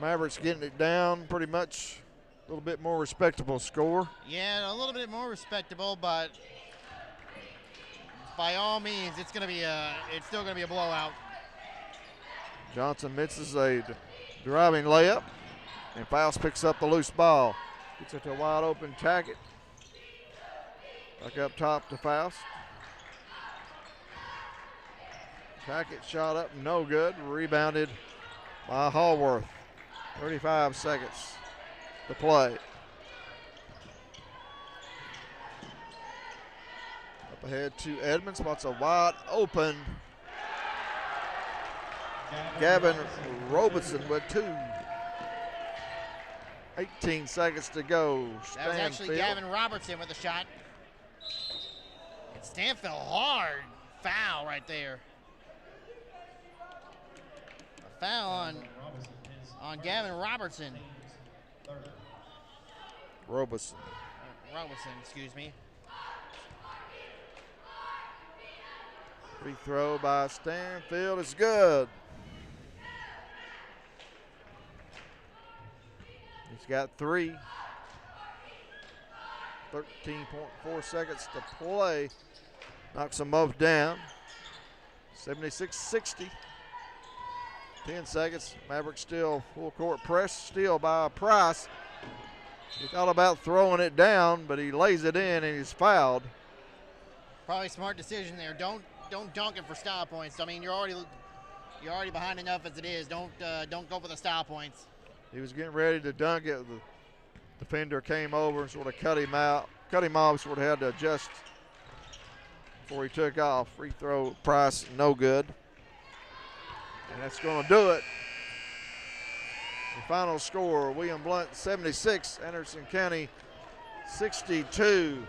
A: Mavericks getting it down pretty much. A little bit more respectable score.
B: Yeah, a little bit more respectable, but by all means, it's still gonna be a blowout.
A: Johnson misses a driving layup. And Faust picks up the loose ball. Gets it to a wide open Tackett. Back up top to Faust. Tackett shot up, no good. Rebounded by Hallworth. 35 seconds to play. Up ahead to Edmonds. Wants a wide open Gavin Robertson with 2. 18 seconds to go.
B: That was actually Gavin Robertson with a shot. And Stanfield hard foul right there. A foul on Gavin Robertson.
A: Robertson,
B: excuse me.
A: Free throw by Stanfield is good. He's got 3. 13.4 seconds to play. Knocks them both down. 76-60. 10 seconds. Mavericks still full court press. Still by Price. He thought about throwing it down, but he lays it in and he's fouled.
B: Probably a smart decision there. Don't dunk it for style points. I mean, you're already behind enough as it is. Don't go for the style points.
A: He was getting ready to dunk it. The defender came over and sort of cut him off. Sort of had to adjust before he took off. Free throw, Price, no good. And that's going to do it. The final score, William Blount 76, Anderson County 62.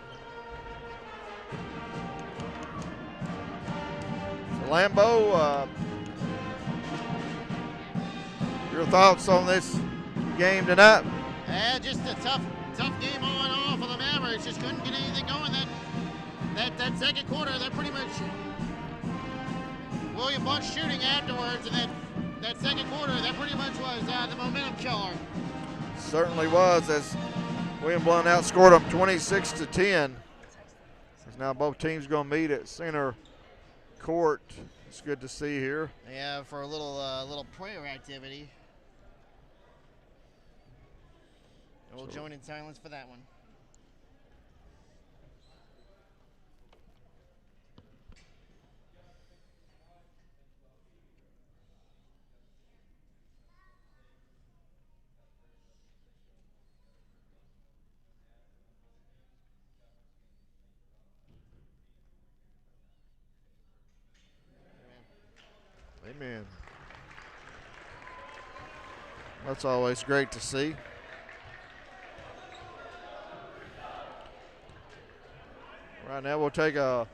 A: So Lambeau, your thoughts on this game tonight?
B: Just a tough game on and off for the Mavericks. Just couldn't get anything going. That second quarter, that pretty much William Blount shooting afterwards, and that second quarter, that pretty much was the momentum killer.
A: Certainly was, as William Blount outscored them 26-10. Now both teams going to meet at center court. It's good to see here.
B: Yeah, for a little prayer activity. And we'll join in silence for that one.
A: Amen. That's always great to see. Right now we'll take a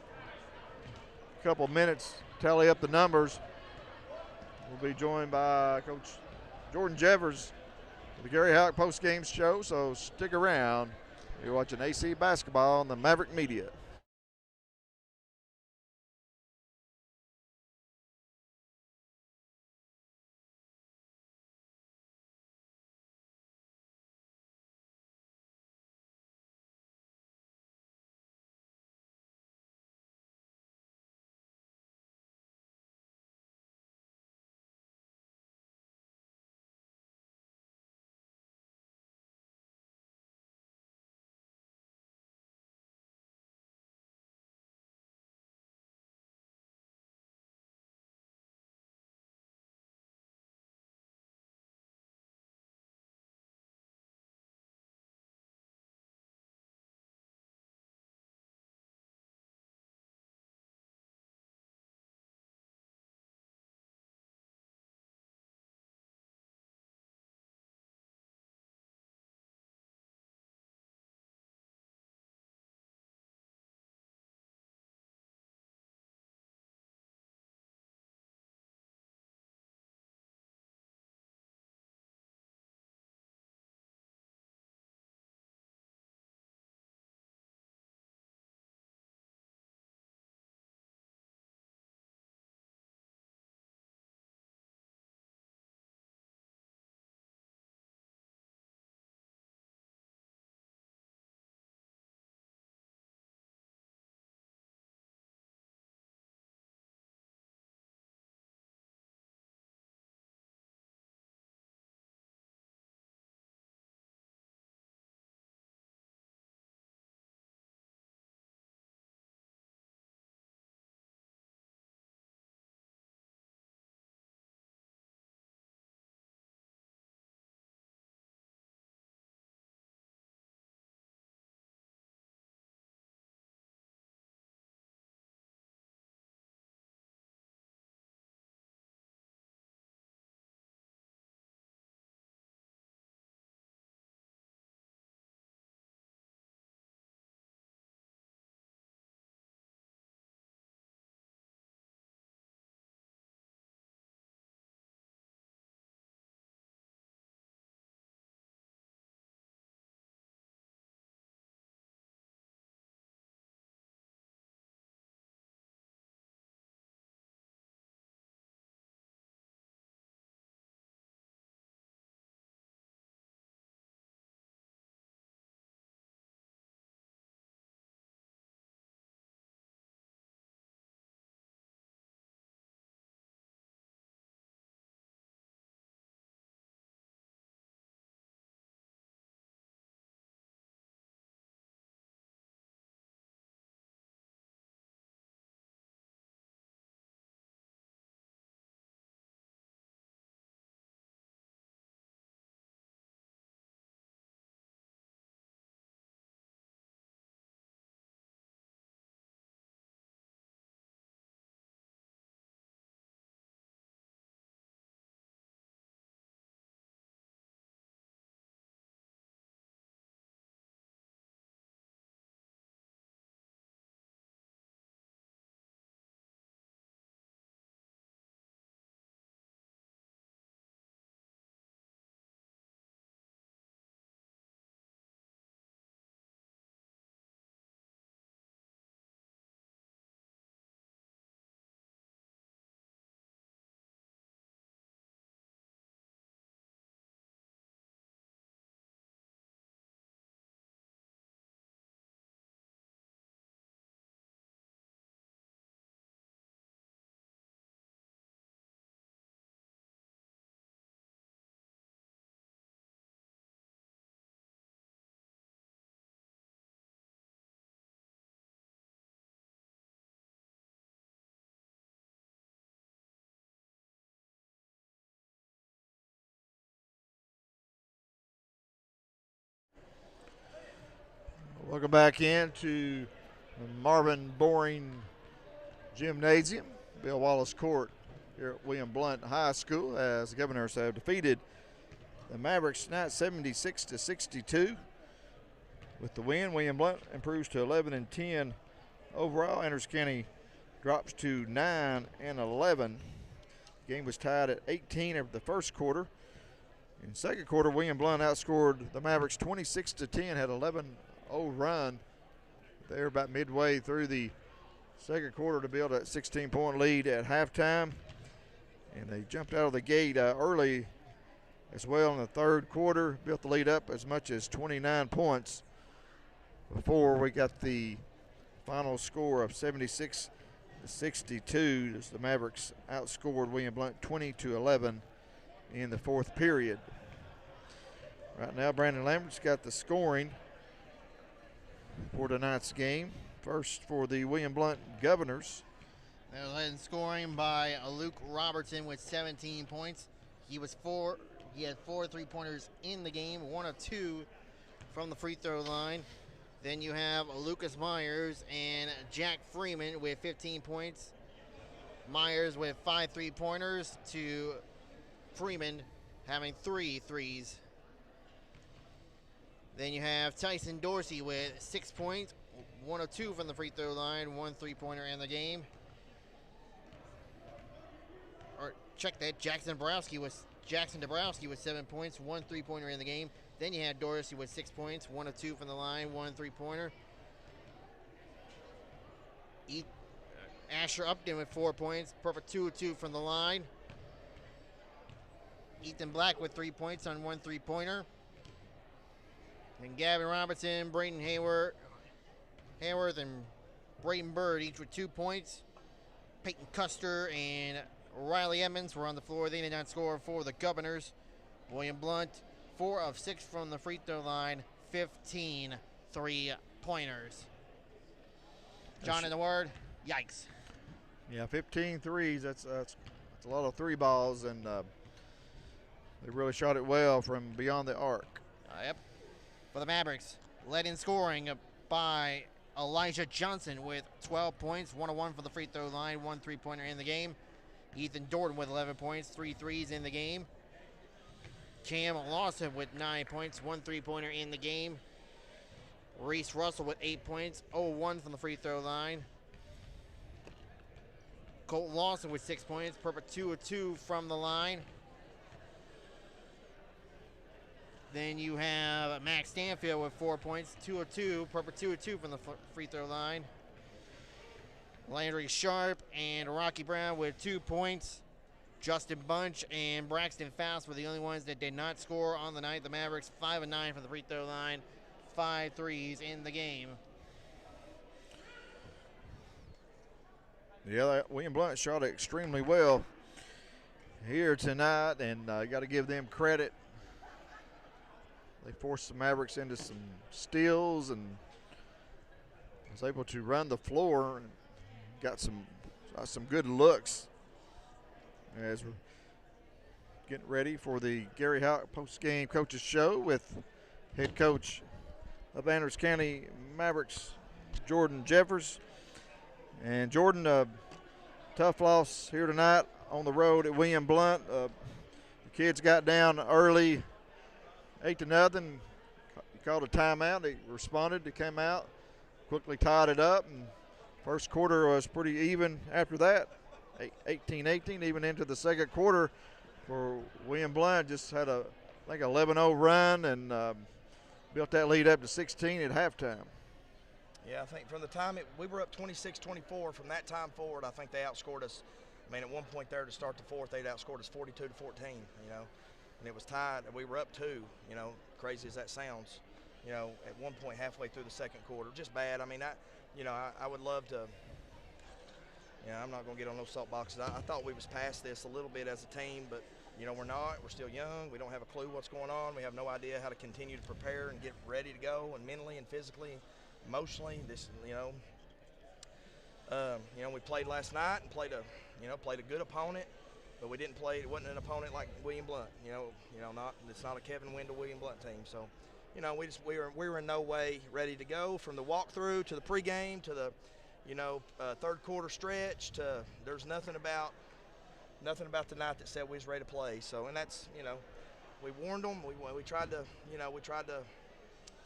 A: couple minutes, tally up the numbers. We'll be joined by Coach Jordan Jevers of the Gary Houck Postgame Show, so stick around. You're watching AC Basketball on the Maverick Media. Welcome back into the Marvin Boring Gymnasium, Bill Wallace Court here at William Blount High School, as the Governors have defeated the Mavericks tonight 76-62. With the win, William Blount improves to 11-10 overall. Andrews County drops to 9-11. Game was tied at 18 after the first quarter. In the second quarter, William Blount outscored the Mavericks 26-10, had 11-0 run there about midway through the second quarter to build a 16-point lead at halftime. And they jumped out of the gate early as well in the third quarter, built the lead up as much as 29 points before we got the final score of 76-62 as the Mavericks outscored William Blount 20-11 in the fourth period. Right now, Brandon Lambert's got the scoring for tonight's game. First for the William Blount Governors.
B: They're led in scoring by Luke Robertson with 17 points. He had 4 3-pointers in the game, 1 of 2 from the free throw line. Then you have Lucas Myers and Jack Freeman with 15 points. Myers with 5 3-pointers to Freeman having 3 threes. Then you have Tyson Dorsey with 6 points, 1 of 2 from the free throw line, 1 3-pointer in the game. Or check that, Jackson Dabrowski with 7 points, 1 3-pointer in the game. Then you had Dorsey with 6 points, 1 of 2 from the line, 1 3-pointer. Asher Upton with 4 points, perfect 2 of 2 from the line. Ethan Black with 3 points on 1 3-pointer. And Gavin Robertson, Brayden Hayworth, and Brayden Bird each with 2 points. Peyton Custer and Riley Edmonds were on the floor. They did not score for the Governors. William Blount, 4 of 6 from the free throw line, 15 3-pointers. John in the word, yikes.
A: Yeah, 15 threes. That's a lot of 3 balls, and they really shot it well from beyond the arc.
B: Yep. For the Mavericks, led in scoring by Elijah Johnson with 12 points, 1 of 1 for the free throw line, 1 3-pointer in the game. Ethan Dorton with 11 points, 3 threes in the game. Cam Lawson with 9 points, 1 3-pointer in the game. Reese Russell with 8 points, 0-1 from the free throw line. Colton Lawson with 6 points, perfect 2 of 2 from the line. Then you have Max Stanfield with 4 points, 2 of 2, perfect 2 of 2 from the free throw line. Landry Sharp and Rocky Brown with 2 points. Justin Bunch and Braxton Faust were the only ones that did not score on the night. The Mavericks 5 of 9 from the free throw line, 5 threes in the game.
A: Yeah, William Blount shot extremely well here tonight, and you got to give them credit. They forced the Mavericks into some steals and was able to run the floor and got some good looks as we're getting ready for the Gary Houck post-game coaches show with head coach of Andrews County Mavericks, Jordan Jeffers. And Jordan, tough loss here tonight on the road at William Blount. The kids got down early, 8-0. He called a timeout. They responded. They came out, quickly tied it up, and first quarter was pretty even after that. 18-18, even into the second quarter for William Blount. Just had a, I think, 11-0 run and built that lead up to 16 at halftime.
F: Yeah, I think from the time we were up 26-24, from that time forward, I think they outscored us. I mean, at one point there to start the fourth, they'd outscored us 42-14, you know, and it was tied, and we were up 2, you know, crazy as that sounds, you know, at one point halfway through the second quarter. Just bad. I mean, I would love to, you know, I'm not going to get on those soapboxes. I thought we was past this a little bit as a team, but, you know, we're not. We're still young. We don't have a clue what's going on. We have no idea how to continue to prepare and get ready to go, and mentally and physically, emotionally. This, you know, we played last night and played a good opponent, but we didn't play. It wasn't an opponent like William Blount. It's not a Kevin Wendell William Blount team. So, you know, we were in no way ready to go from the walkthrough to the pregame to the, you know, third quarter stretch to there's nothing about the night that said we was ready to play. So, and that's, you know, we warned them. We tried to, you know,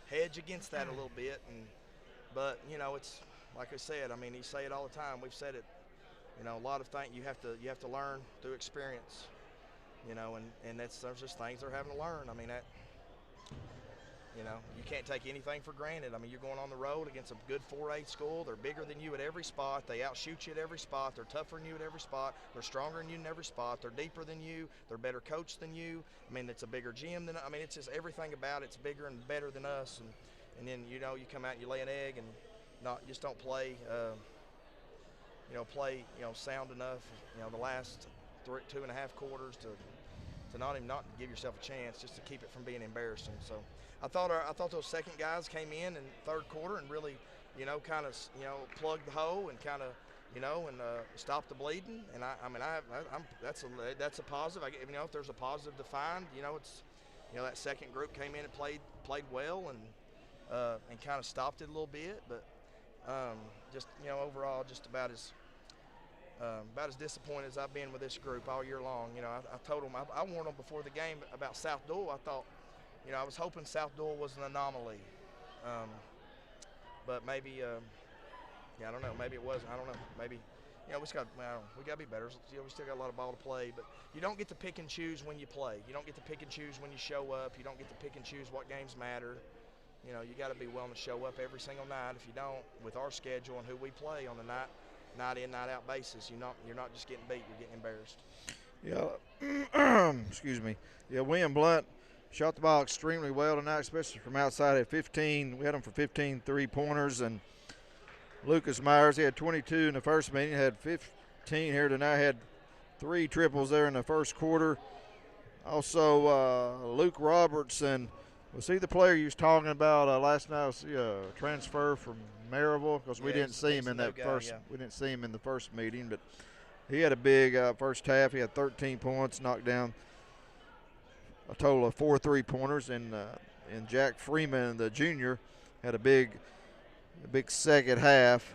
F: hedge against that a little bit, but you know, it's like I said. I mean, you say it all the time. We've said it. You know, a lot of things you have to learn through experience. You know, and there's just things they're having to learn. I mean, that, you know, you can't take anything for granted. I mean, you're going on the road against a good 4A school. They're bigger than you at every spot. They outshoot you at every spot. They're tougher than you at every spot. They're stronger than you in every spot. They're deeper than you. They're better coached than you. I mean, it's a bigger gym than. I mean, it's just everything about it's bigger and better than us. And then, you know, you come out and you lay an egg and just don't play. Play sound enough. You know, the last 2.5 quarters to not give yourself a chance, just to keep it from being embarrassing. So I thought those second guys came in third quarter and really, you know, kind of, you know, plugged the hole and kind of, you know, and stopped the bleeding. And that's a positive. You know, if there's a positive to find, you know, it's, you know, that second group came in and played well and kind of stopped it a little bit, but just, you know, overall just about as disappointed as I've been with this group all year long. You know, I told them, I warned them before the game about South Dual. I thought, you know, I was hoping South Dual was an anomaly, but maybe, I don't know, maybe it wasn't. I don't know, maybe, you know, we got to be better. You know, we still got a lot of ball to play, but you don't get to pick and choose when you play. You don't get to pick and choose when you show up. You don't get to pick and choose what games matter. You know, you got to be willing to show up every single night. If you don't, with our schedule and who we play on the night in, night out basis, you're not just getting beat, you're getting embarrassed.
A: Yeah, excuse me. Yeah, William Blount shot the ball extremely well tonight, especially from outside at 15. We had him for 15 3-pointers, and Lucas Myers, he had 22 in the first meeting, had 15 here tonight, had 3 triples there in the first quarter. Also, Luke Robertson, was he the player you was talking about last night? Was he a transfer from Maryville? Because we didn't see him in that first. Yeah. We didn't see him in the first meeting, but he had a big first half. He had 13 points, knocked down a total of 4 3-pointers, and Jack Freeman, the junior, had a big second half.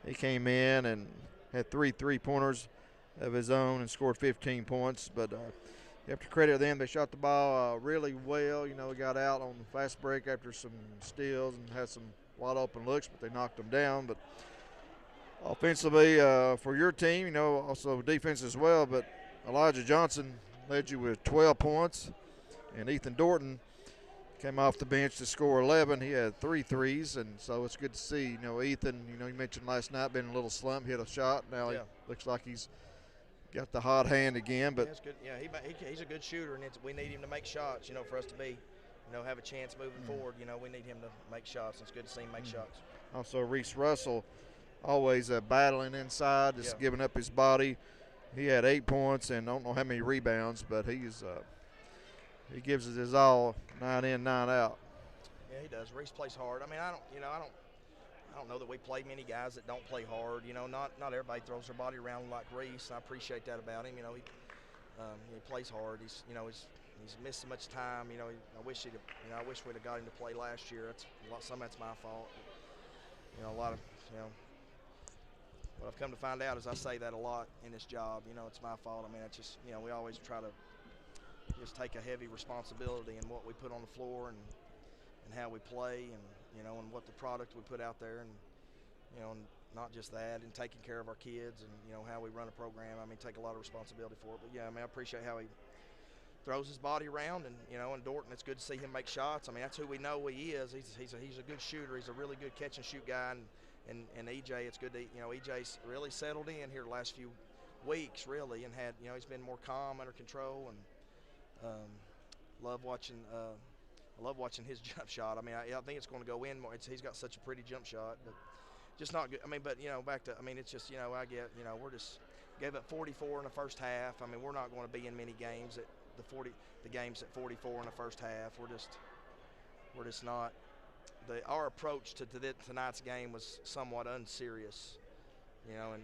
A: He came in and had 3 3-pointers of his own and scored 15 points, but. You have to credit them. They shot the ball really well. You know, we got out on the fast break after some steals and had some wide open looks, but they knocked them down. But offensively, for your team, you know, also defense as well, but Elijah Johnson led you with 12 points, and Ethan Dorton came off the bench to score 11. He had 3 threes, and so it's good to see. You know, Ethan, you know, you mentioned last night been in a little slump, hit a shot. Now he looks like he's got the hot hand again, but
F: that's good. Yeah, he's a good shooter, and we need him to make shots. You know, for us to be, you know, have a chance moving forward. You know, we need him to make shots. It's good to see him make shots.
A: Also, Reese Russell, always battling inside, just giving up his body. He had 8 points and I don't know how many rebounds, but he gives it his all, 9 in, 9 out.
F: Yeah, he does. Reese plays hard. I mean, I don't know that we play many guys that don't play hard. You know, not everybody throws their body around like Reese. I appreciate that about him. You know, he plays hard. He's missed so much time. You know, I wish we'd have got him to play last year. Some of that's my fault. You know, what I've come to find out is I say that a lot in this job. You know, it's my fault. I mean, it's just, you know, we always try to just take a heavy responsibility in what we put on the floor and how we play, and you know, and what the product we put out there, and you know, and not just that, and taking care of our kids, and you know, how we run a program. I mean, take a lot of responsibility for it. But yeah, I mean, I appreciate how he throws his body around, and you know, and Dorton, it's good to see him make shots. I mean, that's who we know he is. He's a good shooter. He's a really good catch and shoot guy, and EJ, it's good to, you know, EJ's really settled in here the last few weeks, really, and had, you know, he's been more calm, under control, and love watching his jump shot. I mean, I think it's going to go in more. He's got such a pretty jump shot, but just not good. I mean, but, you know, it's just, you know, we're just gave up 44 in the first half. I mean, we're not going to be in many games at the games at 44 in the first half. We're just not. Our approach to tonight's game was somewhat unserious, you know, and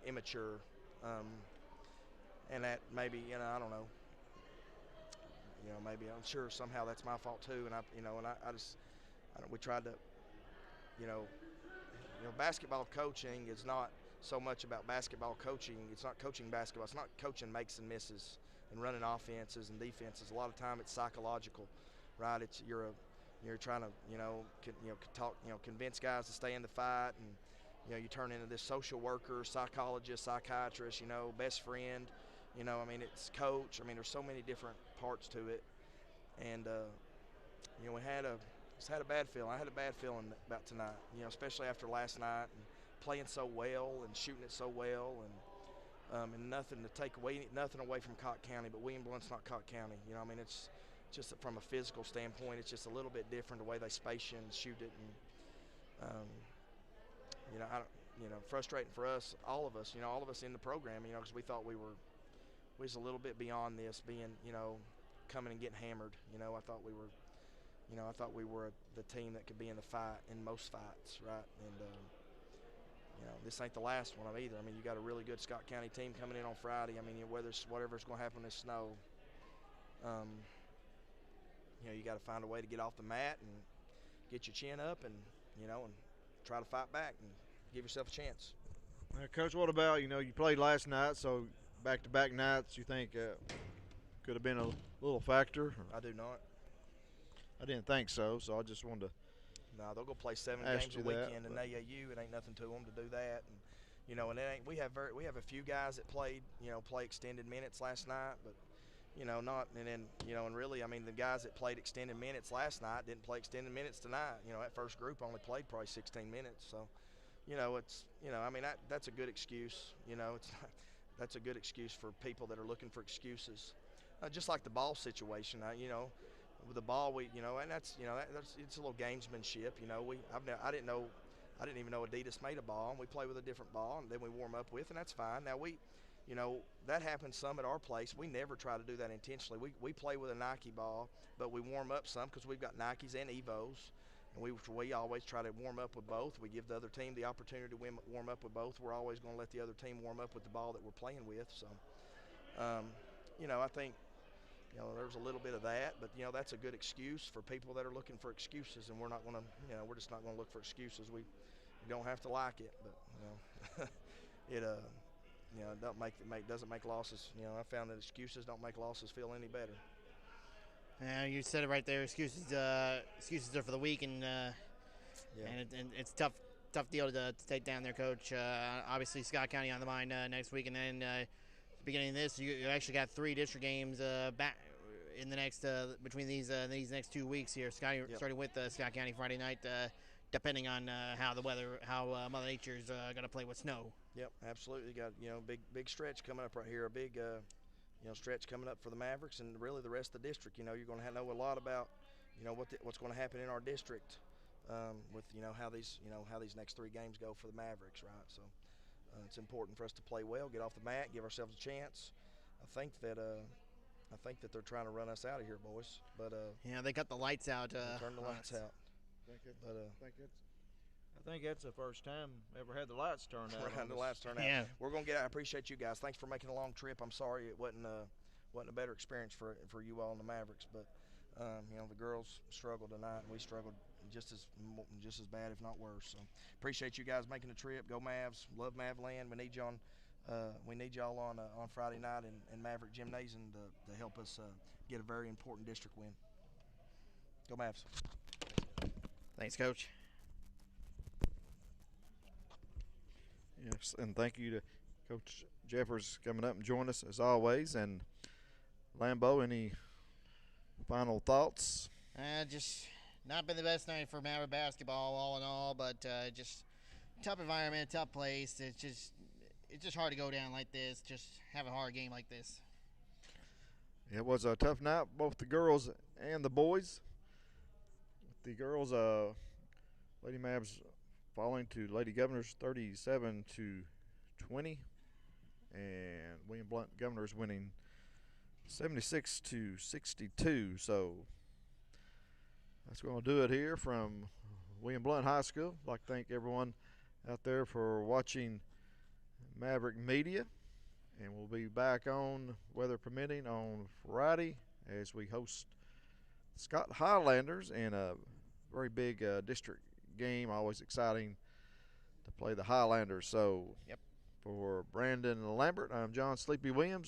F: immature. And that maybe, you know, I don't know. You know, maybe I'm sure somehow that's my fault too. And we tried to, basketball coaching is not so much about basketball coaching. It's not coaching basketball. It's not coaching makes and misses and running offenses and defenses. A lot of time it's psychological, right? You're trying to convince guys to stay in the fight, and you turn into this social worker, psychologist, psychiatrist, best friend, it's coach. There's so many different parts to it, and we had a bad feeling. I had a bad feeling about tonight, especially after last night and playing so well and shooting it so well, and nothing away from Cott County, but William Blount's not Cott County. It's just that from a physical standpoint, it's just a little bit different the way they space you and shoot it, and frustrating for us, all of us in the program, because we thought we was a little bit beyond this, being, coming and getting hammered. I thought we were the team that could be in the fight in most fights, right? And this ain't the last one either. You got a really good Scott County team coming in on Friday. Whatever's going to happen this snow, you got to find a way to get off the mat and get your chin up, and and try to fight back and give yourself a chance.
A: Coach, what about, you played last night, so back-to-back nights, you think could have been a little factor?
F: I do not.
A: I didn't think so I just wanted to.
F: No, they'll go play 7 games a weekend in AAU. It ain't nothing to them to do that, and and it ain't. We have a few guys that played play extended minutes last night, but not, and then and really, the guys that played extended minutes last night didn't play extended minutes tonight. That first group only played probably 16 minutes, so it's that's a good excuse. It's not, that's a good excuse for people that are looking for excuses, just like the ball situation. With the ball, and that's it's a little gamesmanship. I didn't even know Adidas made a ball, and we play with a different ball, and then we warm up with, and that's fine. Now that happens some at our place. We never try to do that intentionally. We play with a Nike ball, but we warm up some because we've got Nikes and Evos, and we always try to warm up with both. We give the other team the opportunity to warm up with both. We're always going to let the other team warm up with the ball that we're playing with. So, I think. There's a little bit of that, but that's a good excuse for people that are looking for excuses, and we're not going to, we're just not going to look for excuses. We don't have to like it, but it doesn't make losses. I found that excuses don't make losses feel any better.
B: You said it right there. Excuses are for the weak, and it's tough deal to take down their coach. Obviously, Scott County on the mind next week, and then. Beginning of this, you actually got 3 district games back in the next between these next 2 weeks here. Starting with Scott County Friday night, depending on how Mother Nature's going to play with snow.
F: Yep, absolutely. Got big stretch coming up right here. A big stretch coming up for the Mavericks and really the rest of the district. You're going to know a lot about what's going to happen in our district with how these next 3 games go for the Mavericks, right? So. It's important for us to play well, get off the mat, give ourselves a chance. I think that they're trying to run us out of here, boys. But
B: they cut the lights out.
F: Turn the lights out.
A: I think that's the first time ever had the lights turned out.
F: Had the lights turned out.
B: Yeah.
F: We're gonna I appreciate you guys. Thanks for making a long trip. I'm sorry it wasn't a better experience for you all in the Mavericks, but the girls struggled tonight, and we struggled just as bad, if not worse. So appreciate you guys making the trip. Go Mavs! Love Mavland. We need you on. We need y'all on Friday night in Maverick Gymnasium to help us get a very important district win. Go Mavs!
B: Thanks, Coach.
A: Yes, and thank you to Coach Jeffers coming up and joining us as always. And Lambeau, any final thoughts?
B: Just not been the best night for Maverick basketball, all in all, but just tough environment, tough place. It's just hard to go down like this. Just have a hard game like this.
A: It was a tough night, both the girls and the boys. The girls, Lady Mavs falling to Lady Governors 37-20, and William Blount Governors winning 76-62. So that's going to do it here from William Blount High School. I'd like to thank everyone out there for watching Maverick Media, and we'll be back on, weather permitting, on Friday as we host Scott Highlanders in a very big district game. Always exciting to play the Highlanders. So,
B: Yep.
A: for Brandon Lambert, I'm John Sleepy Williams.